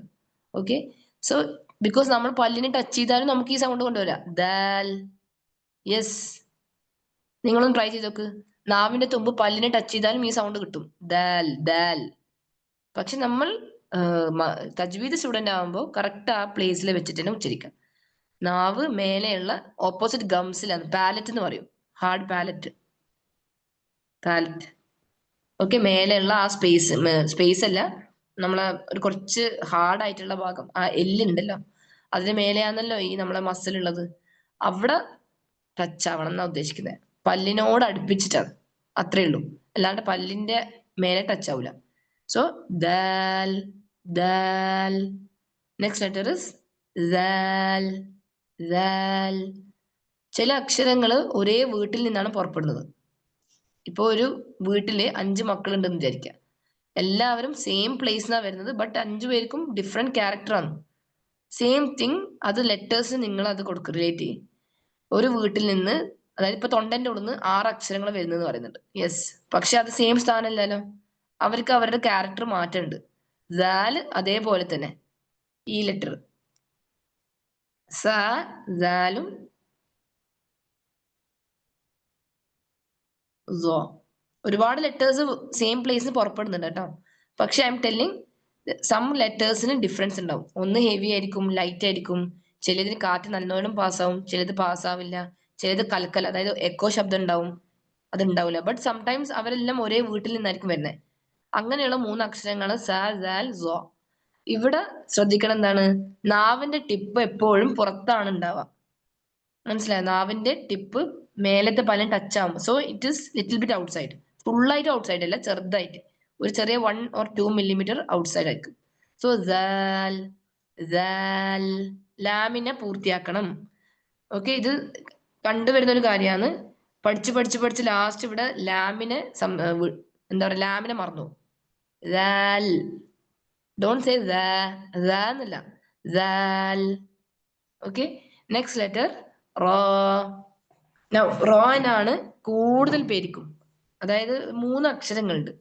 ഓക്കെ, സോ ബിക്കോസ് നമ്മൾ പല്ലിന് ടച്ച് ചെയ്താലും നമുക്ക് ഈ സൗണ്ട് കൊണ്ടുവരാം. ദാൽ. യെസ്, നിങ്ങളൊന്ന് ട്രൈ ചെയ്ത് നോക്ക്. നാവിന്റെ തുമ്പ് പല്ലിനെ ടച്ച് ചെയ്താലും ഈ സൗണ്ട് കിട്ടും, ദാൽ ദാൽ. പക്ഷെ നമ്മൾ തജ്വീദ് സ്റ്റുഡന്റ് ആകുമ്പോൾ കറക്റ്റ് ആ പ്ലേസിൽ വെച്ചിട്ട് തന്നെ ഉച്ചരിക്കാം. നാവ് മേലെയുള്ള ഓപ്പോസിറ്റ് ഗംസിലാണ്, പാലറ്റ് എന്ന് പറയും, ഹാർഡ് പാലറ്റ്. ഓക്കെ, മേലെയുള്ള ആ സ്പേസ് അല്ല, നമ്മളെ ഒരു കുറച്ച് ഹാർഡ് ആയിട്ടുള്ള ഭാഗം, ആ എല്ലുണ്ടല്ലോ, അതിന് മേലെയാണല്ലോ ഈ നമ്മളെ മസിൽ ഉള്ളത്. അവിടെ ടച്ച് ആവണം എന്നാ ഉദ്ദേശിക്കുന്നത്, പല്ലിനോട് അടുപ്പിച്ചിട്ടാണ്. അത്രേ ഉള്ളൂ, അല്ലാണ്ട് പല്ലിന്റെ മേലെ ടച്ച് ആവില്ല. So dal. Next letter is dal. ചില അക്ഷരങ്ങൾ ഒരേ വീട്ടിൽ നിന്നാണ് പുറപ്പെടുന്നത്. ഇപ്പൊ ഒരു വീട്ടില് 5 മക്കളുണ്ടെന്ന് വിചാരിക്കുക. എല്ലാവരും സെയിം പ്ലേസിനാണ് വരുന്നത്, ബട്ട് 5 പേർക്കും ഡിഫറെന്റ് ക്യാരക്ടറാണ്. സെയിം തിങ്, അത് ലെറ്റേഴ്സ് നിങ്ങൾ അത് കൊടുക്കും, റിലേറ്റ് ചെയ്യും. ഒരു വീട്ടിൽ നിന്ന്, അതായത് ഇപ്പൊ തൊണ്ടന്റെ ഉള്ളിൽ നിന്ന് 6 അക്ഷരങ്ങൾ വരുന്നെന്ന് പറയുന്നുണ്ട്. യെസ്, പക്ഷെ അത് സെയിം സ്ഥാനമല്ലല്ലോ, അവർക്ക് അവരുടെ ക്യാരക്ടർ മാറ്റമുണ്ട്. ദാൽ അതേപോലെ തന്നെ, ഈ ലെറ്റർ ദാലും ഒരുപാട് ലെറ്റേഴ്സ് സെയിം പ്ലേസിന് പുറപ്പെടുന്നുണ്ട് കേട്ടോ. പക്ഷെ ഐ എം ടെല്ലിങ്, സം ലെറ്റേഴ്സിന് ഡിഫറൻസ് ഉണ്ടാവും. ഒന്ന് ഹെവി ആയിരിക്കും, ലൈറ്റ് ആയിരിക്കും, ചിലതിന് കാറ്റ് നല്ലോണം പാസ്സാവും, ചിലത് പാസ്സാവില്ല, ചിലത് കൽക്കൽ, അതായത് എക്കോ ശബ്ദം ഉണ്ടാവും, അത് ഉണ്ടാവില്ല. ബട്ട് സംടൈംസ് അവരെല്ലാം ഒരേ വീട്ടിൽ നിന്നായിരിക്കും വരുന്നത്. അങ്ങനെയുള്ള 3 അക്ഷരങ്ങൾ ഇവിടെ ശ്രദ്ധിക്കണം, എന്താണ്, നാവിന്റെ ടിപ്പ് എപ്പോഴും പുറത്താണ് ഉണ്ടാവുക. മനസ്സിലായോ? നാവിന്റെ ടിപ്പ് മേലത്തെ പല്ലിന് ടച്ച് ആവും. So it is little bit out side. ഫുള്ളായിട്ട് ഔട്ട് സൈഡ് അല്ല, ചെറുതായിട്ട് ഒരു ചെറിയ 1 or 2 millimeter ഔട്ട് സൈഡ് ആയിരിക്കും. സോ ലാമിനെ പൂർത്തിയാക്കണം. ഓക്കെ, ഇത് കണ്ടുവരുന്ന ഒരു കാര്യമാണ്. പഠിച്ച് ലാസ്റ്റ് ഇവിടെ ലാമിനെ എന്താ പറയുക, ലാമിനെ മറന്നു. ഡോണ്ട് സേ എന്നല്ല, ഓക്കെ. നെക്സ്റ്റ് ലെറ്റർ റോനാണ് കൂടുതൽ പേരിക്കും. അതായത് 3 അക്ഷരങ്ങളുണ്ട്,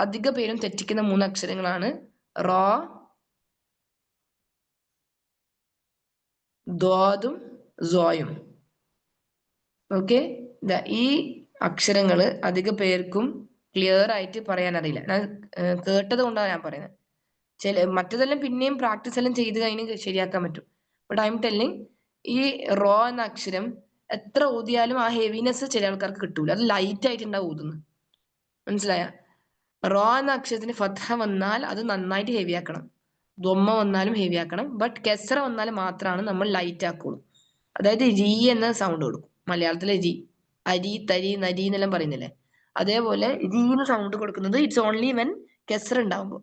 അധിക പേരും തെറ്റിക്കുന്ന 3 അക്ഷരങ്ങളാണ് റോ, ദ്വാദും സോയും. ഓക്കെ, ഈ അക്ഷരങ്ങള് അധിക പേർക്കും ക്ലിയർ ആയിട്ട് പറയാൻ അറിയില്ല. ഞാൻ കേട്ടത് കൊണ്ടാണ് ഞാൻ പറയുന്നത്. മറ്റതെല്ലാം പിന്നെയും പ്രാക്ടീസ് എല്ലാം ചെയ്ത് കഴിഞ്ഞ് ശരിയാക്കാൻ പറ്റും. ബട്ട് ഐ എം ടെല്ലിങ്, ഈ റോ എന്ന അക്ഷരം എത്ര ഊതിയാലും ആ ഹെവിനെസ് ചില ആൾക്കാർക്ക് കിട്ടൂല, അത് ലൈറ്റ് ആയിട്ടുണ്ടാവും ഊതുന്നത്. മനസ്സിലായ? റോ എന്ന അക്ഷരത്തിന് ഫത്ഹ വന്നാൽ അത് നന്നായിട്ട് ഹെവി ആക്കണം, ദ്വമ്മ വന്നാലും ഹെവി ആക്കണം, ബട്ട് കെസ്ര വന്നാൽ മാത്രമാണ് നമ്മൾ ലൈറ്റ് ആക്കുള്ളൂ. അതായത് രീ എന്ന സൗണ്ട് കൊടുക്കും. മലയാളത്തിലെ രീ, അരി, തരി, നരി എന്നെല്ലാം പറയുന്നില്ലേ, അതേപോലെ രീന്ന് സൗണ്ട് കൊടുക്കുന്നത് ഇറ്റ്സ് ഓൺലി വെൻ കെസ്ര ഉണ്ടാവുമ്പോൾ.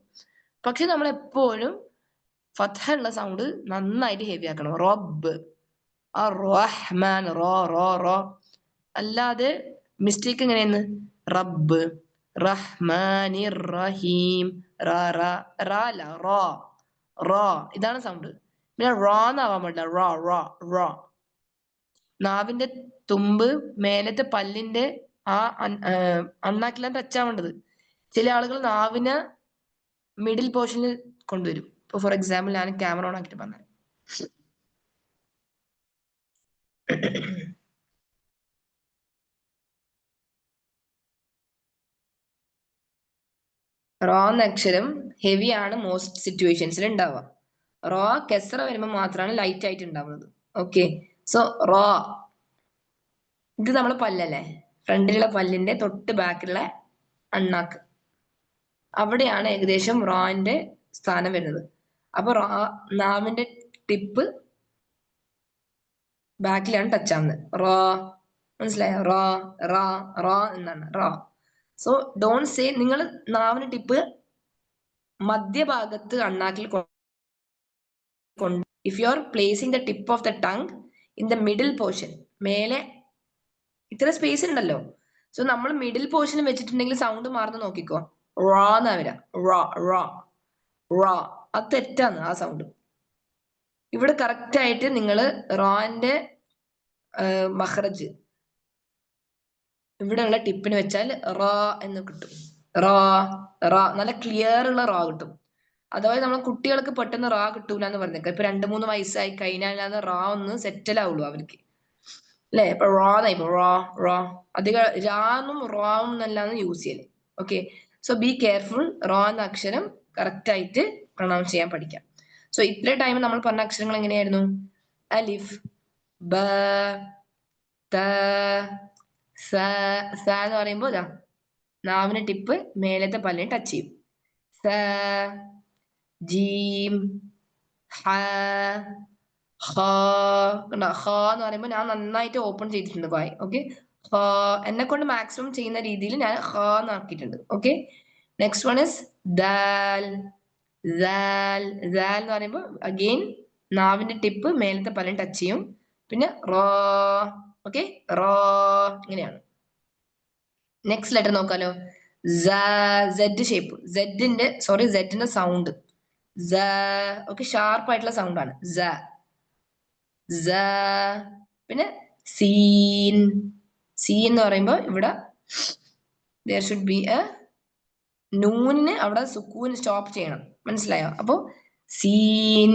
പക്ഷെ നമ്മൾ എപ്പോഴും ഫത്ഹ ഉള്ള സൗണ്ട് നന്നായിട്ട് ഹെവി ആക്കണം. റബ്ബ്, ആ റഹ്മാൻ, റോ. അല്ലാതെ മിസ്റ്റേക്ക് എങ്ങനെയെന്ന്, റബ്ബ്, റഹ്മാനി റഹീം, റോ, ഇതാണ് സൗണ്ട്. പിന്നെ റോ എന്നാവാൻ പാടില്ല, റോ. നാവിന്റെ തുമ്പ് മേലത്തെ പല്ലിന്റെ ആ അണ്ണാക്കിലാണ് ടച്ച് ആവേണ്ടത്. ചില ആളുകൾ നാവിനെ മിഡിൽ പോർഷനിൽ കൊണ്ടുവരും. ഇപ്പൊ ഫോർ എക്സാമ്പിൾ ഞാൻ ക്യാമറ ഓൺ ആക്കിയിട്ട് പറഞ്ഞു. റോ എന്ന അക്ഷരം ഹെവി ആണ് മോസ്റ്റ് സിറ്റുവേഷൻസിൽ ഉണ്ടാവുക. റോ കെസ്ര വരുമ്പോൾ മാത്രമാണ് ലൈറ്റ് ആയിട്ട് ഉണ്ടാവുന്നത്. ഓക്കെ, സോ റോ, ഇത് നമ്മളെ പല്ലല്ലേ, ഫ്രണ്ടിലുള്ള പല്ലിന്റെ തൊട്ട് ബാക്കിലുള്ള അണ്ണാക്ക്, അവിടെയാണ് ഏകദേശം റോന്റെ സ്ഥാനം വരുന്നത്. അപ്പൊ നാവിന്റെ ടിപ്പ് ബാക്കിലാണ് ടച്ച് ആവുന്നത്. റോ, മനസ്സിലായോ? റോ റോ റോ എന്നാണ് റോ. സോ ഡോണ്ട് സേ, നിങ്ങൾ നാവിന് ടിപ്പ് മധ്യഭാഗത്ത് അണ്ണാക്കിൽ if you are placing the tip of the tongue in the middle portion, മേലെ ഇത്ര സ്പേസ് ഉണ്ടല്ലോ. സോ നമ്മൾ മിഡിൽ പോർഷൻ വെച്ചിട്ടുണ്ടെങ്കിൽ സൗണ്ട് മാറുന്ന നോക്കിക്കോ. റോ എന്നാ വരാ. റോ റോ റോ. അത് തെറ്റാണ് ആ സൗണ്ട്. ഇവിടെ കറക്റ്റ് ആയിട്ട് നിങ്ങൾ റോന്റെ മഹ്റജ് ഇവിടെയുള്ള ടിപ്പിന് വെച്ചാൽ റോ എന്ന് കിട്ടും. റോ റോ, നല്ല ക്ലിയർ ഉള്ള റോ കിട്ടും. അഥവാ നമ്മൾ കുട്ടികൾക്ക് പെട്ടെന്ന് റോ കിട്ടൂല എന്ന് പറഞ്ഞേക്കാം. ഇപ്പൊ 2-3 വയസ്സായി കഴിഞ്ഞാൽ റോ ഒന്ന് സെറ്റിൽ ആവുള്ളൂ അവർക്ക്, അല്ലെ? ഇപ്പൊ റോ ഇപ്പൊ റോ റോ, അധികം രാന്നും റോവും എന്നല്ലാന്ന് യൂസ് ചെയ്യല്. Okay, so be careful. റോ എന്ന അക്ഷരം കറക്റ്റ് ആയിട്ട് പ്രൊണൗൺസ് ചെയ്യാൻ പഠിക്കാം. സോ ഇത്ര ടൈം നമ്മൾ പറഞ്ഞ അക്ഷരങ്ങൾ എങ്ങനെയായിരുന്നു? അലിഫ്, ബ, ത, സ. സ എന്ന് പറയുമ്പോ ഇതാ നാവിന് ടിപ്പ് മേലത്തെ പല്ലിനെ ടച്ച് ചെയ്യും. സ, ജീം, ഹ, ഹ. കണ്ടോ? ഹ എന്ന് പറയുമ്പോൾ ഞാൻ നന്നായിട്ട് ഓപ്പൺ ചെയ്തിട്ടുണ്ട് വായ്. ഓക്കെ, ഹ എന്നെ കൊണ്ട് മാക്സിമം ചെയ്യുന്ന രീതിയിൽ ഞാൻ ഹ എന്നാക്കിയിട്ടുണ്ട്. ഓക്കെ, നെക്സ്റ്റ് വൺ ഇസ് ദാൽ. ദാൽ ദാൽ എന്ന് പറയുമ്പോൾ അഗെയിൻ നാവിന്റെ ടിപ്പ് മേലത്തെ പല്ലിനെ ടച്ച് ചെയ്യും. പിന്നെ റോ. ഓക്കെ, റോ ഇങ്ങനെയാണ്. നെക്സ്റ്റ് ലെറ്റർ നോക്കാലോ. Z shape. സെഡിന്റെ സൗണ്ട് ഓക്കെ, ഷാർപ്പ് ആയിട്ടുള്ള സൗണ്ട് ആണ്. പിന്നെ സീൻ. സീൻ എന്ന് പറയുമ്പോൾ ഇവിടെ there should be a നൂനിന് അവിടെ സുക്കൂൻ സ്റ്റോപ്പ് ചെയ്യണം, മനസ്സിലായോ? അപ്പോ സീൻ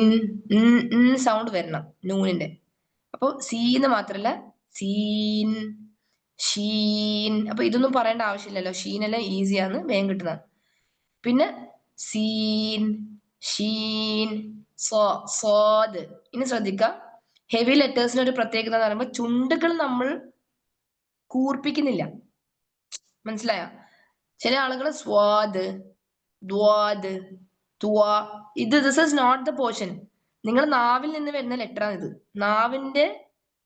സൗണ്ട് വരണം നൂനിന്റെ. അപ്പൊ സീന്ന് മാത്രല്ല സീൻ, ഷീൻ. അപ്പൊ ഇതൊന്നും പറയേണ്ട ആവശ്യമില്ലല്ലോ, ഷീനെല്ലാം ഈസിയാണ്, വേഗം കിട്ടുന്നതാണ്. പിന്നെ സീൻ, ഷീൻ, സോദ്. ഇനി ശ്രദ്ധിക്കുക, ഹെവി ലെറ്റേഴ്സിന് ഒരു പ്രത്യേകത എന്ന് പറയുമ്പോൾ ചുണ്ടുകൾ നമ്മൾ കൂർപ്പിക്കുന്നില്ല, മനസ്സിലായോ? ചില ആളുകൾ സ്വാദ്, ദ്വാദ്, ത്വാ, this is not the portion. നിങ്ങൾ നാവിൽ നിന്ന് വരുന്ന ലെറ്ററാണ് ഇത്. നാവിന്റെ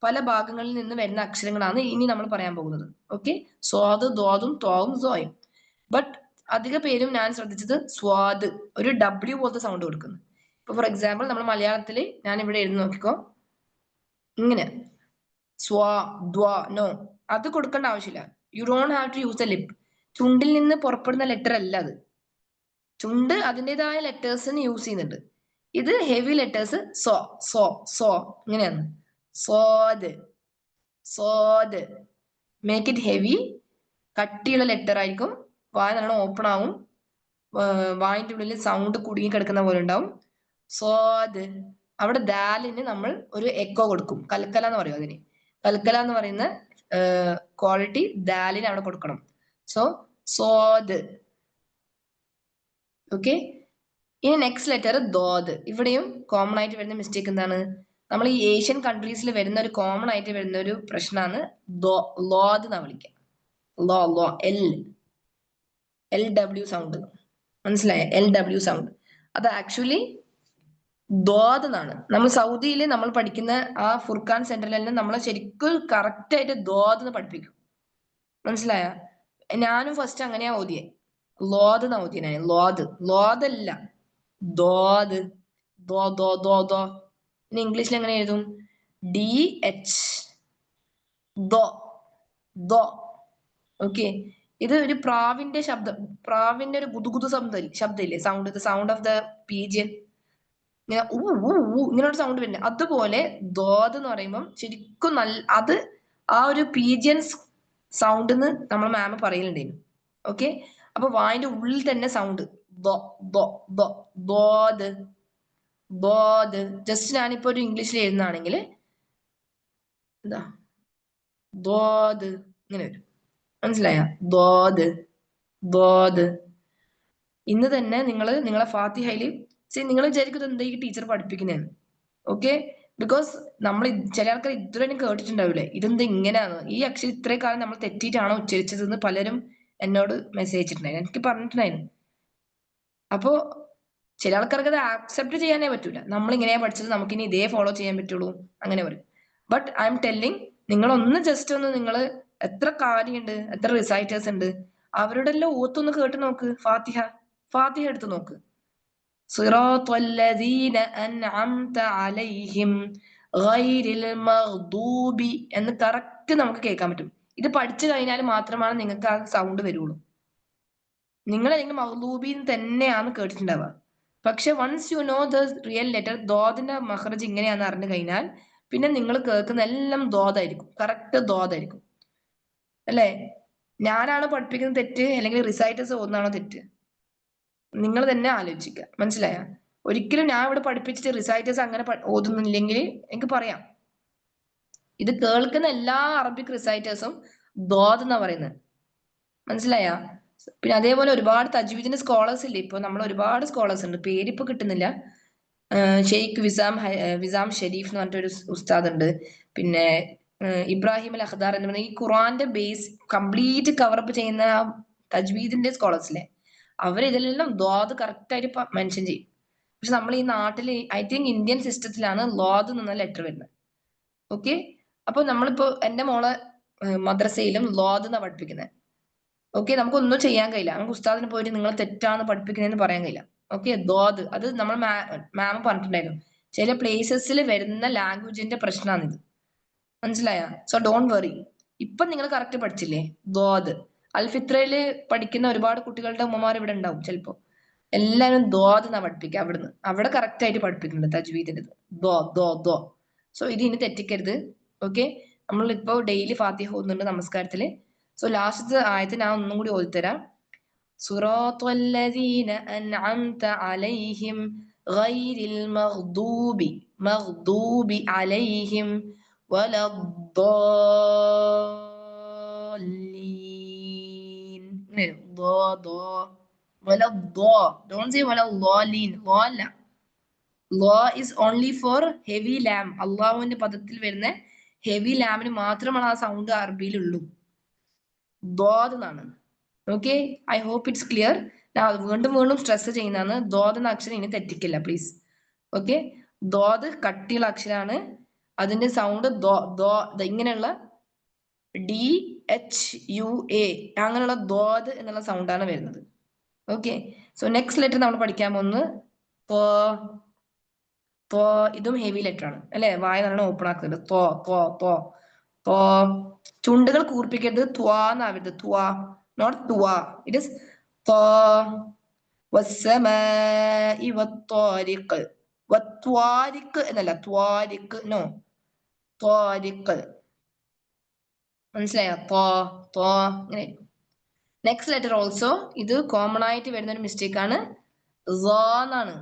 പല ഭാഗങ്ങളിൽ നിന്ന് വരുന്ന അക്ഷരങ്ങളാണ് ഇനി നമ്മൾ പറയാൻ പോകുന്നത്. ഓക്കെ, സ്വാദ്, ദ്വാദും, ത്വാവും, സോയും. ബട്ട് അധിക പേരും ഞാൻ ശ്രദ്ധിച്ചത് സ്വാദ് ഒരു ഡബ്ല്യു പോലത്തെ സൗണ്ട് കൊടുക്കുന്നു. ഇപ്പൊ ഫോർ എക്സാമ്പിൾ നമ്മൾ മലയാളത്തിൽ ഞാൻ ഇവിടെ എഴുതി നോക്കിക്കോ, ഇങ്ങനെ സ്വാ, ദ്വാ, നോ, അത് കൊടുക്കേണ്ട ആവശ്യമില്ല. You don't have to use the lip. ചുണ്ടിൽ നിന്ന് പുറപ്പെടുന്ന ലെറ്റർ അല്ല അത്. ചുണ്ട് അതിൻ്റെതായ ലെറ്റേഴ്സിന് യൂസ് ചെയ്യുന്നുണ്ട്. ഇത് heavy letters so, so, so ഇങ്ങനെയാണ്. സോദ്, സോദ്. മേക്ക് ഇറ്റ് ഹെവി, കട്ടിയുള്ള ലെറ്റർ ആയിരിക്കും. വായ നല്ലോണം ഓപ്പൺ ആവും, വായിന്റെ ഉള്ളിൽ സൗണ്ട് കുടുങ്ങി കിടക്കുന്ന പോലെ ഉണ്ടാവും. സോദ്. അവിടെ ദാലിന് നമ്മൾ ഒരു എക്കോ കൊടുക്കും. കൽക്കല എന്ന് പറയും അതിന്. കൽക്കല എന്ന് പറയുന്ന ക്വാളിറ്റി ദാലിന് അവിടെ കൊടുക്കണം. സോ സോദ്. ഓക്കെ, ഇനി നെക്സ്റ്റ് ലെറ്റർ ദോദ്. ഇവിടെയും കോമൺ ആയിട്ട് വരുന്ന മിസ്റ്റേക്ക് എന്താണ്? നമ്മൾ ഈ ഏഷ്യൻ കൺട്രീസിൽ വരുന്ന ഒരു കോമൺ ആയിട്ട് വരുന്ന ഒരു പ്രശ്നമാണ് ലോദ് എന്നാ വിളിക്കുക. ലോ ലോ, എൽ ഡബ്ല്യു സൗണ്ട്, മനസ്സിലായ? എൽ ഡബ്ല്യു സൗണ്ട് അത് ആക്ച്വലി ദ്വാദ് എന്നാണ്. നമ്മൾ സൗദിയിൽ നമ്മൾ പഠിക്കുന്ന ആ ഫുർഖാൻ സെന്ററിലെല്ലാം നമ്മളെ ശരിക്കും കറക്റ്റ് ആയിട്ട് ദ്വാദ് എന്ന് പഠിപ്പിക്കും, മനസ്സിലായ? ഞാനും ഫസ്റ്റ് അങ്ങനെയാ ഓതിയെ, ലോദ് എന്നാ ഓതിയെ. ലോദല്ല, ദോദ്, ദോ ദോ ദോ ദോ. ഇനി ഇംഗ്ലീഷിൽ എങ്ങനെ എഴുതും? DH, ദോ, ദോ. ഓക്കെ, ഇത് ഒരു പ്രാവിന്റെ ശബ്ദം, പ്രാവിന്റെ ഒരു ഗുദുഗുദു ശബ്ദമില്ലേ, സൗണ്ട് ഓഫ് ദ പീജിയൻ, ഇങ്ങനെ ഇങ്ങനെ ഒരു സൗണ്ട് വരുന്നത്. അതുപോലെ ദോദ് എന്ന് പറയുമ്പോൾ ശരിക്കും അത് ആ ഒരു പീജിയൻസ് സൗണ്ട് എന്ന് നമ്മൾ മാം പറയലുണ്ടായിരുന്നു. ഓക്കെ, അപ്പൊ വായിന്റെ ഉള്ളിൽ തന്നെ സൗണ്ട് ദോദ്, ദോദ്. ജസ്റ്റ് ഞാനിപ്പോ ഒരു ഇംഗ്ലീഷിൽ എഴുതുന്നതാണെങ്കിൽ എന്താ ദോദ് ഇങ്ങനെ വരും, മനസ്സിലായ? ദോദ്, ദോദ്. ഇന്ന് തന്നെ നിങ്ങളെ ഫാത്തിഹയില് നിങ്ങൾ വിചാരിക്കുന്നത് എന്താ ഈ ടീച്ചർ പഠിപ്പിക്കുന്നതെന്ന്. ഓക്കെ, ബിക്കോസ് നമ്മൾ ചില ആൾക്കാർ ഇതുവരെ കേട്ടിട്ടുണ്ടാവില്ലേ, ഇതെന്താ ഇങ്ങനെയാണ്, ഈ അക്ഷരം ഇത്രയും കാലം നമ്മൾ തെറ്റിയിട്ടാണോ ഉച്ചരിച്ചതെന്ന് പലരും എന്നോട് മെസ്സേജ് അയച്ചിട്ടുണ്ടായിരുന്നു, എനിക്ക് പറഞ്ഞിട്ടുണ്ടായിരുന്നു. അപ്പോ ചില ആൾക്കാർക്ക് അത് ആക്സെപ്റ്റ് ചെയ്യാനേ പറ്റൂല. നമ്മൾ ഇങ്ങനെയാ പഠിച്ചത്, നമുക്കിനി ഇതേ ഫോളോ ചെയ്യാൻ പറ്റുള്ളൂ, അങ്ങനെ പറയും. ബട്ട് ഐ എം ടെല്ലിങ്, നിങ്ങളൊന്ന് ജസ്റ്റ് ഒന്ന് നിങ്ങൾ എത്ര കാര്യമുണ്ട്, എത്ര റിസൈറ്റേഴ്സ് ഉണ്ട്, അവരുടെ എല്ലാം ഓത്തൊന്ന് കേട്ട് നോക്ക്. ഫാത്തിഹ ഫാത്തിഹ എടുത്ത് നോക്ക്. സിറാത്തല്ലദീന അൻഅംത അലൈഹിം ഗൈരിൽ മഗ്ദൂബി എന്ന് കറക്റ്റ് നമുക്ക് കേൾക്കാൻ പറ്റും. ഇത് പഠിച്ചു കഴിഞ്ഞാൽ മാത്രമാണ് നിങ്ങൾക്ക് ആ സൗണ്ട് വരുള്ളൂ. നിങ്ങൾ അല്ലെങ്കിൽ മഗ്ദൂബി തന്നെയാണ് കേട്ടിട്ടുണ്ടാവുക. പക്ഷെ once you know the real letter, ദോദിന്റെ മഹ്റജ് ഇങ്ങനെയാണെന്ന് അറിഞ്ഞു കഴിഞ്ഞാൽ പിന്നെ നിങ്ങൾ കേൾക്കുന്ന എല്ലാം ദോദായിരിക്കും, കറക്റ്റ് ദോദായിരിക്കും. അല്ലേ? ഞാനാണ് പഠിപ്പിക്കുന്നത് തെറ്റ്, അല്ലെങ്കിൽ റിസൈറ്റേഴ്സ് ഓതുന്നതാണോ തെറ്റ്? നിങ്ങൾ തന്നെ ആലോചിക്കുക. മനസ്സിലായ? ഒരിക്കലും ഞാൻ ഇവിടെ പഠിപ്പിച്ചിട്ട് റിസൈറ്റേഴ്സ് അങ്ങനെ ഓതുന്നില്ലെങ്കിൽ എനിക്ക് പറയാം. ഇത് കേൾക്കുന്ന എല്ലാ അറബിക് റിസൈറ്റേഴ്സും ദോദ് എന്നാ പറയുന്നത്. മനസ്സിലായ? പിന്നെ അതേപോലെ ഒരുപാട് തജ്വീദിന്റെ സ്കോളേഴ്സ് ഇല്ലേ, ഇപ്പൊ നമ്മൾ ഒരുപാട് സ്കോളേഴ്സ് ഉണ്ട്, പേരിപ്പോ കിട്ടുന്നില്ല. ഷെയ്ഖ് വിസാം ഷെരീഫ് എന്ന് പറഞ്ഞിട്ടൊരു ഉസ്താദ് ഉണ്ട്. പിന്നെ ഇബ്രാഹിം അൽ അഖ്ദാർ എന്ന് പറഞ്ഞ ഈ ഖുറാന്റെ ബേസ് കംപ്ലീറ്റ് കവറപ്പ് ചെയ്യുന്ന തജ്വീദിന്റെ സ്കോളേഴ്സിലെ അവരിതിലെല്ലാം ദ്വാദ് കറക്റ്റ് ആയിട്ട് മെൻഷൻ ചെയ്യും. പക്ഷെ നമ്മൾ ഈ നാട്ടിൽ ഐ തിങ്ക് ഇന്ത്യൻ സിസ്റ്റത്തിലാണ് ലോദ് എന്ന ലെറ്റർ വരുന്നത്. ഓക്കെ, അപ്പൊ നമ്മളിപ്പോ എന്റെ മോളെ മദ്രസയിലും ലോദ് എന്നാ പഠിപ്പിക്കുന്നത്. ഓക്കെ, നമുക്കൊന്നും ചെയ്യാൻ കഴിയില്ല. നമുക്ക് ഉസ്താദിന് പോയിട്ട് നിങ്ങൾ തെറ്റാണ് പഠിപ്പിക്കുന്നതെന്ന് പറയാൻ കഴിയില്ല. ഓക്കെ, ദോദ് അത് നമ്മൾ മാം പറഞ്ഞിട്ടുണ്ടായിരുന്നു, ചില പ്ലേസസിൽ വരുന്ന ലാംഗ്വേജിന്റെ പ്രശ്നമാണിത്. മനസ്സിലായ? So don't worry. ഇപ്പൊ നിങ്ങൾ കറക്റ്റ് പഠിച്ചില്ലേ ദോദ്? അൽഫിത്രയില് പഠിക്കുന്ന ഒരുപാട് കുട്ടികളുടെ ഉമ്മമാർ ഇവിടെ ഉണ്ടാവും ചിലപ്പോ. എല്ലാവരും ദോദ് എന്നാ പഠിപ്പിക്കുക. അവിടുന്ന് അവിടെ കറക്റ്റ് ആയിട്ട് പഠിപ്പിക്കുന്നുണ്ട് തജ്വീദിന്റെ ദോ ദോ ദോ. സോ ഇത് ഇനി തെറ്റിക്കരുത്. ഓക്കെ, നമ്മളിപ്പോ ഡെയിലി ഫാത്തിഹ ഓതുന്നുണ്ട് നമസ്കാരത്തില്. സോ ലാസ്റ്റത്തെ ആയത്ത് ഞാൻ ഒന്നും കൂടി ഓതിത്തരാം. സുറാത്തല്ലദീന അൻഅംത അലൈഹിം ഗൈരിൽ മഗ്ദൂബി അലൈഹിം വലദ്ദാല്ലീൻ. Don't say വലദ്ദാല്ലീൻ. ലോ ഇസ് ഓൺലി ഫോർ ഹെവി ലാം. അള്ളാഹുവിന്റെ പദത്തിൽ വരുന്ന ഹെവി ലാമിന് മാത്രമാണ് ആ സൗണ്ട് അറബിയിലുള്ളൂ. ദോദ് എന്നാണ്. Okay, I hope it's clear. വീണ്ടും വീണ്ടും സ്ട്രെസ് ചെയ്യുന്നതാണ്, ദോദ് എന്ന അക്ഷരം ഇനി തെറ്റിക്കില്ല പ്ലീസ്. ഓക്കെ, ദോദ് കട്ടിയുള്ള അക്ഷരമാണ്. അതിന്റെ സൗണ്ട് ഇങ്ങനെയുള്ള DHUA അങ്ങനെയുള്ള ദോദ് എന്നുള്ള സൗണ്ടാണ് വരുന്നത്. ഓക്കെ, സോ നെക്സ്റ്റ് ലെറ്റർ നമ്മൾ പഠിക്കാൻ പോകുന്നത് ഇതും ഹെവി ലെറ്റർ ആണ് അല്ലെ? വായ നല്ലോണം ഓപ്പൺ ആക്കുന്നുണ്ട്. ചുണ്ടുകൾ കൂർപ്പിക്കരുത്. ത്വാന്നാവരുത്. നോട്ട് തുവാ. ഇറ്റ് ഇസ് വസ്സമാഇ വത്വാരിഖ്. വത്വാരിഖ് എന്നല്ല, ത്വാരിഖ്. നോ, ത്വാരിഖ്. മനസ്സിലായോ? ഇങ്ങനെ. നെക്സ്റ്റ് ലെറ്റർ ഓൾസോ ഇത് കോമൺ ആയിട്ട് വരുന്ന ഒരു മിസ്റ്റേക്ക് ആണ്. എന്നാണ്.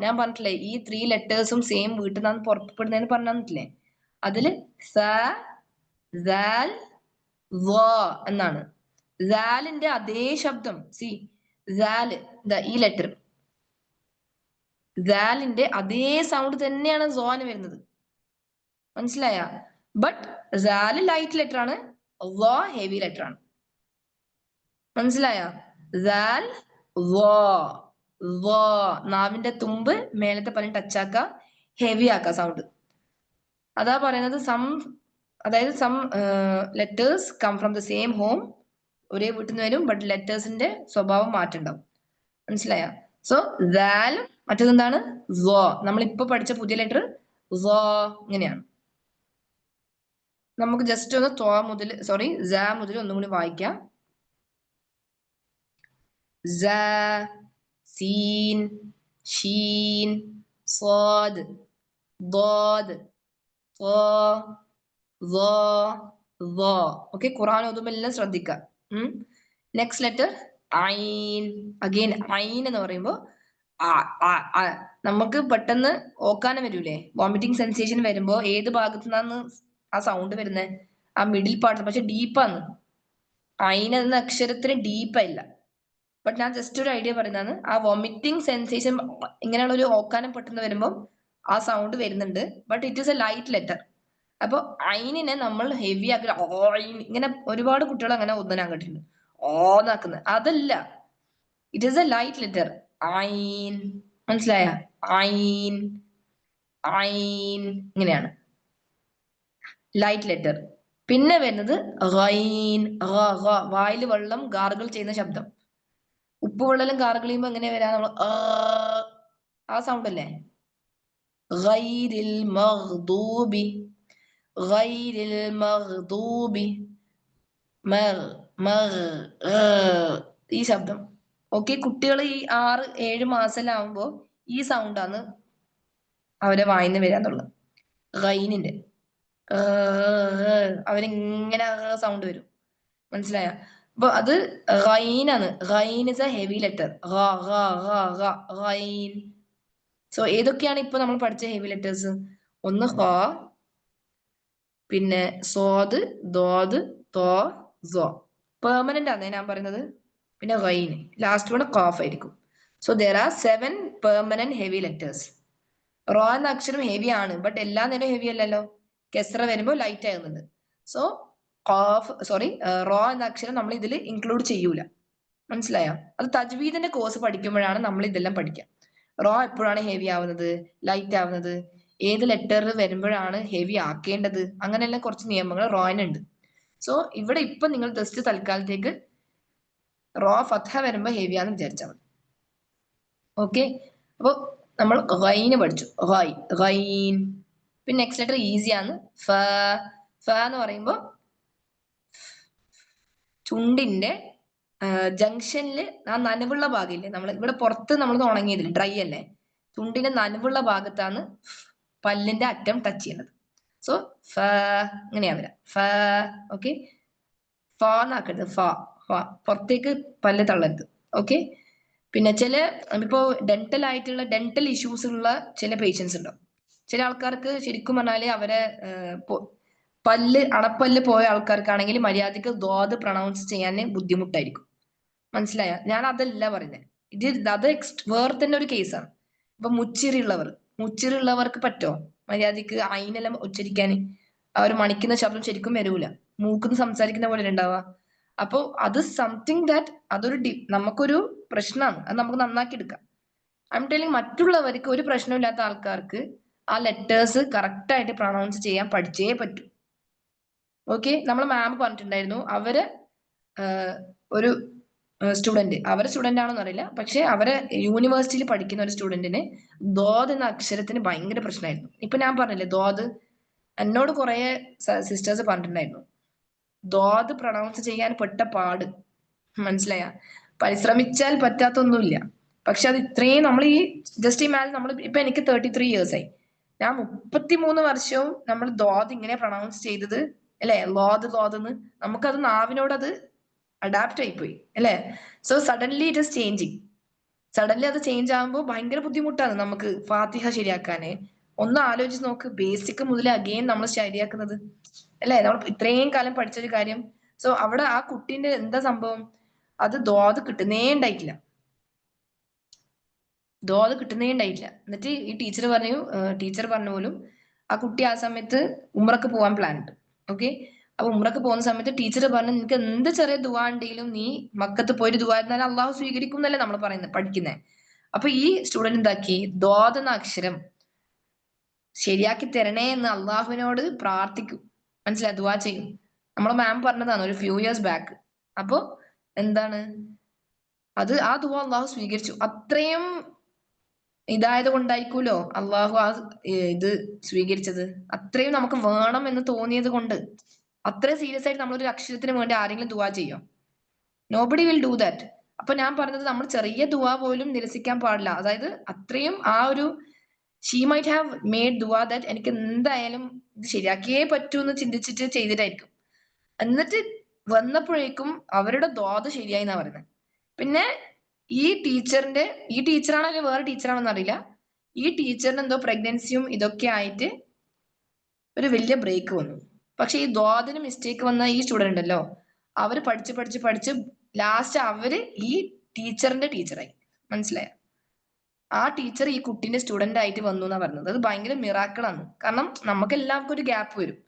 ഞാൻ പറഞ്ഞിട്ടില്ലേ ഈ 3 ലെറ്റേഴ്സും സെയിം വീട്ടിൽ നിന്നാണ് പുറപ്പെടുന്നതെന്ന് പറഞ്ഞു തന്നിട്ടില്ലേ? അതില് സ ദാൽ എന്നാണ്. ദാലിന്റെ അതേ ശബ്ദം. സി ദാല്, ഈ ലെറ്റർ ദാലിന്റെ അതേ സൗണ്ട് തന്നെയാണ് സോന് വരുന്നത്. മനസ്സിലായ? ബട്ട് ദാല് ലൈറ്റ് ലെറ്റർ ആണ്, ഹെവി ലെറ്റർ ആണ്. മനസ്സിലായ? ദാൽ നാവിന്റെ തുമ്പ് മേലത്തെ പല്ലിന് ടച്ച് ആക്ക, ഹെവി ആക്ക സൗണ്ട്. അതാ പറയുന്നത് അതായത് some letters come from the same home, ഒരേ വീട്ടിൽ നിന്ന് വരും, ബട്ട് ലെറ്റേഴ്സിന്റെ സ്വഭാവം മാറ്റുണ്ടാവും. മനസ്സിലായ? സോ ദാൽ, മറ്റേതെന്താണ്? നമ്മളിപ്പോ പഠിച്ച പുതിയ ലെറ്റർ ഇങ്ങനെയാണ്. നമുക്ക് ജസ്റ്റ് ഒന്ന് സ മുതൽ ഒന്നും കൂടി വായിക്കാം. സീൻ ഷീൻ സ്വാദ് ضاد ഓക്കെ, ഖുർആൻ ഓതുമ്പോൾ എല്ലാം ശ്രദ്ധിക്കുക. നെക്സ്റ്റ് ലെറ്റർ ഐൻ. അഗെയിൻ ഐൻ എന്ന് പറയുമ്പോൾ നമുക്ക് പെട്ടെന്ന് ഓക്കാനം വരൂലേ, വോമിറ്റിംഗ് സെൻസേഷൻ വരുമ്പോ ഏത് ഭാഗത്തു നിന്നാണ് ആ സൗണ്ട് വരുന്നത്? ആ മിഡിൽ പാർട്ട്. പക്ഷെ ഡീപ്പാണ്. ഐൻ എന്ന അക്ഷരത്തിന് ഡീപ്പായില്ല. ബട്ട് ഞാൻ ജസ്റ്റ് ഒരു ഐഡിയ പറയുന്നതാണ്. ആ വോമിറ്റിംഗ് സെൻസേഷൻ ഇങ്ങനെയുള്ള ഒരു ഓക്കാനം പെട്ടെന്ന് വരുമ്പോൾ ആ സൗണ്ട് വരുന്നുണ്ട്, but it is a light letter. അപ്പൊ ഐനിനെ നമ്മൾ ഹെവി ആക്കി ഇങ്ങനെ ഒരുപാട് കുട്ടികൾ അങ്ങനെ ഒന്നിനാൻ കണ്ടിട്ടുണ്ട്, ഓന്നാക്കുന്നത്. അതല്ല, it is a light letter. ഐൻ. മനസ്സിലായ? ഐൻ ഇങ്ങനെയാണ്. Light letter. പിന്നെ വരുന്നത് ഗൈൻ, വായിൽ വെള്ളം ഗാർഗിൾ ചെയ്യുന്ന ശബ്ദം. ഉപ്പുവെള്ളം ഗാർഗിൾ ചെയ്യുമ്പോൾ എങ്ങനെ വരാ, നമ്മൾ ആ സൗണ്ട് അല്ലേ. ഗൈരിൽ മഗ്ദൂബി, ഗൈരിൽ മഗ്ദൂബി, ഈ ശബ്ദം. ഓക്കെ, കുട്ടികൾ ഈ 6-7 മാസത്തിലാവുമ്പോ ഈ സൗണ്ടാണ് അവരെ വായിന്ന് വരാന്നുള്ളത്. ഗൈനിന്റെ അവരിങ്ങനെ സൗണ്ട് വരും, മനസ്സിലായ. അപ്പൊ അത് ഗൈനാണ്. ഗൈൻ ഇസ് എ ഹെവി ലെറ്റർ. ഗൈൻ. സോ ഏതൊക്കെയാണ് ഇപ്പൊ നമ്മൾ പഠിച്ച ഹെവി ലെറ്റേഴ്സ്? ഒന്ന് ഹ, പിന്നെ സോദ്, ദോദ്, തോ, സോ. പെർമനന്റ് ആണ് ഞാൻ പറയുന്നത്. പിന്നെ ഗൈൻ, ലാസ്റ്റ് വൺ ഖാഫ് ആയിരിക്കും. So there are 7 permanent heavy letters. റോ എന്ന അക്ഷരം ഹെവി ആണ്, ബട്ട് എല്ലാ നേരം ഹെവി അല്ലല്ലോ. കെസ്ര വരുമ്പോൾ ലൈറ്റ് ആകുന്നുണ്ട്. സോ റോ എന്ന അക്ഷരം നമ്മൾ ഇതിൽ ഇൻക്ലൂഡ് ചെയ്യൂല, മനസ്സിലായോ? അത് തജ്വീദിന്റെ കോഴ്സ് പഠിക്കുമ്പോഴാണ് നമ്മൾ ഇതെല്ലാം പഠിക്കുക. റോ എപ്പോഴാണ് ഹെവി ആവുന്നത്, ലൈറ്റ് ആവുന്നത്, ഏത് ലെറ്റർ വരുമ്പോഴാണ് ഹെവി ആക്കേണ്ടത്, അങ്ങനെയെല്ലാം കുറച്ച് നിയമങ്ങൾ റോയിനുണ്ട്. സോ ഇവിടെ ഇപ്പൊ നിങ്ങൾ ജസ്റ്റ് തൽക്കാലത്തേക്ക് റോ ഫത്ഹ വരുമ്പോ ഹെവി ആണെന്ന് വിചാരിച്ചാൽ മതി. ഓക്കെ, അപ്പൊ നമ്മൾ ഗൈന് പഠിച്ചു. ഗൈൻ. പിന്നെ നെക്സ്റ്റ് ലെറ്റർ ഈസിയാണ്, ഫ. ഫ എന്ന് പറയുമ്പോ ചുണ്ടിന്റെ ജംഗ്ഷനിൽ ആ നനവുള്ള ഭാഗമില്ലേ, നമ്മൾ ഇവിടെ പുറത്ത് നമ്മൾ ഉണങ്ങിയതില്ല, ഡ്രൈ അല്ലേ, ചുണ്ടിന്റെ നനവുള്ള ഭാഗത്താണ് പല്ലിന്റെ അറ്റം ടച്ച് ചെയ്യുന്നത്. സോ ഫ ഇങ്ങനെയാ വരാം, ഫ. ഓക്കെ, ഫ എന്നാക്കരുത്, പുറത്തേക്ക് പല്ല് തള്ളരുത്. ഓക്കെ, പിന്നെ ഇപ്പോ ഡെന്റൽ ഇഷ്യൂസ് ഉള്ള ചില പേഷ്യൻസ് ഉണ്ടാവും. ചില ആൾക്കാർക്ക് ശരിക്കും പറഞ്ഞാല് അവരെ അണപ്പല്ല് പോയ ആൾക്കാർക്കാണെങ്കിൽ മര്യാദക്ക് ദ്വാദ് പ്രൊണൗൺസ് ചെയ്യാൻ ബുദ്ധിമുട്ടായിരിക്കും, മനസ്സിലായ. ഞാൻ അതല്ല പറയുന്നത്, അത് വേറെ തന്നെ ഒരു കേസാണ്. ഇപ്പൊ മുച്ചിറിയുള്ളവർക്ക് പറ്റോ മര്യാദക്ക് അയിനെല്ലാം ഉച്ചരിക്കാൻ? ആ ഒരു മണിക്കുന്ന ശബ്ദം ശരിക്കും വരൂല, മൂക്കുന്ന് സംസാരിക്കുന്ന പോലെ ഉണ്ടാവുക. അപ്പൊ അത് സംതിങ് ദാറ്റ് നമുക്കൊരു പ്രശ്നമാണ്, അത് നമുക്ക് നന്നാക്കി എടുക്കാം. ഐ എം ടെല്ലിങ്, മറ്റുള്ളവർക്ക് ഒരു പ്രശ്നമില്ലാത്ത ആൾക്കാർക്ക് ആ ലെറ്റേഴ്സ് കറക്റ്റ് ആയിട്ട് പ്രൊണൗൺസ് ചെയ്യാൻ പഠിച്ചേ പറ്റൂ. ഓക്കെ, നമ്മൾ മാം പറഞ്ഞിട്ടുണ്ടായിരുന്നു, അവര് ഒരു അവരെ സ്റ്റുഡന്റ് ആണെന്ന് അറിയില്ല, പക്ഷെ അവരെ യൂണിവേഴ്സിറ്റിയിൽ പഠിക്കുന്ന ഒരു സ്റ്റുഡന്റിന് ദോദ് എന്ന അക്ഷരത്തിന് ഭയങ്കര പ്രശ്നമായിരുന്നു. ഇപ്പൊ ഞാൻ പറഞ്ഞില്ലേ ദോദ്, എന്നോട് കുറെ സിസ്റ്റേഴ്സ് പറഞ്ഞിട്ടുണ്ടായിരുന്നു ദോദ് പ്രൊണൗൺസ് ചെയ്യാൻ പെട്ട പാട്, മനസ്സിലായ. പരിശ്രമിച്ചാൽ പറ്റാത്തൊന്നുമില്ല, പക്ഷെ അത് ഇത്രയും നമ്മൾ ഈ ജസ്റ്റ് ഇമാജിൻ, നമ്മൾ ഇപ്പൊ എനിക്ക് 33 years ആയി, ഞാൻ 33 വർഷവും നമ്മൾ ദോദ് ഇങ്ങനെ പ്രൊണൗൺസ് ചെയ്തത് അല്ലെ, ലോന്ന് നമുക്കത് നാവിനോട് അത് അഡാപ്റ്റ് ആയിപ്പോയി അല്ലെ. So suddenly it is changing. Suddenly അത് ചേഞ്ച് ആകുമ്പോൾ ഭയങ്കര ബുദ്ധിമുട്ടാണ് നമുക്ക് ഫാത്തിഹ ശരിയാക്കാന്. ഒന്ന് ആലോചിച്ച് നോക്ക്, ബേസിക് മുതൽ അഗെയിൻ നമ്മൾ ശരിയാക്കുന്നത് അല്ലെ, നമ്മൾ ഇത്രയും കാലം പഠിച്ചൊരു കാര്യം. സോ അവിടെ ആ കുട്ടീന്റെ എന്താ സംഭവം, അത് ദോദ് കിട്ടുന്നേ ഉണ്ടായിട്ടില്ല. എന്നിട്ട് ഈ ടീച്ചർ പറഞ്ഞ പോലും ആ കുട്ടി ആ സമയത്ത് ഉംറക്ക് പോകാൻ പ്ലാൻ ഉണ്ട്. ഓക്കെ, അപ്പൊ ഉംറക്ക് പോകുന്ന സമയത്ത് ടീച്ചർ പറഞ്ഞു, നിനക്ക് എന്ത് ചെറിയ ദുആ ഉണ്ടെങ്കിലും നീ മക്കത്ത് പോയിട്ട് ദുആ ഇരുന്നാൽ അള്ളാഹു സ്വീകരിക്കും എന്നല്ലേ നമ്മൾ പറയുന്നത്, പഠിക്കുന്നത്. അപ്പൊ ഈ സ്റ്റുഡന്റ് എന്താക്കി, ദോദ് എന്ന അക്ഷരം ശരിയാക്കി തരണേ എന്ന് അള്ളാഹുവിനോട് പ്രാർത്ഥിക്കും, മനസ്സിലായി, ദുആ ചെയ്യും. നമ്മളെ മാം പറഞ്ഞതാണ് ഒരു ഫ്യൂ ഇയേഴ്സ് ബാക്ക്. അപ്പൊ എന്താണ് ആ ദുആ അള്ളാഹു സ്വീകരിച്ചു. അത്രയും ഇതായത് കൊണ്ടായിരിക്കൂലോ അള്ളാഹു ഇത് സ്വീകരിച്ചത്. അത്രയും നമുക്ക് വേണം എന്ന് തോന്നിയത് കൊണ്ട്. അത്രയും സീരിയസ് ആയിട്ട് നമ്മളൊരു അക്ഷരത്തിന് വേണ്ടി ആരെങ്കിലും ദുആ ചെയ്യോ? Nobody will do that. അപ്പൊ ഞാൻ പറഞ്ഞത്, നമ്മൾ ചെറിയ ദുആ പോലും നിരസിക്കാൻ പാടില്ല. അതായത് അത്രയും ഒരു ഷീ മൈറ്റ് ഹാവ് മെയ്ഡ് ദുആ ദാറ്റ് എനിക്ക് എന്തായാലും ഇത് ശരിയാക്കിയേ പറ്റൂ എന്ന് ചിന്തിച്ചിട്ട് ചെയ്തിട്ടായിരിക്കും. എന്നിട്ട് വന്നപ്പോഴേക്കും അവരുടെ ദോത് ശരിയായി എന്നാ പറയുന്നത്. പിന്നെ ഈ ടീച്ചറാണോ അല്ലെങ്കിൽ വേറെ ടീച്ചറാണോന്ന് അറിയില്ല, ഈ ടീച്ചറിന് എന്തോ പ്രഗ്നൻസിയും ഇതൊക്കെ ആയിട്ട് ഒരു വലിയ ബ്രേക്ക് വന്നു. പക്ഷെ ഈ ദ്വാദിന് മിസ്റ്റേക്ക് വന്ന ഈ സ്റ്റുഡന്റ് ഉണ്ടല്ലോ, അവര് പഠിച്ച് ലാസ്റ്റ് അവര് ഈ ടീച്ചറിന്റെ ടീച്ചറായി, മനസ്സിലായ. ആ ടീച്ചർ ഈ കുട്ടീന്റെ സ്റ്റുഡന്റ് ആയിട്ട് വന്നു എന്നാ പറഞ്ഞത്. അത് ഭയങ്കര മിറാക്കിളാണ്. കാരണം നമുക്ക് എല്ലാവർക്കും ഒരു ഗ്യാപ്പ് വരും,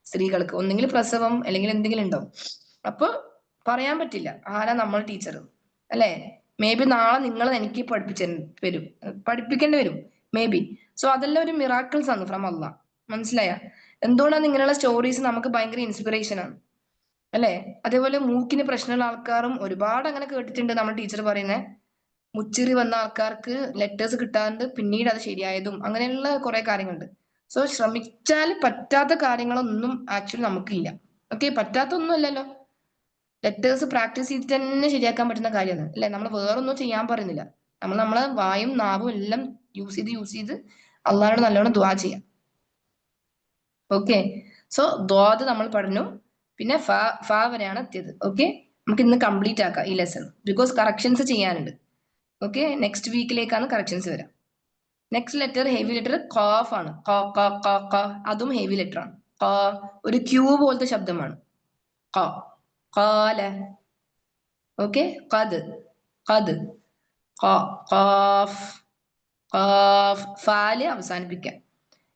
സ്ത്രീകൾക്ക് ഒന്നെങ്കിലും പ്രസവം അല്ലെങ്കിൽ എന്തെങ്കിലും ഉണ്ടാവും. അപ്പൊ പറയാൻ പറ്റില്ല ആരാ നമ്മൾ ടീച്ചർ അല്ലെ. മേ ബി നാളെ നിങ്ങൾ എനിക്ക് പഠിപ്പിക്കേണ്ടി വരും മേ ബി. സോ അതെല്ലാം ഒരു മിറാക്കിൾസ് ആണ് ഫ്രം അള്ളാഹ്, മനസ്സിലായ. എന്തുകൊണ്ടാണ് ഇങ്ങനെയുള്ള സ്റ്റോറീസ് നമുക്ക് ഭയങ്കര ഇൻസ്പിറേഷനാണ് അല്ലേ? അതേപോലെ മൂക്കിന് പ്രശ്നമുള്ള ആൾക്കാരും ഒരുപാട് അങ്ങനെ കേട്ടിട്ടുണ്ട് നമ്മൾ ടീച്ചർ പറയുന്നത്. മുച്ചിറി വന്ന ആൾക്കാർക്ക് ലെറ്റേഴ്സ് കിട്ടാണ്ട് പിന്നീട് അത് ശരിയായതും അങ്ങനെയുള്ള കുറെ കാര്യങ്ങളുണ്ട്. സോ ശ്രമിച്ചാൽ പറ്റാത്ത കാര്യങ്ങളൊന്നും ആക്ച്വലി നമുക്കില്ല. ഓക്കെ, പറ്റാത്തൊന്നും അല്ലല്ലോ. ലെറ്റേഴ്സ് പ്രാക്ടീസ് ചെയ്തിട്ട് തന്നെ ശരിയാക്കാൻ പറ്റുന്ന കാര്യമാണ് അല്ലെ? നമ്മൾ വേറൊന്നും ചെയ്യാൻ പറയുന്നില്ല. നമ്മൾ നമ്മളെ വായും നാവും എല്ലാം യൂസ് ചെയ്ത് അള്ളാഹോട് നല്ലോണം ദുആ ചെയ്യാം. ഓക്കെ, സോ ദ്വാദ് നമ്മൾ പറഞ്ഞു. പിന്നെ ഫ വരെയാണ് എത്തിയത്. ഓക്കെ, നമുക്ക് ഇന്ന് കംപ്ലീറ്റ് ആക്കാം ഈ ലെസൺ, ബിക്കോസ് കറക്ഷൻസ് ചെയ്യാനുണ്ട്. ഓക്കെ, നെക്സ്റ്റ് വീക്കിലേക്കാണ് കറക്ഷൻസ് വരാം. നെക്സ്റ്റ് ലെറ്റർ ഹെവി ലെറ്റർ ഖാഫ് ആണ്. അതും ഹെവി ലെറ്റർ ആണ്. ഒരു ക്യൂ പോലത്തെ ശബ്ദമാണ്. ഖാല. ഓക്കെ, ഖദ് ഖാഫ് ഫാല് അവസാനിപ്പിക്കാം.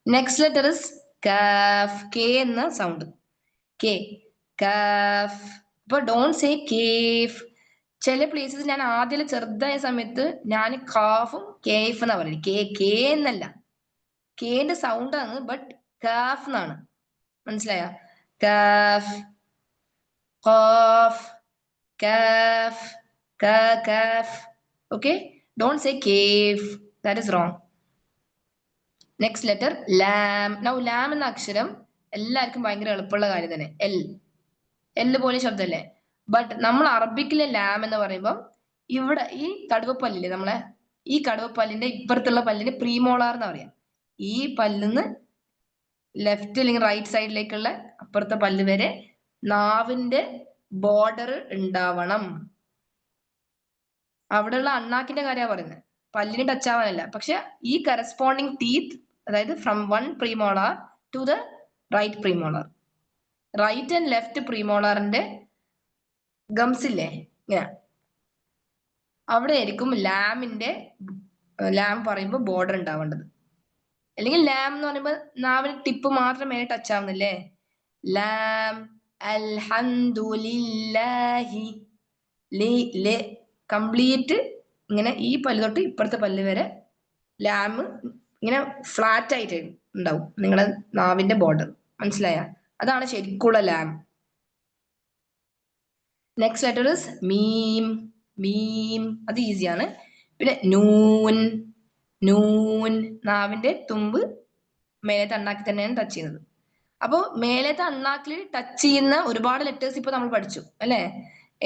Next letter is calf. K എന്ന സൗണ്ട്, കെ, കാഫ്. അപ്പൊ ഡോണ്ട് സേ കേഫ്. ചില പ്ലേസസ് ഞാൻ ആദ്യം ചെറുതായ സമയത്ത് ഞാൻ കാഫും കേഫ് എന്നാ പറയുന്നത്. കെ എന്നല്ല, കേന്റെ സൗണ്ട് ആണ്, ബട്ട് കാഫ് എന്നാണ്. മനസ്സിലായ? കാഫ്, ഖാഫ്, കാഫ്, കാഫ്. ഓക്കെ, ഡോണ്ട് സേ കേഫ്, that is wrong. Next letter ലാം. നൗ ലാം എന്ന അക്ഷരം എല്ലാവർക്കും ഭയങ്കര എളുപ്പമുള്ള കാര്യം തന്നെ. എൽ പോലെ ശബ്ദമല്ലേ? ബട്ട് നമ്മൾ അറബിക്കിലെ ലാം എന്ന് പറയുമ്പോൾ ഇവിടെ ഈ കടുവപ്പല്ലില്ലേ, നമ്മളെ ഈ കടുവപ്പല്ലിന്റെ ഇപ്പുറത്തുള്ള പല്ലിന് പ്രീമോളാർ എന്ന് പറയാം. ഈ പല്ലിന്ന് ലെഫ്റ്റ് അല്ലെങ്കിൽ റൈറ്റ് സൈഡിലേക്കുള്ള അപ്പുറത്തെ പല്ല് വരെ നാവിന്റെ ബോർഡർ ഉണ്ടാവണം. അവിടെയുള്ള അണ്ണാക്കിന്റെ കാര്യമാണ് പറയുന്നത്, പല്ലിന് ടച്ച് ആവാനല്ല. പക്ഷെ ഈ കറസ്പോണ്ടിങ് ടീത്ത്, അതായത് from one premolar to the right premolar, right and left പ്രീമോളാറിന്റെ ഗംസ് ഇല്ലേ, ഇങ്ങനെ അവിടെ ആയിരിക്കും ലാം പറയുമ്പോൾ ബോർഡർ ഉണ്ടാവേണ്ടത്. അല്ലെങ്കിൽ ലാം എന്ന് പറയുമ്പോൾ നാവിന് ടിപ്പ് മാത്രം മേലെ ടച്ച് ആവുന്നില്ലേ? ലാം, അൽഹംദുലില്ലാഹി, കംപ്ലീറ്റ് ഇങ്ങനെ ഈ പല്ല് തൊട്ട് ഇപ്പുറത്തെ പല്ല് വരെ ലാം ഇങ്ങനെ ഫ്ലാറ്റ് ആയിട്ട് ഉണ്ടാവും നിങ്ങളുടെ നാവിന്റെ ബോർഡർ. മനസ്സിലായ? അതാണ് ശരിക്കുള്ള ലാം. നെക്സ്റ്റ് ലെറ്റർ ഇസ് മീം. അത് ഈസിയാണ്. പിന്നെ നൂൻ, നാവിന്റെ തുമ്പ് മേലത്തെ അണ്ണാക്കിൽ തന്നെയാണ് ടച്ച് ചെയ്യുന്നത്. അപ്പോൾ മേലത്തെ അണ്ണാക്കിൽ ടച്ച് ചെയ്യുന്ന ഒരുപാട് ലെറ്റേഴ്സ് ഇപ്പൊ നമ്മൾ പഠിച്ചു അല്ലെ?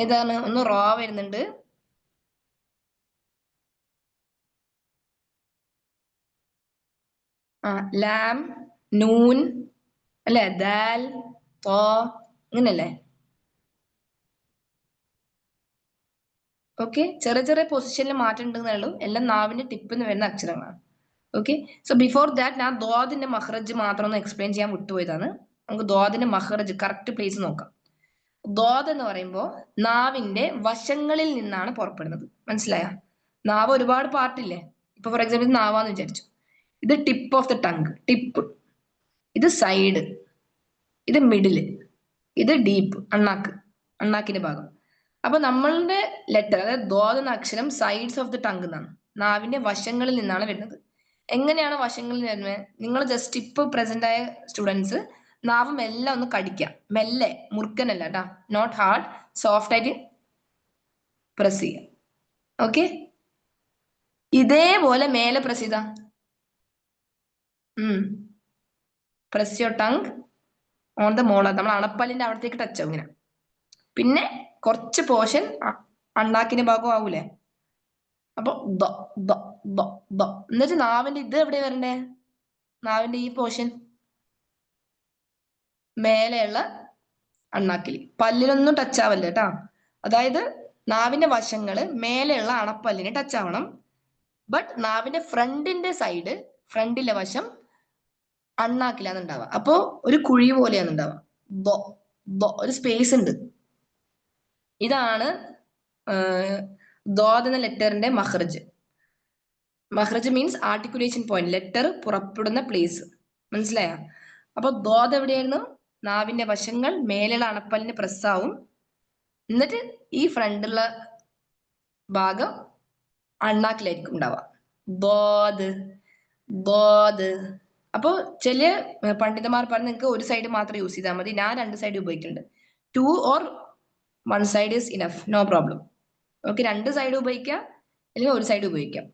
ഏതാണ്? ഒന്ന് റോ വരുന്നുണ്ട്, ലാം, നൂൻ അല്ലെ, ദാൽ, തോ, ഇങ്ങനല്ലേ? ഓക്കെ, ചെറിയ പൊസിഷനിൽ മാറ്റം ഉണ്ടെന്നേ ഉള്ളൂ. എല്ലാം നാവിന്റെ ടിപ്പിൽ നിന്ന് വരുന്ന അക്ഷരങ്ങളാണ്. ഓക്കെ, സോ ബിഫോർ ദാറ്റ് ഞാൻ ദ്വാദിന്റെ മഹ്റജ് മാത്രം ഒന്ന് എക്സ്പ്ലെയിൻ ചെയ്യാൻ വിട്ടുപോയതാണ്. നമുക്ക് ദ്വാദിന്റെ മഹ്റജ് കറക്റ്റ് പ്ലേസ് നോക്കാം. ദ്വാദ് എന്ന് പറയുമ്പോൾ നാവിന്റെ വശങ്ങളിൽ നിന്നാണ് പുറപ്പെടുന്നത്. മനസ്സിലായ? നാവ് ഒരുപാട് പാർട്ടില്ലേ. ഇപ്പൊ ഫോർ എക്സാമ്പിൾ നാവാന്ന് വിചാരിച്ചു. ഇത് tip of the tongue, tip. ഇത് സൈഡ്, ഇത് മിഡില്, ഇത് ഡീപ്പ്, അണ്ണാക്കിന്റെ ഭാഗം. അപ്പൊ നമ്മളുടെ ലെറ്റർ, അതായത് ദ്വാദ് എന്ന അക്ഷരം സൈഡ്സ് ഓഫ് ദ ടങ് എന്നാണ്, നാവിന്റെ വശങ്ങളിൽ നിന്നാണ് വരുന്നത്. എങ്ങനെയാണ് വശങ്ങളിൽ വരുന്നത്? നിങ്ങൾ ജസ്റ്റ് ഇപ്പൊ പ്രസന്റ് ആയ സ്റ്റുഡൻസ് നാവ് മെല്ലെ ഒന്ന് കടിക്കാം, മെല്ലെ, മുറുക്കനല്ല കേട്ടാ, നോട്ട് ഹാർഡ്, സോഫ്റ്റ് ആയിട്ട് പ്രസ് ചെയ്യാം. ഓക്കെ, ഇതേപോലെ മേലെ പ്രസ് ചെയ്താ, press your tongue on the മോള, നമ്മൾ അണപ്പല്ലിന്റെ അവിടത്തേക്ക് ടച്ച് ആവും ഇങ്ങനെ. പിന്നെ കുറച്ച് പോർഷൻ അണ്ണാക്കിന്റെ ഭാഗം ആവൂലേ? അപ്പൊ എന്നിട്ട് നാവിന്റെ ഇത് എവിടെ വരണ്ടേ? നാവിന്റെ ഈ പോർഷൻ മേലെയുള്ള അണ്ണാക്കിൽ, പല്ലിനൊന്നും ടച്ച് ആവല്ല കേട്ടാ. അതായത് നാവിന്റെ വശങ്ങള് മേലെയുള്ള അണപ്പല്ലിന് ടച്ച് ആവണം. ബട്ട് നാവിന്റെ ഫ്രണ്ടിന്റെ സൈഡ്, ഫ്രണ്ടിലെ വശം അണ്ണാക്കിലാണ് ഉണ്ടാവുക. അപ്പോ ഒരു കുഴി പോലെയാണ് ഉണ്ടാവുക, ഒരു സ്പേസ് ഉണ്ട്. ഇതാണ് ദ്വാദ് എന്ന ലെറ്ററിന്റെ മഹ്റജ്. മഹ്റജ് മീൻസ് ആർട്ടിക്കുലേഷൻ പോയിന്റ്, ലെറ്റർ പുറപ്പെടുന്ന പ്ലേസ്. മനസ്സിലായ? അപ്പൊ ദ്വാദ് എവിടെയായിരുന്നു? നാവിന്റെ വശങ്ങൾ മേലുള്ള അണപ്പല്ലിന് പ്രസ് ആവും. എന്നിട്ട് ഈ ഫ്രണ്ടുള്ള ഭാഗം അണ്ണാക്കിലായിരിക്കും ഉണ്ടാവുക. ദ്വാദ്. അപ്പോൾ ചില പണ്ഡിതന്മാർ പറഞ്ഞ് നിങ്ങൾക്ക് ഒരു സൈഡ് മാത്രം യൂസ് ചെയ്താൽ മതി. ഞാൻ രണ്ട് സൈഡ് ഉപയോഗിക്കുന്നുണ്ട്. 2 or 1 side is enough, no problem. Okay, രണ്ട് സൈഡ് ഉപയോഗിക്കാം അല്ലെങ്കിൽ ഒരു സൈഡ് ഉപയോഗിക്കാം.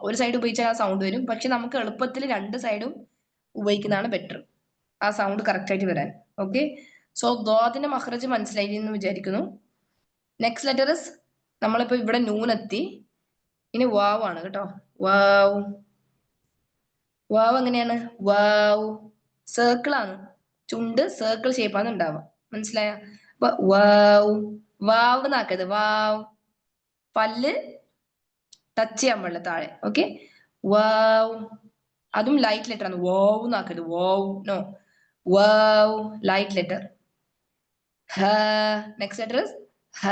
ഒരു സൈഡ് ഉപയോഗിച്ചാൽ ആ സൗണ്ട് വരും. പക്ഷെ നമുക്ക് എളുപ്പത്തിൽ രണ്ട് സൈഡും ഉപയോഗിക്കുന്നതാണ് ബെറ്റർ, ആ സൗണ്ട് കറക്റ്റ് ആയിട്ട് വരാൻ. ഓക്കെ, സോ ദോത്തിന്റെ മഖ്റജ് മനസ്സിലായി എന്ന് വിചാരിക്കുന്നു. നെക്സ്റ്റ് ലെറ്റർ ഇസ്, നമ്മളിപ്പോ ഇവിടെ നൂനെത്തി, ഇനി വാവ് ആണ് കേട്ടോ. വാവ്, വാവ് എങ്ങനെയാണ്? വാവ് സർക്കിൾ ആണ്, ചുണ്ട് സർക്കിൾ ഷേപ്പാണ് ഉണ്ടാവുക. മനസ്സിലായ? അപ്പൊ വാവ്, വാവ് എന്നാക്കരുത്, വാവ്. പല്ല് ടച്ച് ചെയ്യാൻ പാടില്ല താഴെ. ഓക്കെ, വാവ്. അതും ലൈറ്റ് ലെറ്റർ ആണ്. വാവ് എന്നാക്കരുത്, വാവ്, നോ. വാവ്, ലൈറ്റ് ലെറ്റർ. ഹ, നെക്സ്റ്റ് ലെറ്റർ ഇസ് ഹ.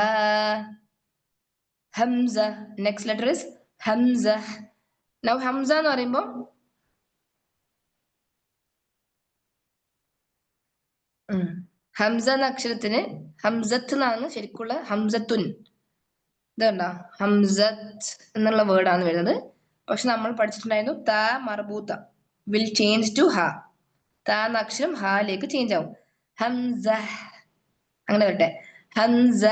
ഹംസ, നെക്സ്റ്റ് ലെറ്റർ ഇസ് ഹംസ. നൗ ഹംസ എന്ന് പറയുമ്പോൾ ഹംസ എന്ന അക്ഷരത്തിന് ഹംസത്ത് എന്നാണ് ശരിക്കുള്ള ഹംസത്തുൻ. ഇതുണ്ട ഹംസത്ത് എന്നുള്ള വേർഡാണ് വരുന്നത്. പക്ഷെ നമ്മൾ പഠിച്ചിട്ടുണ്ടായിരുന്നു ത മർബൂത്ത വിൽ ചേഞ്ച് ടു ഹ. ത എന്ന അക്ഷരം ഹാലേക്ക് ചേഞ്ച് ആവും. ഹംസ, അങ്ങനെ വരട്ടെ. ഹംസ.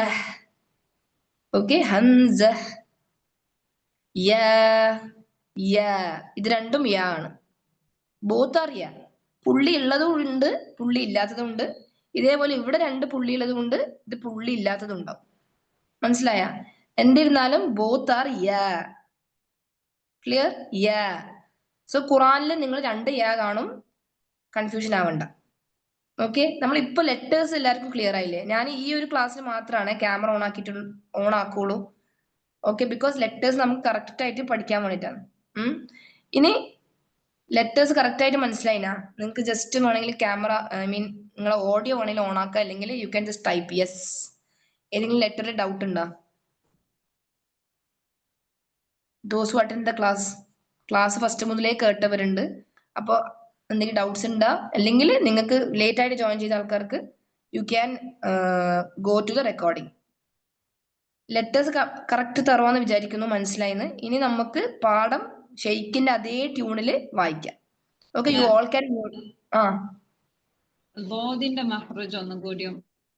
ഓക്കെ, ഹംസ. യ, യ, ഇത് രണ്ടും യ ആണ്. ബോത്ത് ആർ യ. പുള്ളി ഉള്ളതും ഉണ്ട്, പുള്ളി ഇല്ലാത്തതും ഉണ്ട്. ഇതേപോലെ ഇവിടെ രണ്ട് പുള്ളി ഉള്ളതും ഉണ്ട്, ഇത് പുള്ളി ഇല്ലാത്തതും ഉണ്ടാവും. മനസ്സിലായ? എന്നിരുന്നാലും ബോത്ത് ആർ യ. ക്ലിയർ? യ. സോ ഖുറാനിൽ നിങ്ങൾ രണ്ട് യ കാണും, കൺഫ്യൂഷൻ ആവണ്ട. ഓക്കെ, നമ്മൾ ഇപ്പൊ ലെറ്റേഴ്സ് എല്ലാവർക്കും ക്ലിയർ ആയില്ലേ? ഞാൻ ഈ ഒരു ക്ലാസ്സിൽ മാത്രമാണ് ക്യാമറ ഓൺ ആക്കുള്ളൂ. ഓക്കെ, ബിക്കോസ് ലെറ്റേഴ്സ് നമുക്ക് കറക്റ്റ് ആയിട്ട് പഠിക്കാൻ വേണ്ടിയിട്ടാണ്. ഇനി ലെറ്റേഴ്സ് കറക്റ്റ് ആയിട്ട് മനസ്സിലായിനാ? നിങ്ങൾക്ക് ജസ്റ്റ് വേണമെങ്കിൽ ക്യാമറ, ഐ മീൻ നിങ്ങളെ ഓഡിയോ വേണമെങ്കിൽ ഓൺ ആക്കുക, അല്ലെങ്കിൽ you can just type yes. ഏതെങ്കിലും ലെറ്ററിൽ ഡൗട്ട് ഉണ്ടോ? Those who attend the class first മുതലേ കേട്ടവരുണ്ട്. അപ്പോൾ എന്തെങ്കിലും ഡൗട്ട്സ് ഉണ്ടോ? അല്ലെങ്കിൽ നിങ്ങൾക്ക് ലേറ്റ് ആയിട്ട് ജോയിൻ ചെയ്ത ആൾക്കാർക്ക് you can go to the recording. Letters correct തരുവാന്ന് വിചാരിക്കുന്നു, മനസ്സിലായിന്ന്. ഇനി നമുക്ക് പാഠം ഷെയ്ഖിന്റെ അതേ ട്യൂണിൽ വായിക്കാം. Okay, you all can. ആ, ദോദിന്റെ മഖ്റജ് ഒന്നും കൂടി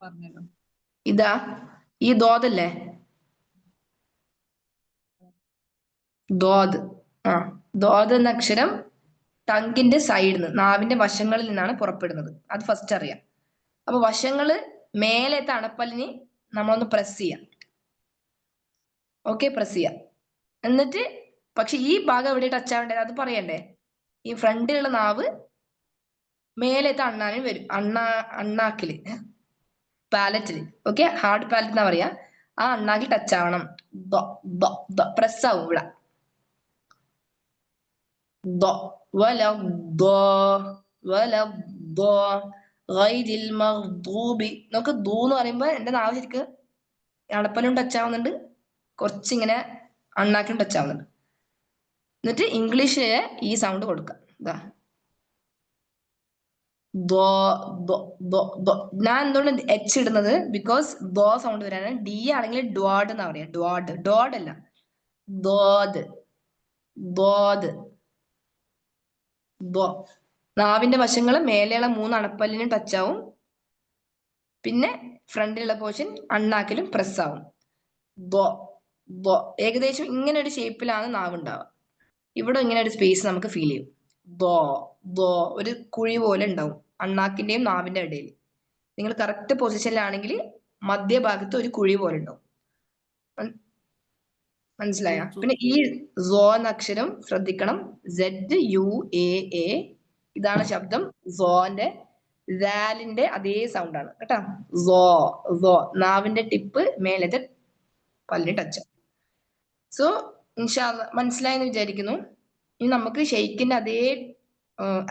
പറഞ്ഞല്ലോ. ഇതാ ഈ ദോദല്ലേ, ദോദ്. ആ, ദോദ് എന്ന അക്ഷരം ടങ്കിന്റെ സൈഡിൽ നിന്ന്, നാവിന്റെ വശങ്ങളിൽ നിന്നാണ് പുറപ്പെടുന്നത്. അത് ഫസ്റ്റ് അറിയാം. അപ്പൊ വശങ്ങള് മേലത്തെ അണപ്പല്ലിന് നമ്മളൊന്ന് പ്രസ് ചെയ്യാം. ഓക്കെ, പ്രസ് ചെയ്യാം. എന്നിട്ട് പക്ഷെ ഈ ഭാഗം എവിടെ ടച്ച് ആവേണ്ടത് അത് പറയണ്ടേ? ഈ ഫ്രണ്ടിലുള്ള നാവ് മേലത്തെ അണ്ണാനും വരും, അണ്ണാക്കില്, പാലറ്റില്. ഓക്കെ, ഹാർഡ് പാലറ്റ് എന്നാ പറയാ. ആ അണ്ണാക്കിൽ ടച്ച് ആവണം. പ്രസ് ആവും ഇവിടെ. നമുക്ക് ദൂ എന്ന് പറയുമ്പോ എന്റെ നാവ് ശരിക്ക് അണപ്പലും ടച്ച് ആവുന്നുണ്ട്, കുറച്ചിങ്ങനെ അണ്ണാക്കിലും ടച്ച് ആവുന്നുണ്ട്. എന്നിട്ട് ഇംഗ്ലീഷില് ഈ സൗണ്ട് കൊടുക്കാം. ഇതാ ഞാൻ എന്തുകൊണ്ട് എച്ച് ഇടുന്നത്? ബിക്കോസ് ദോ സൗണ്ട് വരാനാണ്. ഡി ആണെങ്കിൽ ഡ്വാഡ് എന്നാ പറയാ. ഡ്വാഡ്, ഡോഡ് അല്ല, ദോദ്, ദോദ്. നാവിന്റെ വശങ്ങള് മേലെയുള്ള 3 അണപ്പല്ലിനും ടച്ച് ആവും. പിന്നെ ഫ്രണ്ടിലുള്ള പോർഷൻ അണ്ണാക്കിലും പ്രസ് ആവും. ഏകദേശം ഇങ്ങനെ ഒരു ഷേപ്പിലാണ് നാവ് ഉണ്ടാവുക. ഇവിടെ ഇങ്ങനെ ഒരു സ്പേസ് നമുക്ക് ഫീൽ ചെയ്യും. ഒരു കുഴി പോലെ ഉണ്ടാവും അണ്ണാക്കിന്റെയും നാവിന്റെ ഇടയിൽ. നിങ്ങൾ കറക്റ്റ് പൊസിഷനിലാണെങ്കിൽ മധ്യഭാഗത്ത് ഒരു കുഴി പോലെ ഉണ്ടാവും. മനസ്സിലായ? പിന്നെ ഈ സോ എന്ന അക്ഷരം ശ്രദ്ധിക്കണം. ZUAA, ഇതാണ് ശബ്ദം. സോന്റെ ദാലിന്റെ അതേ സൗണ്ട് ആണ് കേട്ടോ. സോ നാവിന്റെ ടിപ്പ് മേലത്തെ പല്ലിന് ടച്ച്. സോ ഇൻഷാല്ല മനസ്സിലായെന്ന് വിചാരിക്കുന്നു. ഇനി നമുക്ക് ഷെയ്ഖിന്റെ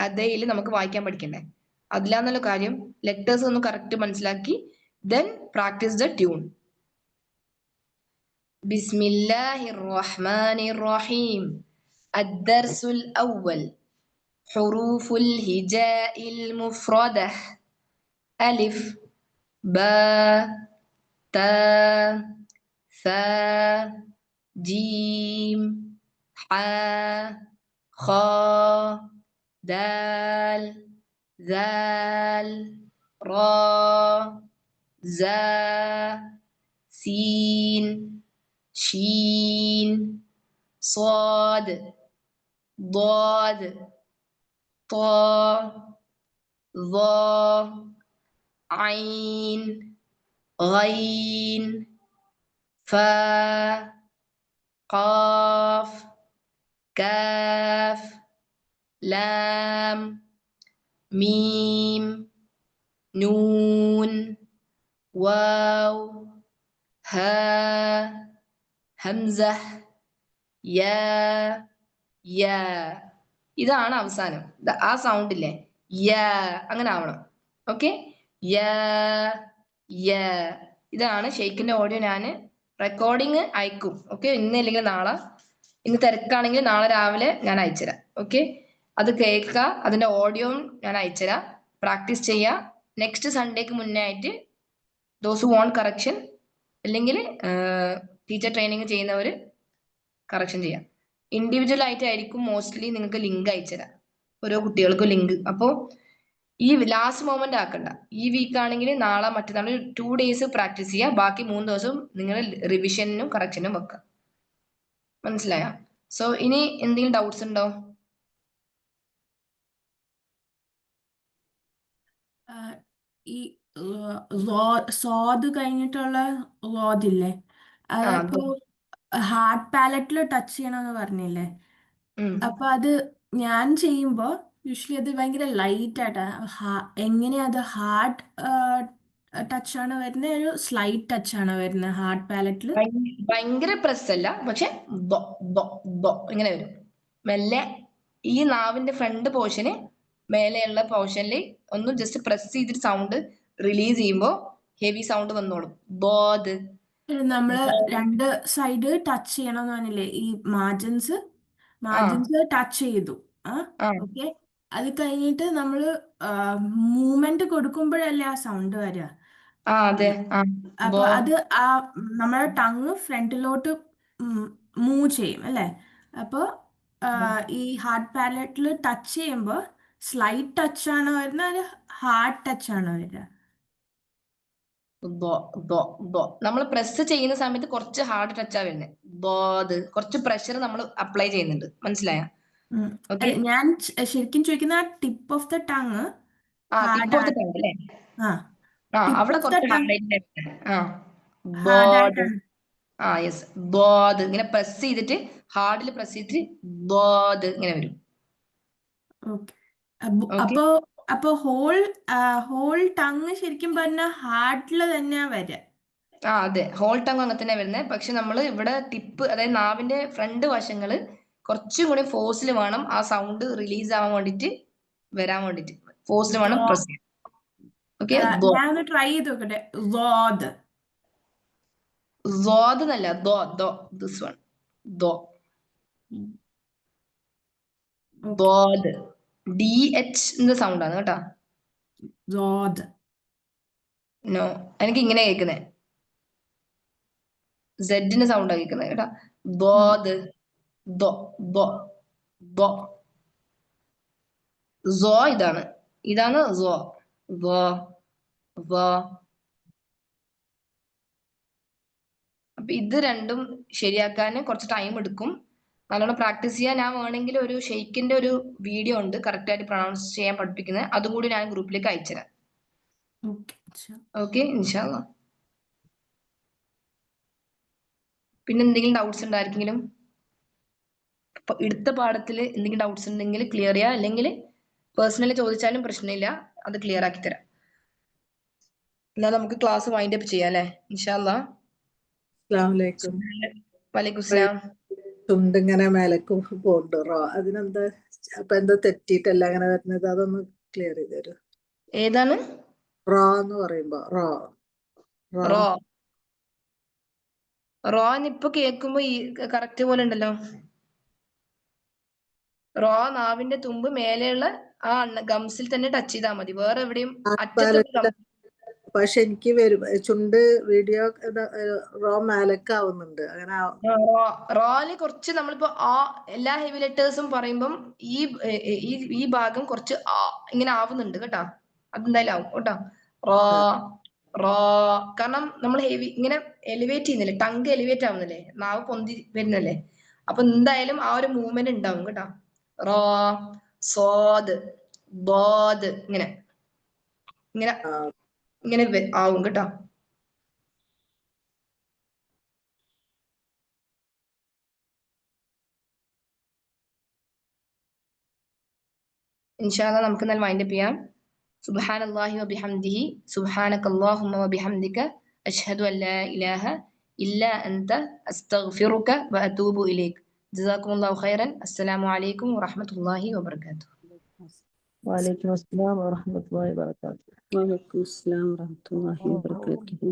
അതേയിൽ നമുക്ക് വായിക്കാൻ പഠിക്കണ്ടേ? അതിലാന്നല്ലോ കാര്യം. ലെറ്റേഴ്സ് ഒന്ന് കറക്റ്റ് മനസ്സിലാക്കി ദെൻ പ്രാക്ടീസ് ദ ട്യൂൺ. ബിസ്മില്ലാഹിർ റഹ്മാനിർ റഹീം. الدرس الأول حروف الهجاء المفردة ألف باء تاء ثاء جيم حاء خاء ദാൽ ദാൽ റ സ സീൻ ഷീൻ صاد ضاد طا ظا عين غين فا قاف كاف لام ميم نون واو ها همزة يا യാ ഇതാണ് അവസാനം ആ സൗണ്ട് ഇല്ലേ യാ അങ്ങനെ ആവണം ഓക്കെ യാ യാ ഇതാണ് ഷെയ്ഖിന്റെ ഓഡിയോ ഞാൻ റെക്കോർഡിങ് അയക്കും ഓക്കെ ഇന്ന് അല്ലെങ്കിൽ നാളെ ഇന്ന് തിരക്കാണെങ്കിൽ നാളെ രാവിലെ ഞാൻ അയച്ചുതരാം ഓക്കെ അത് കേൾക്കുക അതിന്റെ ഓഡിയോയും ഞാൻ അയച്ചുതരാം പ്രാക്ടീസ് ചെയ്യുക നെക്സ്റ്റ് സൺഡേക്ക് മുന്നേ ആയിട്ട് ദോസ് വോണ്ട് കറക്ഷൻ അല്ലെങ്കിൽ ടീച്ചർ ട്രെയിനിങ് ചെയ്യുന്നവർ കറക്ഷൻ ചെയ്യാം ഇൻഡിവിജ്വൽ ആയിട്ടായിരിക്കും മോസ്റ്റ്ലി നിങ്ങൾക്ക് ലിങ്ക് അയച്ചുതരാം ഓരോ കുട്ടികൾക്കും ലിങ്ക് അപ്പോൾ ഈ ലാസ്റ്റ് മൊമെന്റ് ആക്കണ്ട ഈ വീക്ക് ആണെങ്കിൽ നാളെ മറ്റന്നാൾ 2 days പ്രാക്ടീസ് ചെയ്യുക ബാക്കി 3 ദിവസം നിങ്ങൾ റിവിഷനും കറക്ഷനും വെക്കുക മനസ്സിലായോ സോ ഇനി എന്തെങ്കിലും ഡൗട്ട്സ് ഉണ്ടോ ഈ സ്വാദ് കഴിഞ്ഞിട്ടുള്ള ലോദില്ലേ അതിപ്പോ ഹാർഡ് പാലറ്റിൽ ടച്ച് ചെയ്യണമെന്ന് പറഞ്ഞില്ലേ അപ്പൊ അത് ഞാൻ ചെയ്യുമ്പോ യൂഷ്വലി അത് ഭയങ്കര ലൈറ്റ് ആയിട്ടാ എങ്ങനെയാ അത് ഹാർഡ് ടച്ച് ആണ് വരുന്നത് ഒരു സ്ലൈറ്റ് ടച്ച് ആണ് വരുന്നത് ഹാർഡ് പാലറ്റിൽ ഭയങ്കര പ്രസ് അല്ല പക്ഷെ ഇങ്ങനെ വരും മെല്ലെ ഈ നാവിന്റെ ഫ്രണ്ട് പോർഷന് മേലെയുള്ള പോർഷനിൽ ഒന്ന് ജസ്റ്റ് പ്രസ് ചെയ്തിട്ട് സൗണ്ട് റിലീസ് ചെയ്യുമ്പോ ഹെവി സൗണ്ട് വന്നോളും ബോധ് നമ്മള് രണ്ട് സൈഡ് ടച്ച് ചെയ്യണമെന്ന് പറഞ്ഞില്ലേ ഈ മാർജിൻസ് ടച്ച് ചെയ്തു ഓക്കെ അത് കഴിഞ്ഞിട്ട് നമ്മള് മൂവ്മെന്റ് കൊടുക്കുമ്പോഴല്ലേ ആ സൗണ്ട് വരിക അതെ അപ്പൊ അത് ആ നമ്മുടെ ടങ് ഫ്രണ്ടിലോട്ട് മൂവ് ചെയ്യും അല്ലേ അപ്പൊ ഈ ഹാർഡ് പാലറ്റിൽ ടച്ച് ചെയ്യുമ്പോൾ സ്ലൈറ്റ് ടച്ച് ആണ് വരുന്നത് അത് ഹാർഡ് ടച്ച് ആണ് വരിക നമ്മൾ പ്രസ് ചെയ്യുന്ന സമയത്ത് കുറച്ച് ഹാർഡ് ടച്ചാ വരുന്നത് ബോധ് കുറച്ച് പ്രഷർ നമ്മൾ അപ്ലൈ ചെയ്യുന്നുണ്ട് മനസ്സിലായ ഞാൻ ശരിക്കും ചോദിക്കുന്ന tip of the tongue tip of the tongue അല്ലേ അവിടെ കുറച്ച് ബോധ് യെസ് ബോധ് ഇങ്ങനെ പ്രസ് ചെയ്തിട്ട് ഹാർഡിൽ പ്രസ് ചെയ്തിട്ട് ബോധ് ഇങ്ങനെ വരും അപ്പൊ ഹോൾ ടങ് ശരിക്കും പറഞ്ഞ ഹാർഡിൽ തന്നെയാ വരിക അതെ ഹോൾ ടങ് അങ്ങനെ തന്നെ വരുന്നത് പക്ഷെ നമ്മൾ ഇവിടെ ടിപ്പ് അതായത് നാവിന്റെ ഫ്രണ്ട് വശങ്ങള് കുറച്ചും കൂടി ഫോഴ്സിൽ വേണം ആ സൗണ്ട് റിലീസ് ആവാൻ വേണ്ടിട്ട് വരാൻ വേണ്ടിട്ട് ഫോഴ്സിൽ വേണം പ്രസ് ചെയ്യാൻ ഓക്കെ ഞാൻ ട്രൈ ചെയ്ത് നോക്കട്ടെ എന്നല്ല this one Bodh DH sound ആണ് കേട്ടോ നോ എനിക്ക് ഇങ്ങനെ കേൾക്കുന്നേ സെഡിന്റെ സൗണ്ട് ആണ് കേൾക്കുന്നത് കേട്ടോ ബോധ് ഇതാണ് അപ്പൊ ഇത് രണ്ടും ശരിയാക്കാൻ കുറച്ച് ടൈം എടുക്കും നല്ലോണം പ്രാക്ടീസ് ചെയ്യാൻ ഞാൻ വേണമെങ്കിൽ ഒരു ഷെയ്ഖിന്റെ ഒരു വീഡിയോ ഉണ്ട് കറക്റ്റ് ആയിട്ട് പ്രൊണൗൺസ് ചെയ്യാൻ പഠിപ്പിക്കുന്നത് അതും കൂടി ഞാൻ ഗ്രൂപ്പിലേക്ക് അയച്ചുതരാം ഓക്കെ ഇൻഷാ അല്ലാ പിന്നെ എന്തെങ്കിലും ഡൗട്ട്സ് ഉണ്ടോ ആർക്കെങ്കിലും എടുത്ത പാഠത്തിൽ എന്തെങ്കിലും ഡൗട്ട്സ് ഉണ്ടെങ്കിൽ ക്ലിയർ ചെയ്യാം അല്ലെങ്കിൽ പേഴ്സണലി ചോദിച്ചാലും പ്രശ്നമില്ല അത് ക്ലിയർ ആക്കി തരാം എന്നാൽ നമുക്ക് ക്ലാസ് വൈൻഡ് അപ്പ് ചെയ്യാം അല്ലേ ഇൻഷാ അല്ലാ വലൈക്കും സ്ലാം തുണ്ടിങ്ങനെ മേലേക്ക് പോണ്ട് അതിനെന്താ അപ്പൊ എന്താ തെറ്റിയിട്ടല്ല അങ്ങനെ വരുന്നത് അതൊന്ന് ക്ലിയർ ചെയ്ത് തരും ഏതാണ് എന്ന് പറയുമ്പോ റോ ഇപ്പൊ കേൾക്കുമ്പോ ഈ കറക്റ്റ് പോലെ ഉണ്ടല്ലോ നാവിന്റെ തുമ്പ് മേലെയുള്ള ആ ഗംസിൽ തന്നെ ടച്ച് ചെയ്താൽ മതി വേറെ എവിടെയും പക്ഷെ എനിക്ക് വരും ചുണ്ട് വീഡിയോ റോ മേലക്കാവുന്നുണ്ട് അങ്ങനെ റോയില് കുറച്ച് നമ്മളിപ്പോ ആ എല്ലാ ഹെവി ലെറ്റേഴ്സും പറയുമ്പം ഈ ഭാഗം കുറച്ച് ഇങ്ങനെ ആവുന്നുണ്ട് കേട്ടാ. അതെന്തായാലും ആവും കേട്ടോ. റോ റോ കാരണം നമ്മൾ ഹെവി ഇങ്ങനെ എലിവേറ്റ് ചെയ്യുന്നില്ലേ, ടങ്ക് എലിവേറ്റ് ആവുന്നില്ലേ, നാവ് പൊന്തി വരുന്നല്ലേ, അപ്പൊ എന്തായാലും ആ ഒരു മൂവ്മെന്റ് ഉണ്ടാവും കേട്ടോ. റോ സോദ് ബോദ് ഇങ്ങനെ ഇങ്ങനെ ഇങ്ങനെ ആവും കേട്ടോ. ഇൻഷാല്ലാ നമുക്ക് എന്നാൽ വൈൻഡപ്പ് ചെയ്യാം. സുബ്ഹാനല്ലാഹി വബിഹംദിഹി സുബ്ഹാനകല്ലാഹുമ്മ വബിഹംദിക അഷ്ഹദു അൻ ലാ ഇലാഹ ഇല്ലാ അൻത അസ്തഗ്ഫിറുക വഅതൂബു ഇലൈക്. ജസാക്കുമുല്ലാഹു ഖൈറൻ. അസ്സലാമു അലൈക്കും വറഹ്മത്തുള്ളാഹി വബറകാതുഹു. വഅലൈക്കും അസ്സലാം വറഹ്മത്തുള്ളാഹി വബറകാതുഹു. വഅലൈക്കും അസ്സലാം വറഹ്മത്തുള്ളാഹി വബറകാതുഹു.